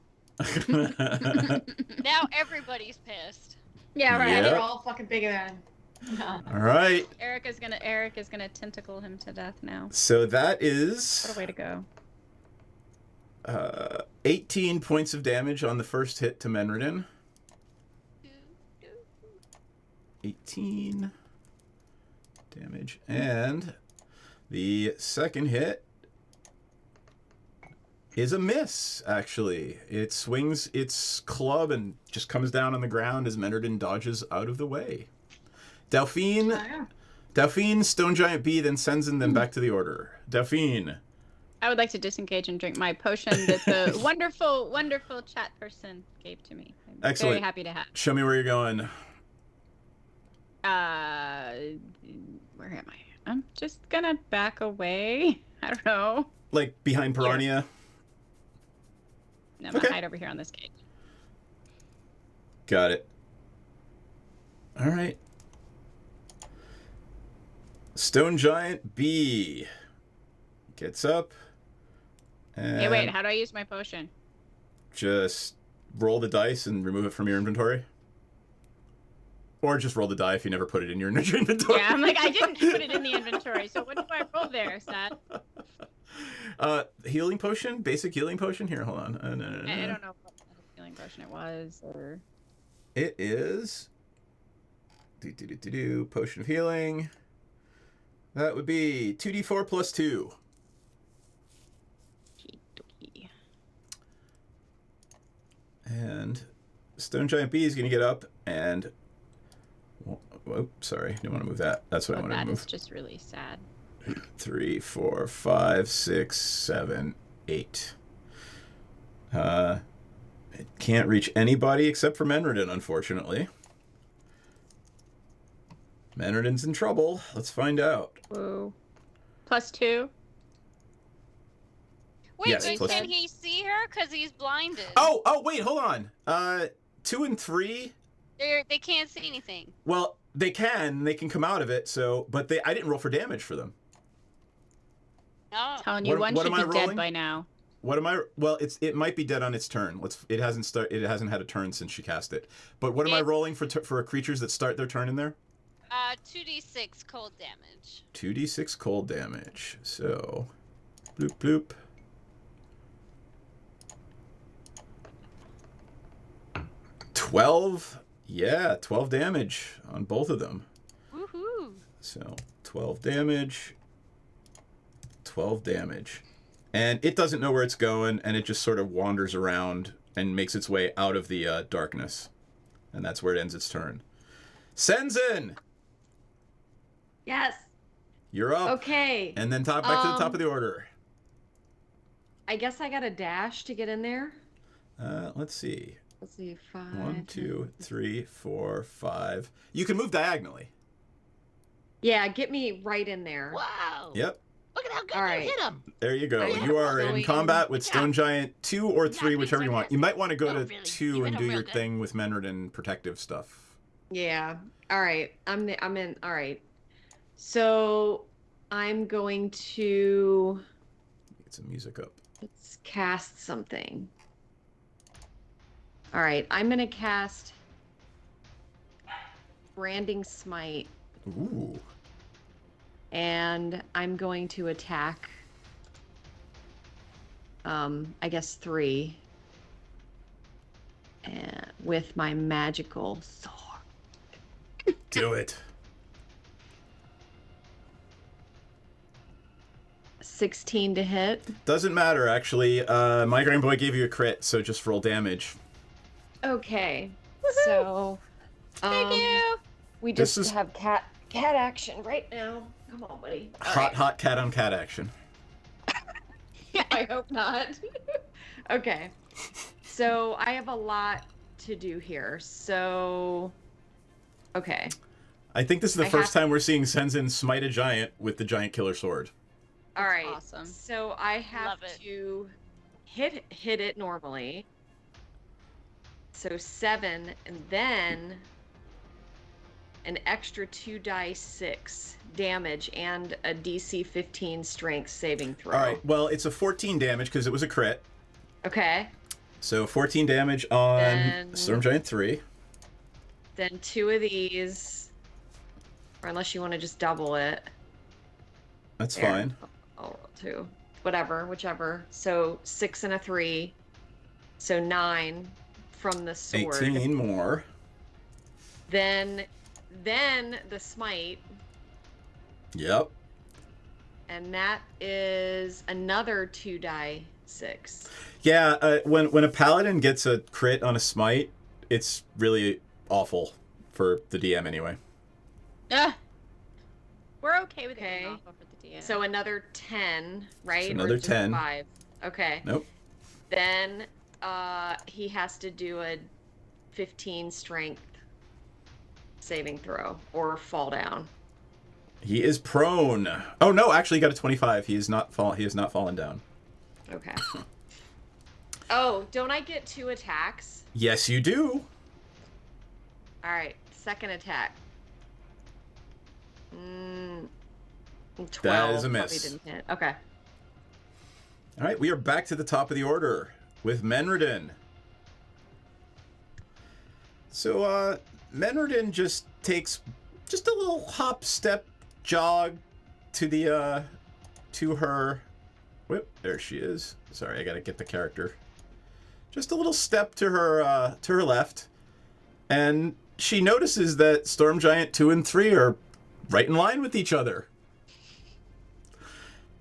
Now everybody's pissed. Yeah, right. Yep. They're all fucking bigger than. All right. Eric is gonna tentacle him to death now. So that is What a way to go. 18 points of damage on the first hit to Menredin. 18 damage. And the second hit is a miss, actually. It swings its club and just comes down on the ground as Menredin dodges out of the way. Delphine, Stone Giant B then sends them back to the order. Delphine. I would like to disengage and drink my potion that the wonderful, wonderful chat person gave to me. I'm Excellent. very happy to have. Show me where you're going. Where am I? I'm just gonna back away. I don't know. Like behind Piranha? No, I'm gonna hide over here on this cage. Got it. All right. Stone Giant B gets up and Hey, wait, how do I use my potion? just roll the dice and remove it from your inventory. Or just roll the die if you never put it in your inventory. Yeah, I'm like, I didn't put it in the inventory, so what do I roll there, Sad? Healing potion? Basic healing potion? Here, hold on. I don't know what kind of healing potion it was, or... It is... Potion of healing. That would be 2d4 plus 2. And Stone Giant B is going to get up and... Oh, sorry. Didn't want to move that. That's what I wanted to move. That is just really sad. 3, 4, 5, 6, 7, 8. It can't reach anybody except for Menredin, unfortunately. Menredin's in trouble. Let's find out. Whoa. Plus 2? Wait, Yes, but plus- can he see her? Because he's blinded. Oh, wait, hold on. 2 and 3. They can't see anything. Well, they can come out of it. So, but I didn't roll for damage for them. No. Telling you, one should be dead by now. What am I? Well, it might be dead on its turn. It hasn't had a turn since she cast it. But what am I rolling for creatures that start their turn in there? 2d6 cold damage. 2d6 cold damage. So, bloop bloop. $12. Yeah, 12 damage on both of them. Woohoo! So 12 damage. 12 damage. And it doesn't know where it's going, and it just sort of wanders around and makes its way out of the darkness. And that's where it ends its turn. Senzin! Yes. You're up. Okay. And then back to the top of the order. I guess I got a dash to get in there. Let's see. Let's see, 5. 1, 2, 3, 4, 5. You can move diagonally. Yeah, get me right in there. Wow. Yep. Look at how can All you right. hit him? There you go. I You are am in going- combat with Stone Giant 2 or 3, being whichever you want. You might want to go to really. 2 You and hit do him your real good. thing with Menredin protective stuff. Yeah. All right. I'm in. All right. So I'm going to Get some music up. let's cast something. All right. I'm going to cast Branding Smite, Ooh. and I'm going to attack. I guess 3. And with my magical sword. Do it. 16 to hit. Doesn't matter, actually. Migraine Boy gave you a crit, so just roll damage. Okay. So, Thank you. we This just is- have cat action right now. Come on, buddy. All Hot cat on cat action. right. I hope not. Okay. So I have a lot to do here. So, okay. I think this is the I first have- time we're seeing Senzin smite a giant with the giant killer sword. All right. awesome. So I have Love it. to hit it normally. So 7, and then an extra 2d6 damage and a DC 15 strength saving throw. All right. Well, it's a 14 damage because it was a crit. Okay. So 14 damage on Then- Storm Giant 3. Then 2 of these, or unless you want to just double it. That's There. fine. I'll roll 2. Whatever, whichever. So 6 and a 3. So 9 from the sword. 18 more. Then the smite, Yep. and that is another 2d6. Yeah, when a paladin gets a crit on a smite, it's really awful for the DM anyway. We're okay with Okay. it off over the DM. So another 10, right? So Or another just 10. 5. Okay. Nope. Then he has to do a 15 strength saving throw or fall down. He is prone. Oh no, actually he got a 25. He has not fallen down. Okay. Oh, don't I get 2 attacks? Yes, you do. All right, second attack. 12. That is a probably miss. didn't hit. Okay. All right, we are back to the top of the order with Menredin. So, Menredin just takes just a little hop, step, jog to the, to her. Whoop, there she is. Sorry, I gotta get the character. Just a little step to her left, and she notices that Storm Giant 2 and 3 are right in line with each other.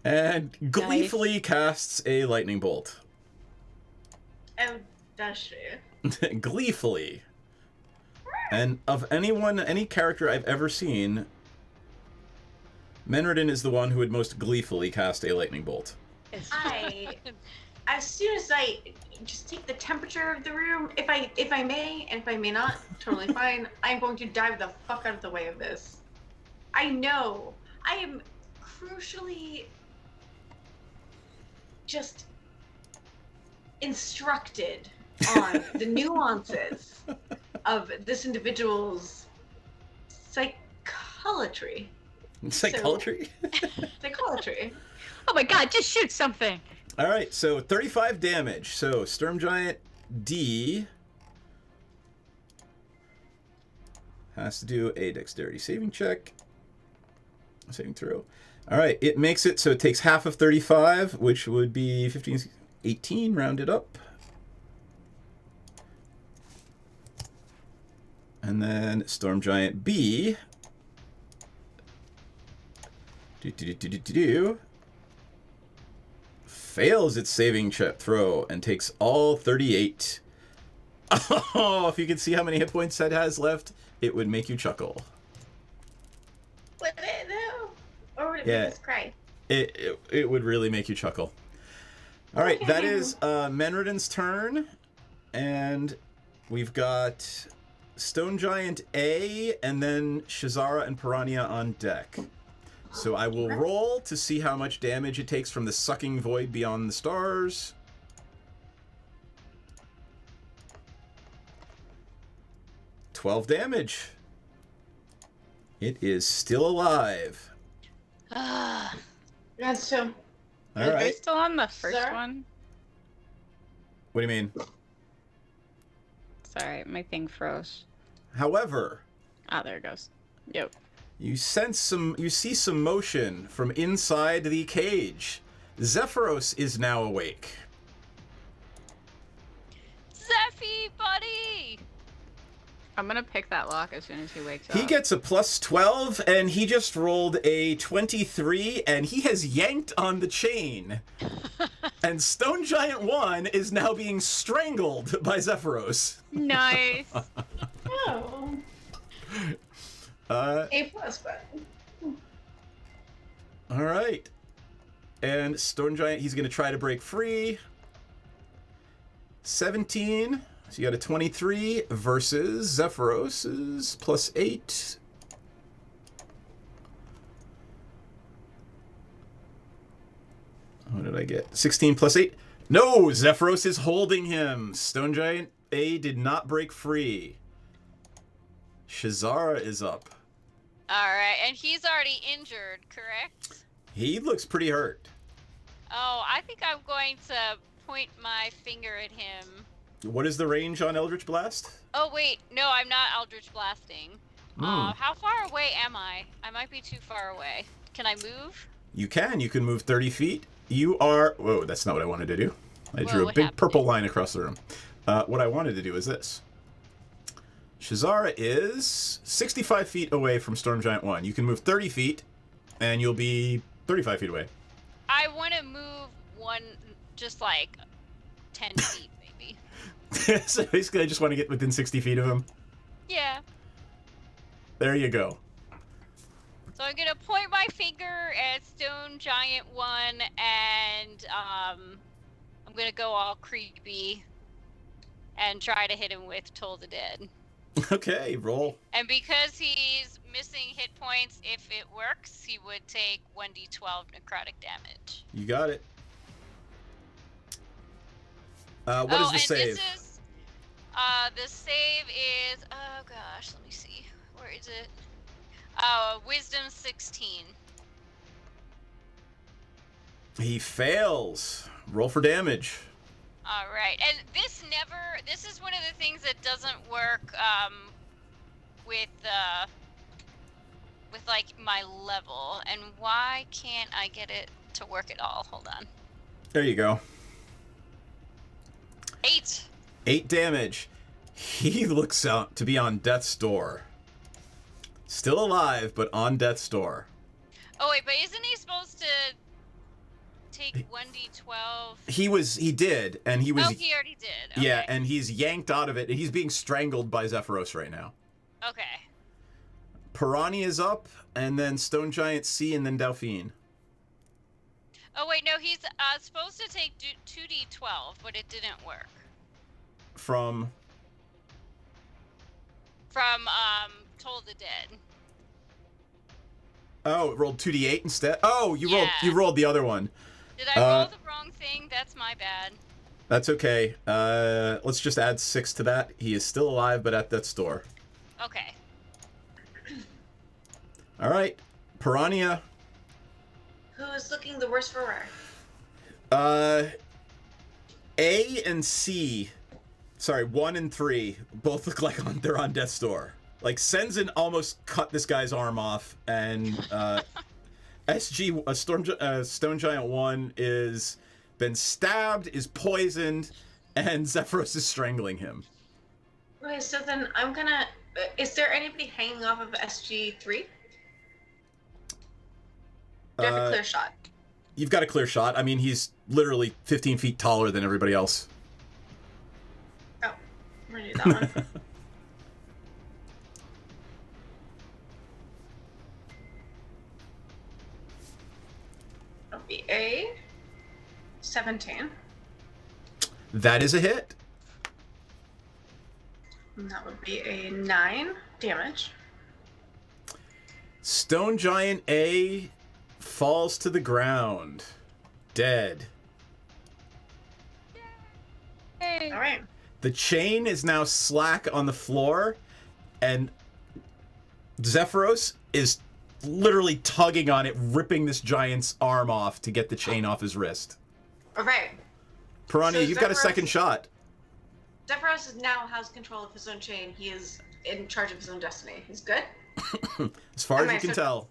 And gleefully casts a lightning bolt. Oh, does she? Gleefully. And of any character I've ever seen, Menredin is the one who would most gleefully cast a lightning bolt. As soon as I just take the temperature of the room, if I may, and if I may not, totally fine. I'm going to dive the fuck out of the way of this. I know. I am crucially just instructed on the nuances of this individual's psycholatry. Psycholatry? Psycholatry. Oh my god, just shoot something! All right, so 35 damage. So Storm Giant D has to do a dexterity saving check. Saving throw. All right, it makes it so it takes half of 35, which would be 15, 18, rounded up. And then Storm Giant B fails its saving throw and takes all 38. Oh, if you could see how many hit points that has left, it would make you chuckle. Would it though? Or would it Yeah. make us cry? It would really make you chuckle. All right, that is Menredin's turn, and we've got Stone Giant A, and then Shazara and Piranha on deck. So I will roll to see how much damage it takes from the sucking void beyond the stars. $12 damage. It is still alive. That's so. All Are they right. still on the first Sir? one? What do you mean? Sorry, my thing froze. However, There it goes. Yep. you see some motion from inside the cage. Zephyros is now awake. Zephy, buddy! I'm gonna pick that lock as soon as he wakes up. He gets a plus 12, and he just rolled a 23, and he has yanked on the chain. And Stone Giant 1 is now being strangled by Zephyros. Nice. Oh. A+, but. All right. And Stone Giant, he's going to try to break free. 17. So you got a 23 versus Zephyros's plus 8. What did I get? 16 plus 8. No, Zephyros is holding him. Stone Giant A did not break free. Shazara is up. Alright, and he's already injured, correct? He looks pretty hurt. Oh, I think I'm going to point my finger at him. What is the range on Eldritch Blast? Oh, wait, no, I'm not Eldritch Blasting. How far away am I? I might be too far away. Can I move? You can move 30 feet. You are... Whoa, that's not what I wanted to do. I drew a what big happened? purple line across the room. What I wanted to do is this. Shazara is 65 feet away from Storm Giant 1. You can move 30 feet, and you'll be 35 feet away. I want to move one, just like 10 feet, maybe. So basically, I just want to get within 60 feet of him. Yeah. There you go. So I'm gonna point my finger at Stone Giant 1, and I'm gonna go all creepy and try to hit him with Toll the Dead. Okay, roll. And because he's missing hit points, if it works, he would take 1d12 necrotic damage. You got it. What is the save? The save is, oh gosh, let me see. Where is it? Wisdom 16. He fails. Roll for damage. All right, and this is one of the things that doesn't work with like my level. And why can't I get it to work at all? Hold on. There you go. 8. 8 damage. He looks out to be on death's door. Still alive, but on death's door. Oh wait, but isn't he supposed to take 1d12? He did, and he was... Oh, he already did. Okay. Yeah, and he's yanked out of it, and he's being strangled by Zephyros right now. Okay. Piranha is up, and then Stone Giant C, and then Delphine. Oh wait, no, he's supposed to take 2d12, but it didn't work. From Toll the Dead. Oh, it rolled 2d8 instead? Oh, you Yeah. rolled the other one. Did I roll the wrong thing? That's my bad. That's okay. Let's just add 6 to that. He is still alive, but at that store. Okay. All right. Piranha. Who is looking the worst for wear? A and C. Sorry, 1 and 3 both look like they're on death's door. Like, Senzin almost cut this guy's arm off, and Stone Giant 1 is been stabbed, is poisoned, and Zephyros is strangling him. Okay, so then I'm gonna. Is there anybody hanging off of SG3? Do I have a clear shot? You've got a clear shot. I mean, he's literally 15 feet taller than everybody else. Oh, I'm gonna do that one. That'll be a 17. That is a hit. And that would be a 9 damage. Stone Giant A falls to the ground, dead. Hey. All right. The chain is now slack on the floor, and Zephyros is literally tugging on it, ripping this giant's arm off to get the chain off his wrist. All right. Piranha, So you've got a Zephyros- second shot. Zephyros now has control of his own chain. He is in charge of his own destiny. He's good? As far Am as I you can certain? tell.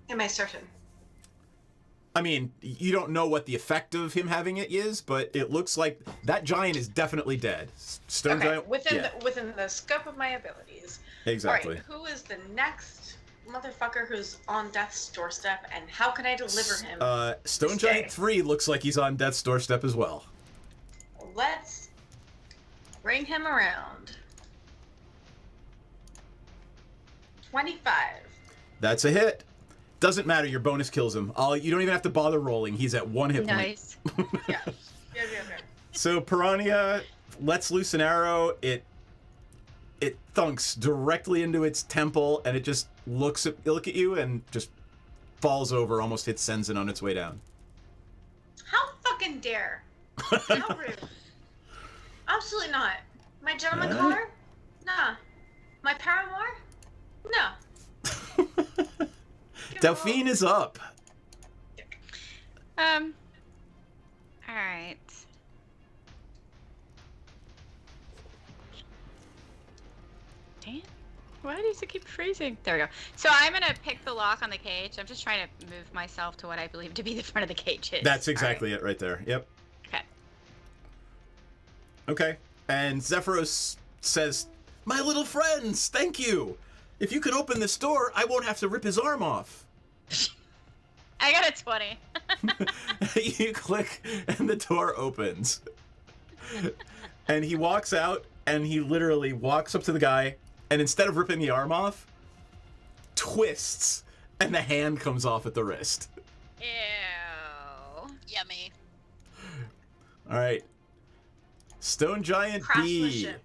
Am I certain? I mean, you don't know what the effect of him having it is, but it looks like that giant is definitely dead. Stone Okay, giant. within yeah, within the scope of my abilities. exactly. All right, who is the next motherfucker who's on death's doorstep, and how can I deliver him? Stone this Giant day? 3 looks like he's on death's doorstep as well. Let's bring him around. 25. That's a hit. Doesn't matter. Your bonus kills him. You don't even have to bother rolling. He's at 1 hit point. Nice. Yeah. So Piranha lets loose an arrow. It thunks directly into its temple, and it just look at you and just falls over. Almost hits Senzin on its way down. How fucking dare? How rude. Absolutely not. My gentleman caller? Nah. My paramour? No. Delphine is up. All right. Damn. Why does it keep freezing? There we go. So I'm gonna pick the lock on the cage. I'm just trying to move myself to what I believe to be the front of the cage is. That's exactly it right there. Yep. Okay. Okay. And Zephyros says, "My little friends, thank you. If you could open this door, I won't have to rip his arm off." I got a 20. You click, and the door opens. And he walks out, and he literally walks up to the guy, and instead of ripping the arm off, twists, and the hand comes off at the wrist. Ew. Yummy. All right. Stone Giant B. Craftsmanship.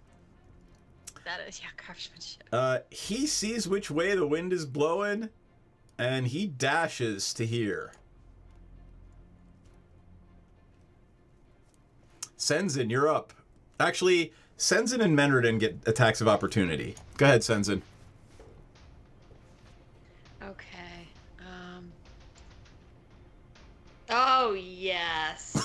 That is, yeah, craftsmanship. He sees which way the wind is blowing, and he dashes to here. Senzin, you're up. Actually, Senzin and Menredin get attacks of opportunity. Go ahead, Senzin. Okay. Oh, yes.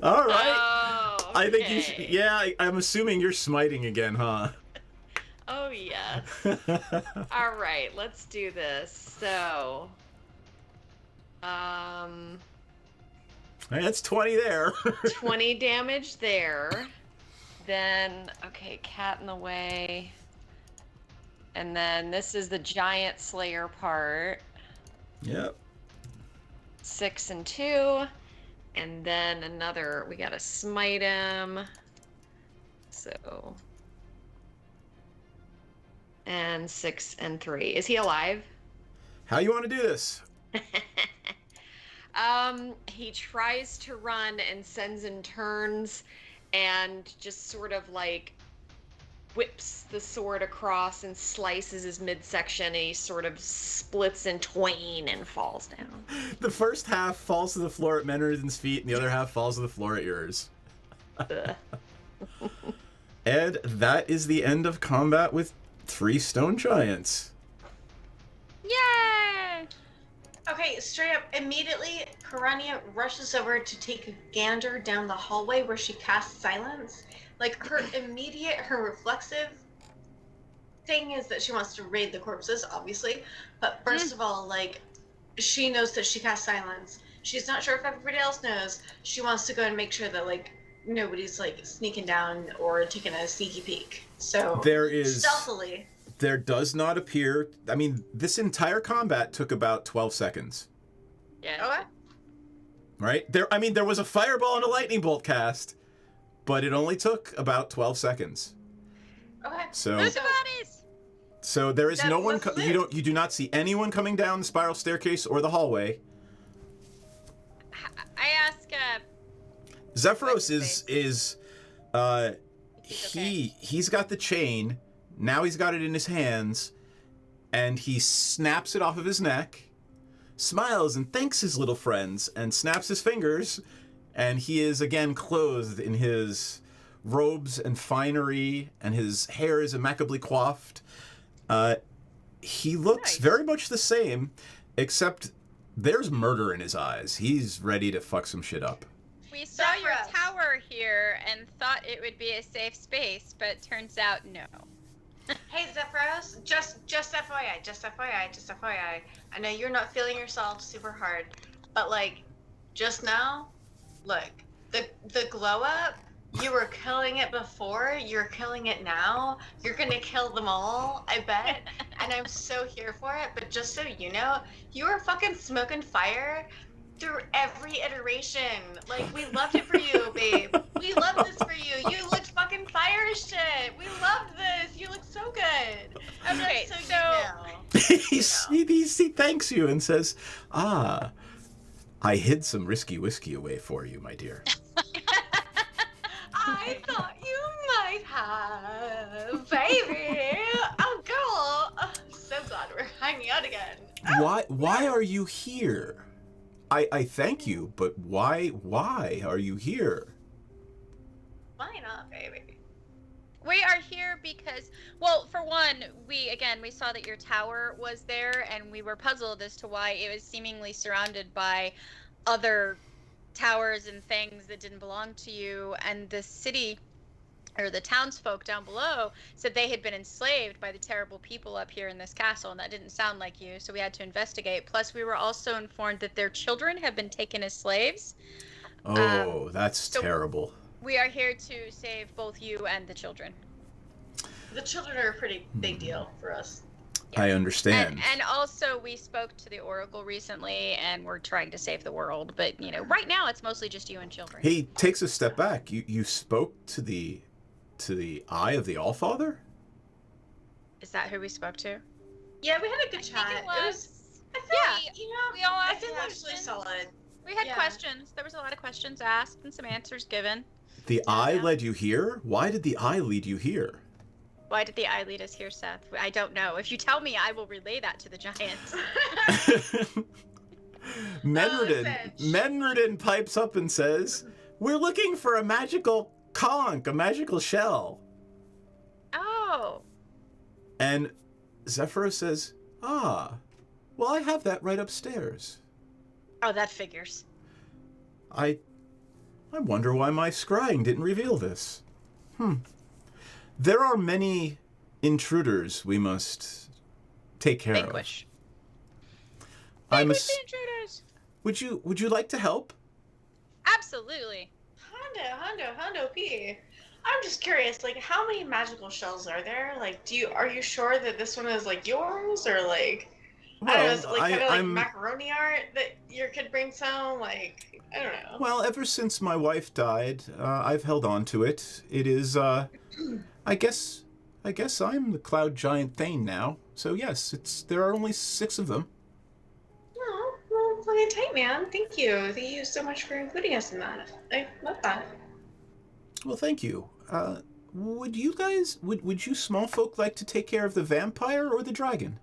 All right. Oh, I think you should. okay. Yeah, I'm assuming you're smiting again, huh? Oh, yes. All right, let's do this. So, That's 20 there. 20 damage there. Then, okay, cat in the way. And then this is the giant slayer part. Yep. 6 and 2. And then another, we gotta smite him. So. And 6 and 3. Is he alive? How you want to do this? He tries to run and sends in turns and just sort of like whips the sword across and slices his midsection, and he sort of splits in twain and falls down. The first half falls to the floor at Menredin's feet, and the other half falls to the floor at yours. And that is the end of combat with 3 stone giants. Yay! Okay, straight up, immediately, Piranha rushes over to take a gander down the hallway where she casts silence. Like, her reflexive thing is that she wants to raid the corpses, obviously. But first of all, like, she knows that she casts silence. She's not sure if everybody else knows. She wants to go and make sure that, like, nobody's, like, sneaking down or taking a sneaky peek. So, stealthily. There does not appear... I mean, this entire combat took about 12 seconds. Yeah. Okay. Right? There was a fireball and a lightning bolt cast, but it only took about 12 seconds. Okay. So... Who's the bodies? So there is That no one... was You do not see anyone coming down the spiral staircase or the hallway. I ask, Zephyros he's got the chain. Now he's got it in his hands. and he snaps it off of his neck, smiles and thanks his little friends, and snaps his fingers, and he is again clothed in his robes and finery, and his hair is immaculately coiffed. He looks very much the same, except there's murder in his eyes. He's ready to fuck some shit up. We saw your tower here and thought it would be a safe space, but turns out no. Hey, Zephyros, just FYI. I know you're not feeling yourself super hard, but like, just now, look, the glow up, you were killing it before, you're killing it now, you're gonna kill them all, I bet, and I'm so here for it, but just so you know, you were fucking smoking fire through every iteration. Like, we loved it for you, babe. We loved this for you. You looked fucking fire as shit. We loved this. You look so good. Okay, He thanks you and says, I hid some risky whiskey away for you, my dear. I thought you might have, baby. Oh, girl. Oh, so glad we're hanging out again. Why are you here? I thank you, but why are you here? Why not, baby? We are here because, well, for one, we saw that your tower was there, and we were puzzled as to why it was seemingly surrounded by other towers and things that didn't belong to you, and the city, or the townsfolk down below, said they had been enslaved by the terrible people up here in this castle, and that didn't sound like you, so we had to investigate. Plus, we were also informed that their children have been taken as slaves. Oh, that's terrible. We are here to save both you and the children. The children are a pretty big deal for us. I understand. And also, we spoke to the Oracle recently, and we're trying to save the world, but, right now it's mostly just you and children. He takes a step back. You spoke to the Eye of the Allfather? Is that who we spoke to? Yeah, we had a good chat. It was. I feel we all I asked feel actually questions. solid. We had questions. There was a lot of questions asked and some answers given. The Eye led you here? Why did the Eye lead you here? Why did the Eye lead us here, Seth? I don't know. If you tell me, I will relay that to the giants. Menredin pipes up and says, "We're looking for a magical conch, a magical shell." Oh. And Zephyros says, well, I have that right upstairs. Oh, that figures. I wonder why my scrying didn't reveal this. There are many intruders we must take care Vanquish. of. Vanquish the intruders. Would you like to help? Absolutely. Hondo P. I'm just curious, like, how many magical shells are there? Like, are you sure that this one is, like, yours? Or, like, I don't know, is it, like, kind of like macaroni art that you could bring some? Like, I don't know. Well, ever since my wife died, I've held on to it. It is, I guess I'm the cloud giant Thane now. So yes, there are only 6 of them. Oh, well, fucking tight, man. Thank you. Thank you so much for including us in that. I love that. Well, thank you. Would you small folk like to take care of the vampire or the dragon?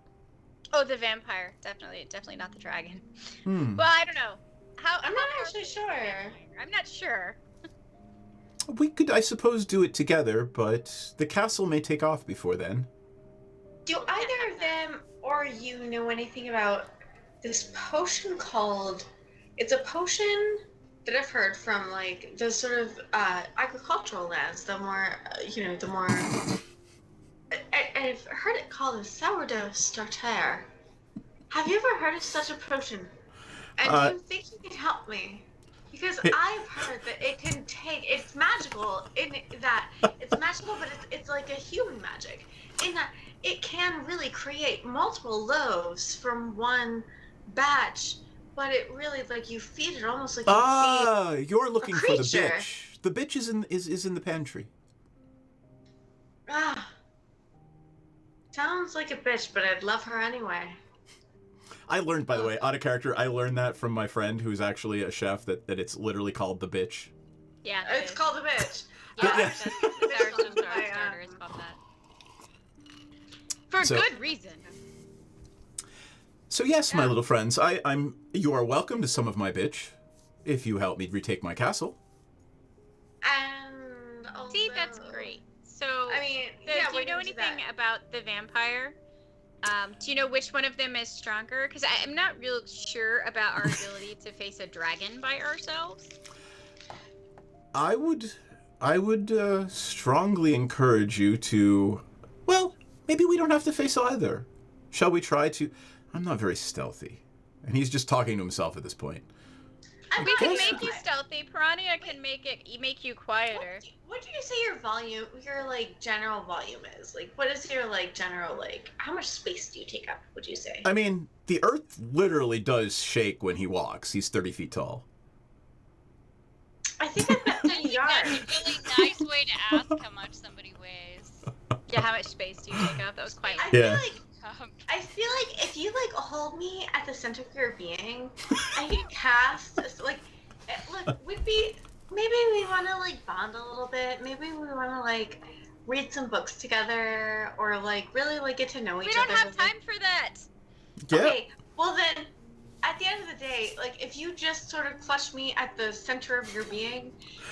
Oh, the vampire. Definitely not the dragon. Hmm. Well, I don't know. I'm not actually sure. I'm not sure. We could, I suppose, do it together, but the castle may take off before then. Do either of them or you know anything about this potion called... It's a potion that I've heard from, like, the sort of agricultural lands, the more, the more... I've heard it called a sourdough starter. Have you ever heard of such a potion? And do you think you can help me? Because I've heard that it's magical in that it's magical, but it's like a human magic in that it can really create multiple loaves from one batch, but it really, like, you feed it almost like you feed you're looking for the creature. bitch. The bitch is in the pantry. Sounds like a bitch, but I'd love her anyway. I learned, by the way, out of character, I learned that from my friend who's actually a chef, that it's literally called the bitch. Yeah, it's called a bitch. Yeah. For good reason. So yes, my little friends, you are welcome to some of my bitch, if you help me retake my castle. And See, that's great. So, I mean, do we're you know gonna do anything that. about the vampire? Do you know which one of them is stronger? Because I'm not real sure about our ability to face a dragon by ourselves. I would strongly encourage you to. Well, maybe we don't have to face either. Shall we try to? I'm not very stealthy, and he's just talking to himself at this point. We can make you stealthy. Piranha can make you quieter. What do you say your like general volume is? Like, what is your like general like? How much space do you take up? Would you say? I mean, the earth literally does shake when he walks. He's 30 feet tall. I think I've got 10 yards. That's a really nice way to ask how much somebody weighs. Yeah, how much space do you take up? That was quite. I feel like if you like hold me at the center of your being, I can cast like. Look, maybe we want to like bond a little bit. Maybe we want to like read some books together, or like really like get to know each other. We don't have time for that. Yeah. Okay, well then, at the end of the day, like if you just sort of clutch me at the center of your being,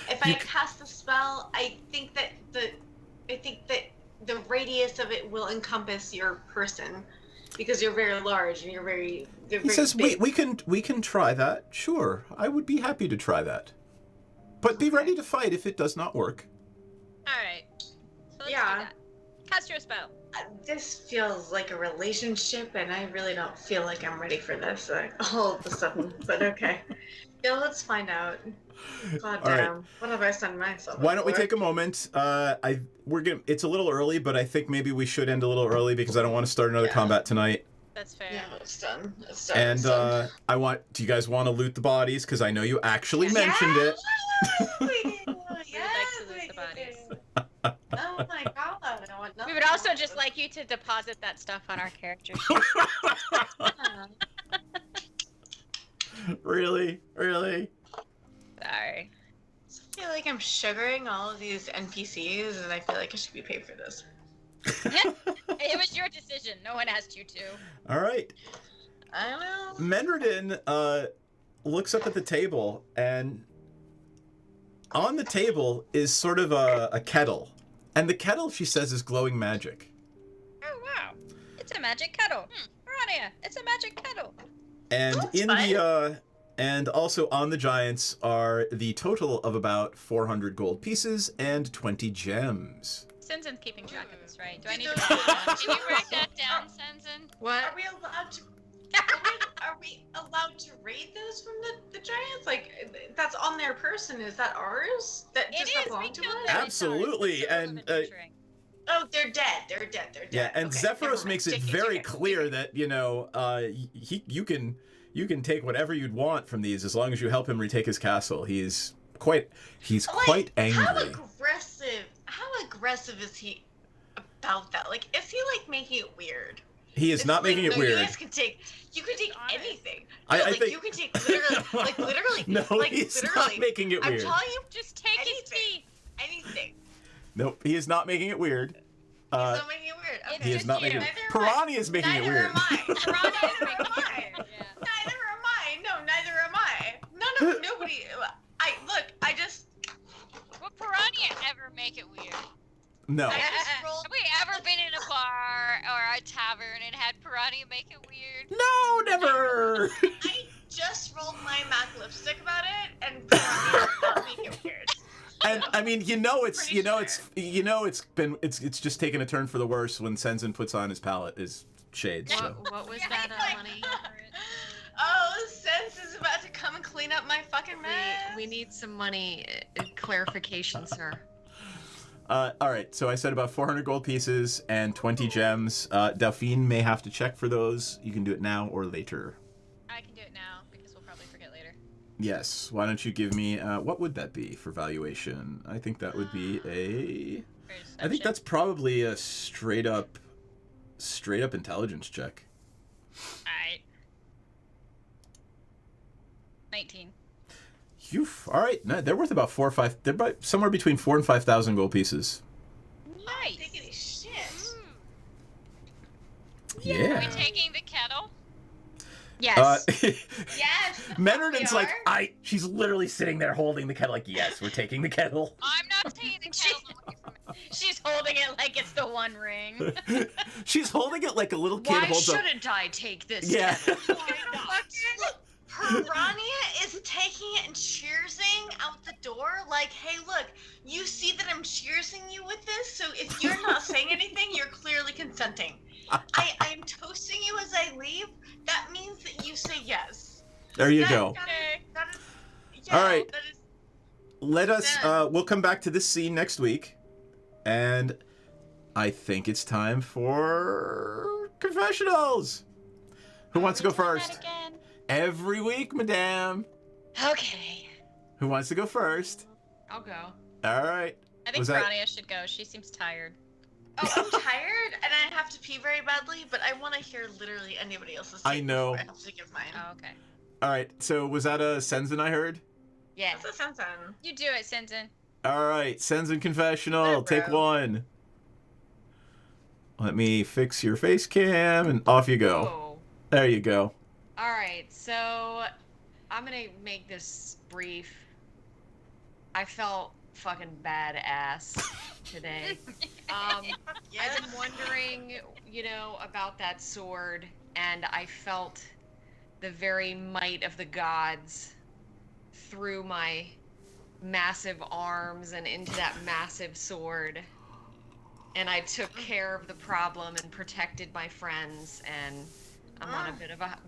if I cast a spell, I think that the radius of it will encompass your person, because you're very large and you're very. He says, big. we can try that. Sure, I would be happy to try that. But be ready to fight if it does not work. All right. So let's do that. Cast your spell. This feels like a relationship, and I really don't feel like I'm ready for this all of a sudden. But okay, yeah, let's find out. God All damn, right. what have I signed myself? Why don't we for? take a moment? It's a little early, but I think maybe we should end a little early because I don't want to start another combat tonight. That's fair. Yeah, it's done. It's done. And it's done. do you guys want to loot the bodies? Because I know you actually mentioned it. Oh my god! I want We would also just like you to deposit that stuff on our characters. Really? Sorry. I feel like I'm sugaring all of these NPCs, and I feel like I should be paid for this. It was your decision. No one asked you to. All right. I don't know. Menredin looks up at the table, and on the table is sort of a kettle. And the kettle, she says, is glowing magic. Oh, wow. It's a magic kettle. Piranha, it's a magic kettle. And and also on the giants are the total of about 400 gold pieces and 20 gems. Sensen's keeping track of this, right? Do I need Can to you write that down, Sensen? What? Are we allowed to? Are we allowed to raid those from the giants? Like that's on their person. Is that ours? That It just is. belong We to killed us? them. Absolutely, and Oh, they're dead. They're dead. They're dead. yeah, and Okay, Zephyros never mind. makes it JK, very JK. clear that you can take whatever you'd want from these as long as you help him retake his castle. He's quite angry. How aggressive is he about that? Like, is he like making it weird? He is not making it no, weird. You guys can take. You can take anything. I like, think- you can take literally. No, like, he's not literally. making it I'm weird. telling you, just take his tea. Anything. Nope, he is not making it weird. He's not making it weird. Okay. He is not making it. Neither am I. Piranha is making it Neither weird. am I. Piranha is making it weird. Neither am I. No, neither am I. Nobody. I just. Would Piranha ever make it weird? No. I just rolled. Have we ever been in a bar or a tavern and had Piranha make it weird? No, never. I just rolled my MAC lipstick about it, and Piranha did not make it weird. And I mean, it's just taken a turn for the worse when Sensen puts on his palette, his shades. So. What was that, money? Oh, Sense is about to come and clean up my fucking mess. We need some money clarification, sir. All right, so I said about 400 gold pieces and 20 gems. Delphine may have to check for those. You can do it now or later. I can do it now because we'll probably forget later. Yes. Why don't you give me what would that be for valuation? I think that would be I think that's probably a straight up intelligence check. Alright. 19. All right. No, they're worth about 4 or 5. They're about somewhere between 4,000 and 5,000 gold pieces. Nice. Shit. Yeah. Are we taking the kettle? Yes. Yes. Menardin's like, are. she's literally sitting there holding the kettle like, yes, we're taking the kettle. I'm not taking the kettle away from it. She's holding it like it's the One Ring. She's holding it like a little kid Why holds up. shouldn't I take this? Yeah. kettle? Why not? Look, Piranha is taking it and cheersing out the door like, hey, look, you see that I'm cheersing you with this, so if you're not saying anything, you're clearly consenting. I'm toasting you as I leave. That means that you say yes. There you go. That is, All right. That is, Let us, we'll come back to this scene next week. And I think it's time for confessionals. Who wants to go first? Every week, madame. Okay. Who wants to go first? I'll go. All right. I think Piranha should go. She seems tired. oh, I'm tired and I have to pee very badly, but I want to hear literally anybody else's I take know. before I have to give mine. Oh, okay. All right. So was that a Senzen I heard? Yeah. That's a Sensen. You do it, Sensen. All right. Senzen confessional. Take one. Let me fix your face cam and off you go. Oh. There you go. All right, so I'm gonna make this brief. I felt fucking badass today. I've been wondering, about that sword, and I felt the very might of the gods through my massive arms and into that massive sword. And I took care of the problem and protected my friends, and I'm on a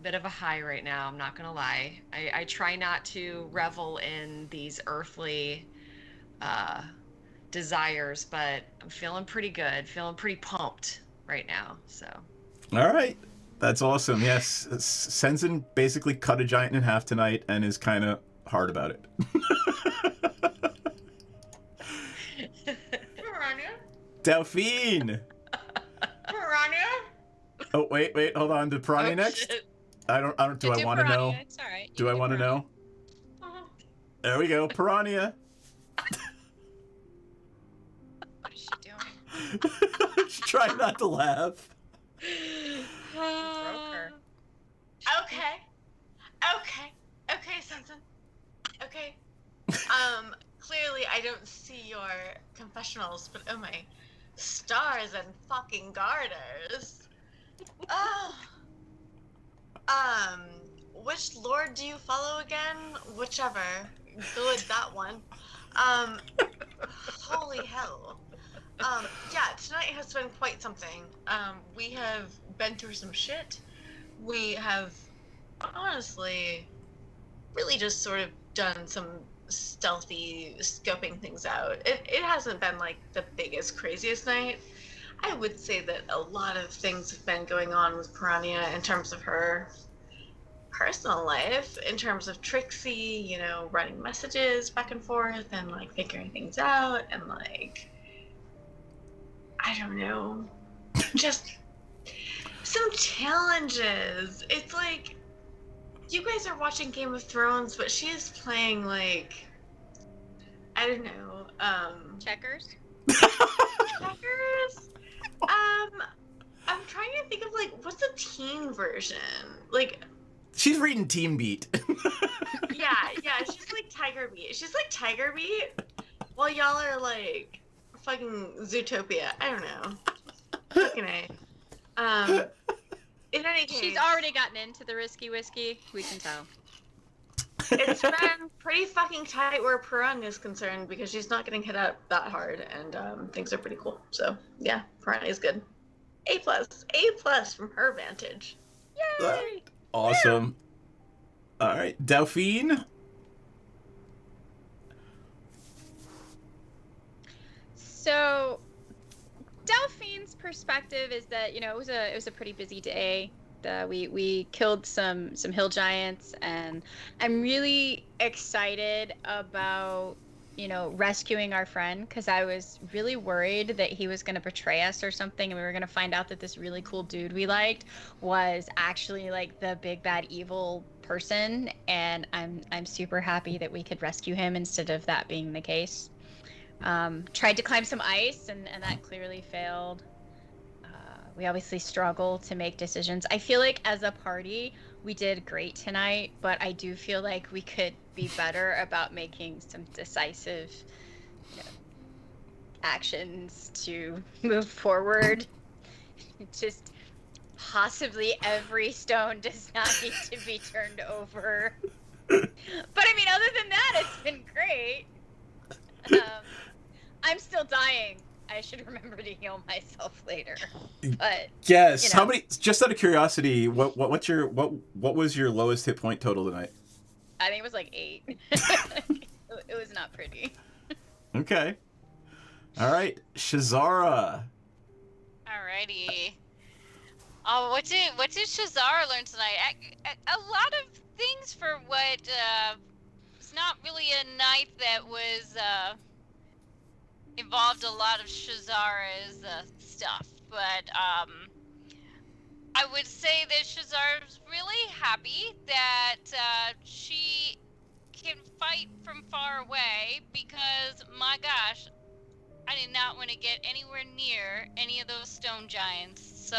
bit of a high right now. I'm not gonna lie. I try not to revel in these earthly desires, but I'm feeling pretty good, feeling pretty pumped right now. So. All right. That's awesome. Yes. Senzen basically cut a giant in half tonight and is kind of hard about it. Piranha? Delphine. Piranha? Oh, wait, hold on. To Piranha next? Shit. I don't, do I want to know? It's all right. Do I want to know? There we go. Piranha. What is she doing? She's trying not to laugh. Broke her. Okay, Sensen. Okay. Clearly I don't see your confessionals, but oh my stars and fucking garters. Oh. Which lord do you follow again? Whichever. Good, that one. Holy hell. Yeah, tonight has been quite something. We have been through some shit. We have, honestly, really just sort of done some stealthy scoping things out. It hasn't been, like, the biggest, craziest night. I would say that a lot of things have been going on with Piranha in terms of her personal life, in terms of Trixie, writing messages back and forth and, like, figuring things out and, like, I don't know, just some challenges. It's like, you guys are watching Game of Thrones, but she is playing, like, I don't know, Checkers? Checkers? I'm trying to think of, like, what's the teen version? Like, She's reading Team Beat. yeah, she's like Tiger Beat. She's like Tiger Beat, while y'all are, like, fucking Zootopia. I don't know. Fucking A. In any case, She's already gotten into the risky whiskey. We can tell. it's been pretty fucking tight where Piranha is concerned because she's not getting hit up that hard, and things are pretty cool. So yeah, Piranha is good. A+, A+ from her vantage. Yay! Awesome. All right, Delphine. So, Delphine's perspective is that it was a pretty busy day. We killed some hill giants, and I'm really excited about rescuing our friend, because I was really worried that he was going to betray us or something, and we were going to find out that this really cool dude we liked was actually like the big bad evil person, and I'm super happy that we could rescue him instead of that being the case. Tried to climb some ice, and that clearly failed. we obviously struggle to make decisions. I feel like as a party, we did great tonight, but I do feel like we could be better about making some decisive actions to move forward. Just possibly every stone does not need to be turned over. But I mean, other than that, it's been great. I'm still dying. I should remember to heal myself later. But yes, how many? Just out of curiosity, what was your lowest hit point total tonight? I think it was like 8. It was not pretty. Okay. All right, Shazara. Alrighty. Oh, what did Shazara learn tonight? A lot of things for what it's not really a night that was involved a lot of Shazara's stuff, but I would say that Shazara's really happy that she can fight from far away because, my gosh, I did not want to get anywhere near any of those stone giants. So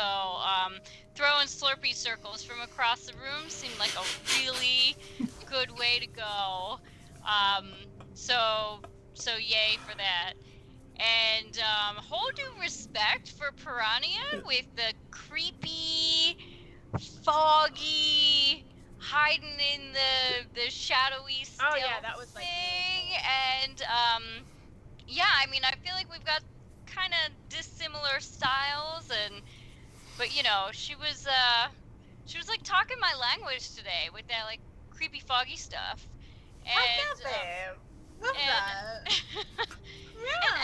throwing Slurpee circles from across the room seemed like a really good way to go. So yay for that. And whole due respect for Piranha with the creepy, foggy, hiding in the shadowy stealth that was like thing. And yeah, I mean, I feel like we've got kind of dissimilar styles, but you know, she was like talking my language today with that like creepy, foggy stuff. And Love that.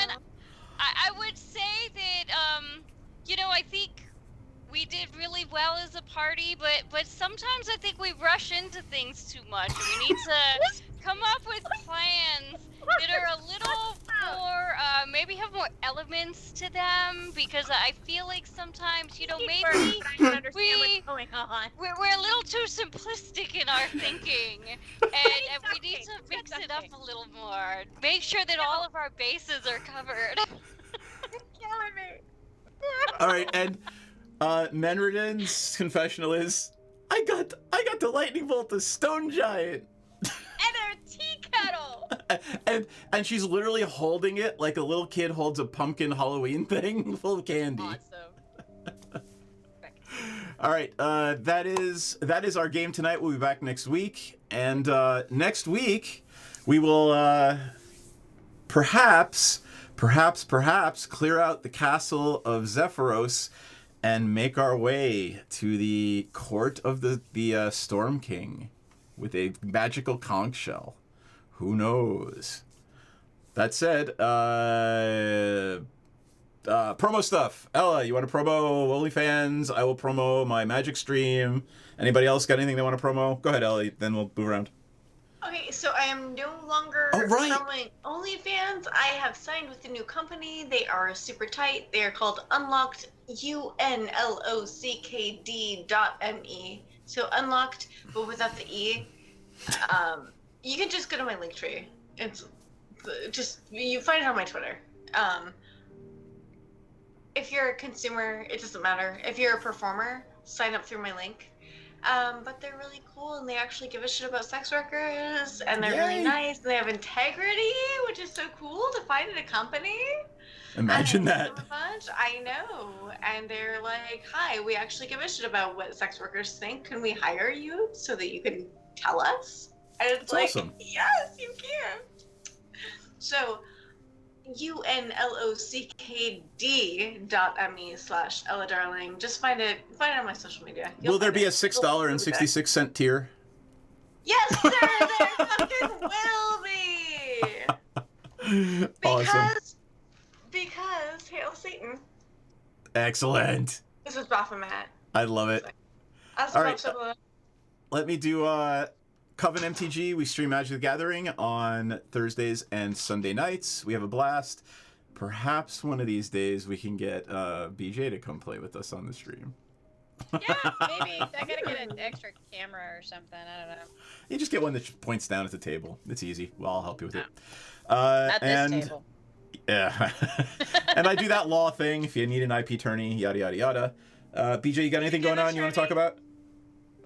and I would say that you know, I think we did really well as a party, but sometimes I think we rush into things too much. We need to come up with plans that are a little more, maybe have more elements to them, because I feel like sometimes, you know, maybe we're a little too simplistic in our thinking, and we need to mix it up a little more. Make sure that all of our bases are covered. You're killing me. All right, and Menriden's confessional is, I got the lightning bolt, the stone giant. And a tea kettle. and she's literally holding it like a little kid holds a pumpkin Halloween thing full of candy. Awesome. All right, that is our game tonight. We'll be back next week, and next week we will perhaps clear out the castle of Zephyros and make our way to the court of the Storm King with a magical conch shell. Who knows? That said, promo stuff. Ella, you want to promo OnlyFans? I will promo my Magic stream. Anybody else got anything they want to promo? Go ahead, Ella, then we'll move around. Okay, so I am no longer selling OnlyFans. I have signed with a new company. They are super tight. They are called Unlocked, UNLOCKD.me. So Unlocked, but without the E. You can just go to my link tree. It's just, you find it on my Twitter. If you're a consumer, it doesn't matter. If you're a performer, sign up through my link. But they're really cool, and they actually give a shit about sex workers, and they're really nice, and they have integrity, which is so cool to find in a company. Imagine that. I know. And they're like, hi, we actually give a shit about what sex workers think. Can we hire you so that you can tell us? And it's like, awesome. Yes, you can. So, UNLOCKD.me/Ella Darling. Just find it on my social media. Will there be a $6.66 tier? Yes, sir, there fucking will be. Awesome. Because Hail Satan. Excellent. This is Baphomet. I love it. All right. Let me do Coven MTG. We stream Magic the Gathering on Thursdays and Sunday nights. We have a blast. Perhaps one of these days we can get BJ to come play with us on the stream. Yeah, maybe. I gotta get an extra camera or something. I don't know. You just get one that points down at the table. It's easy. Well, I'll help you with it. Not this table. Yeah. And I do that law thing if you need an IP attorney, yada, yada, yada. BJ, you got anything going on you want to talk about?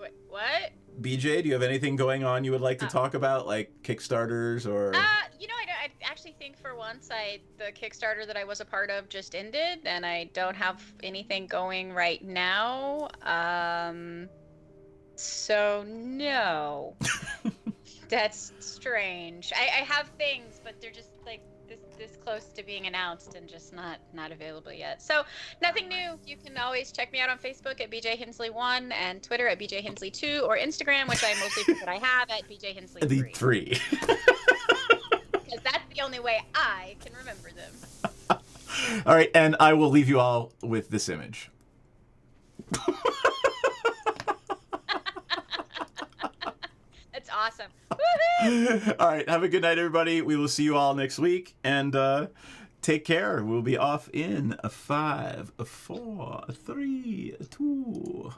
Wait, what? BJ, do you have anything going on you would like to talk about, like Kickstarters or? I actually think for once the Kickstarter that I was a part of just ended, and I don't have anything going right now. So no. That's strange. I have things, but they're just like this close to being announced and just not available yet. So nothing new. You can always check me out on Facebook at BJ Hensley1 and Twitter at BJ Hensley2 or Instagram, which I mostly think that I have, at BJ Hensley3. The 3. Because that's the only way I can remember them. All right, and I will leave you all with this image. That's awesome. Woohoo! All right, have a good night, everybody. We will see you all next week, and take care. We'll be off in a 5, a 4, a 3, a 2.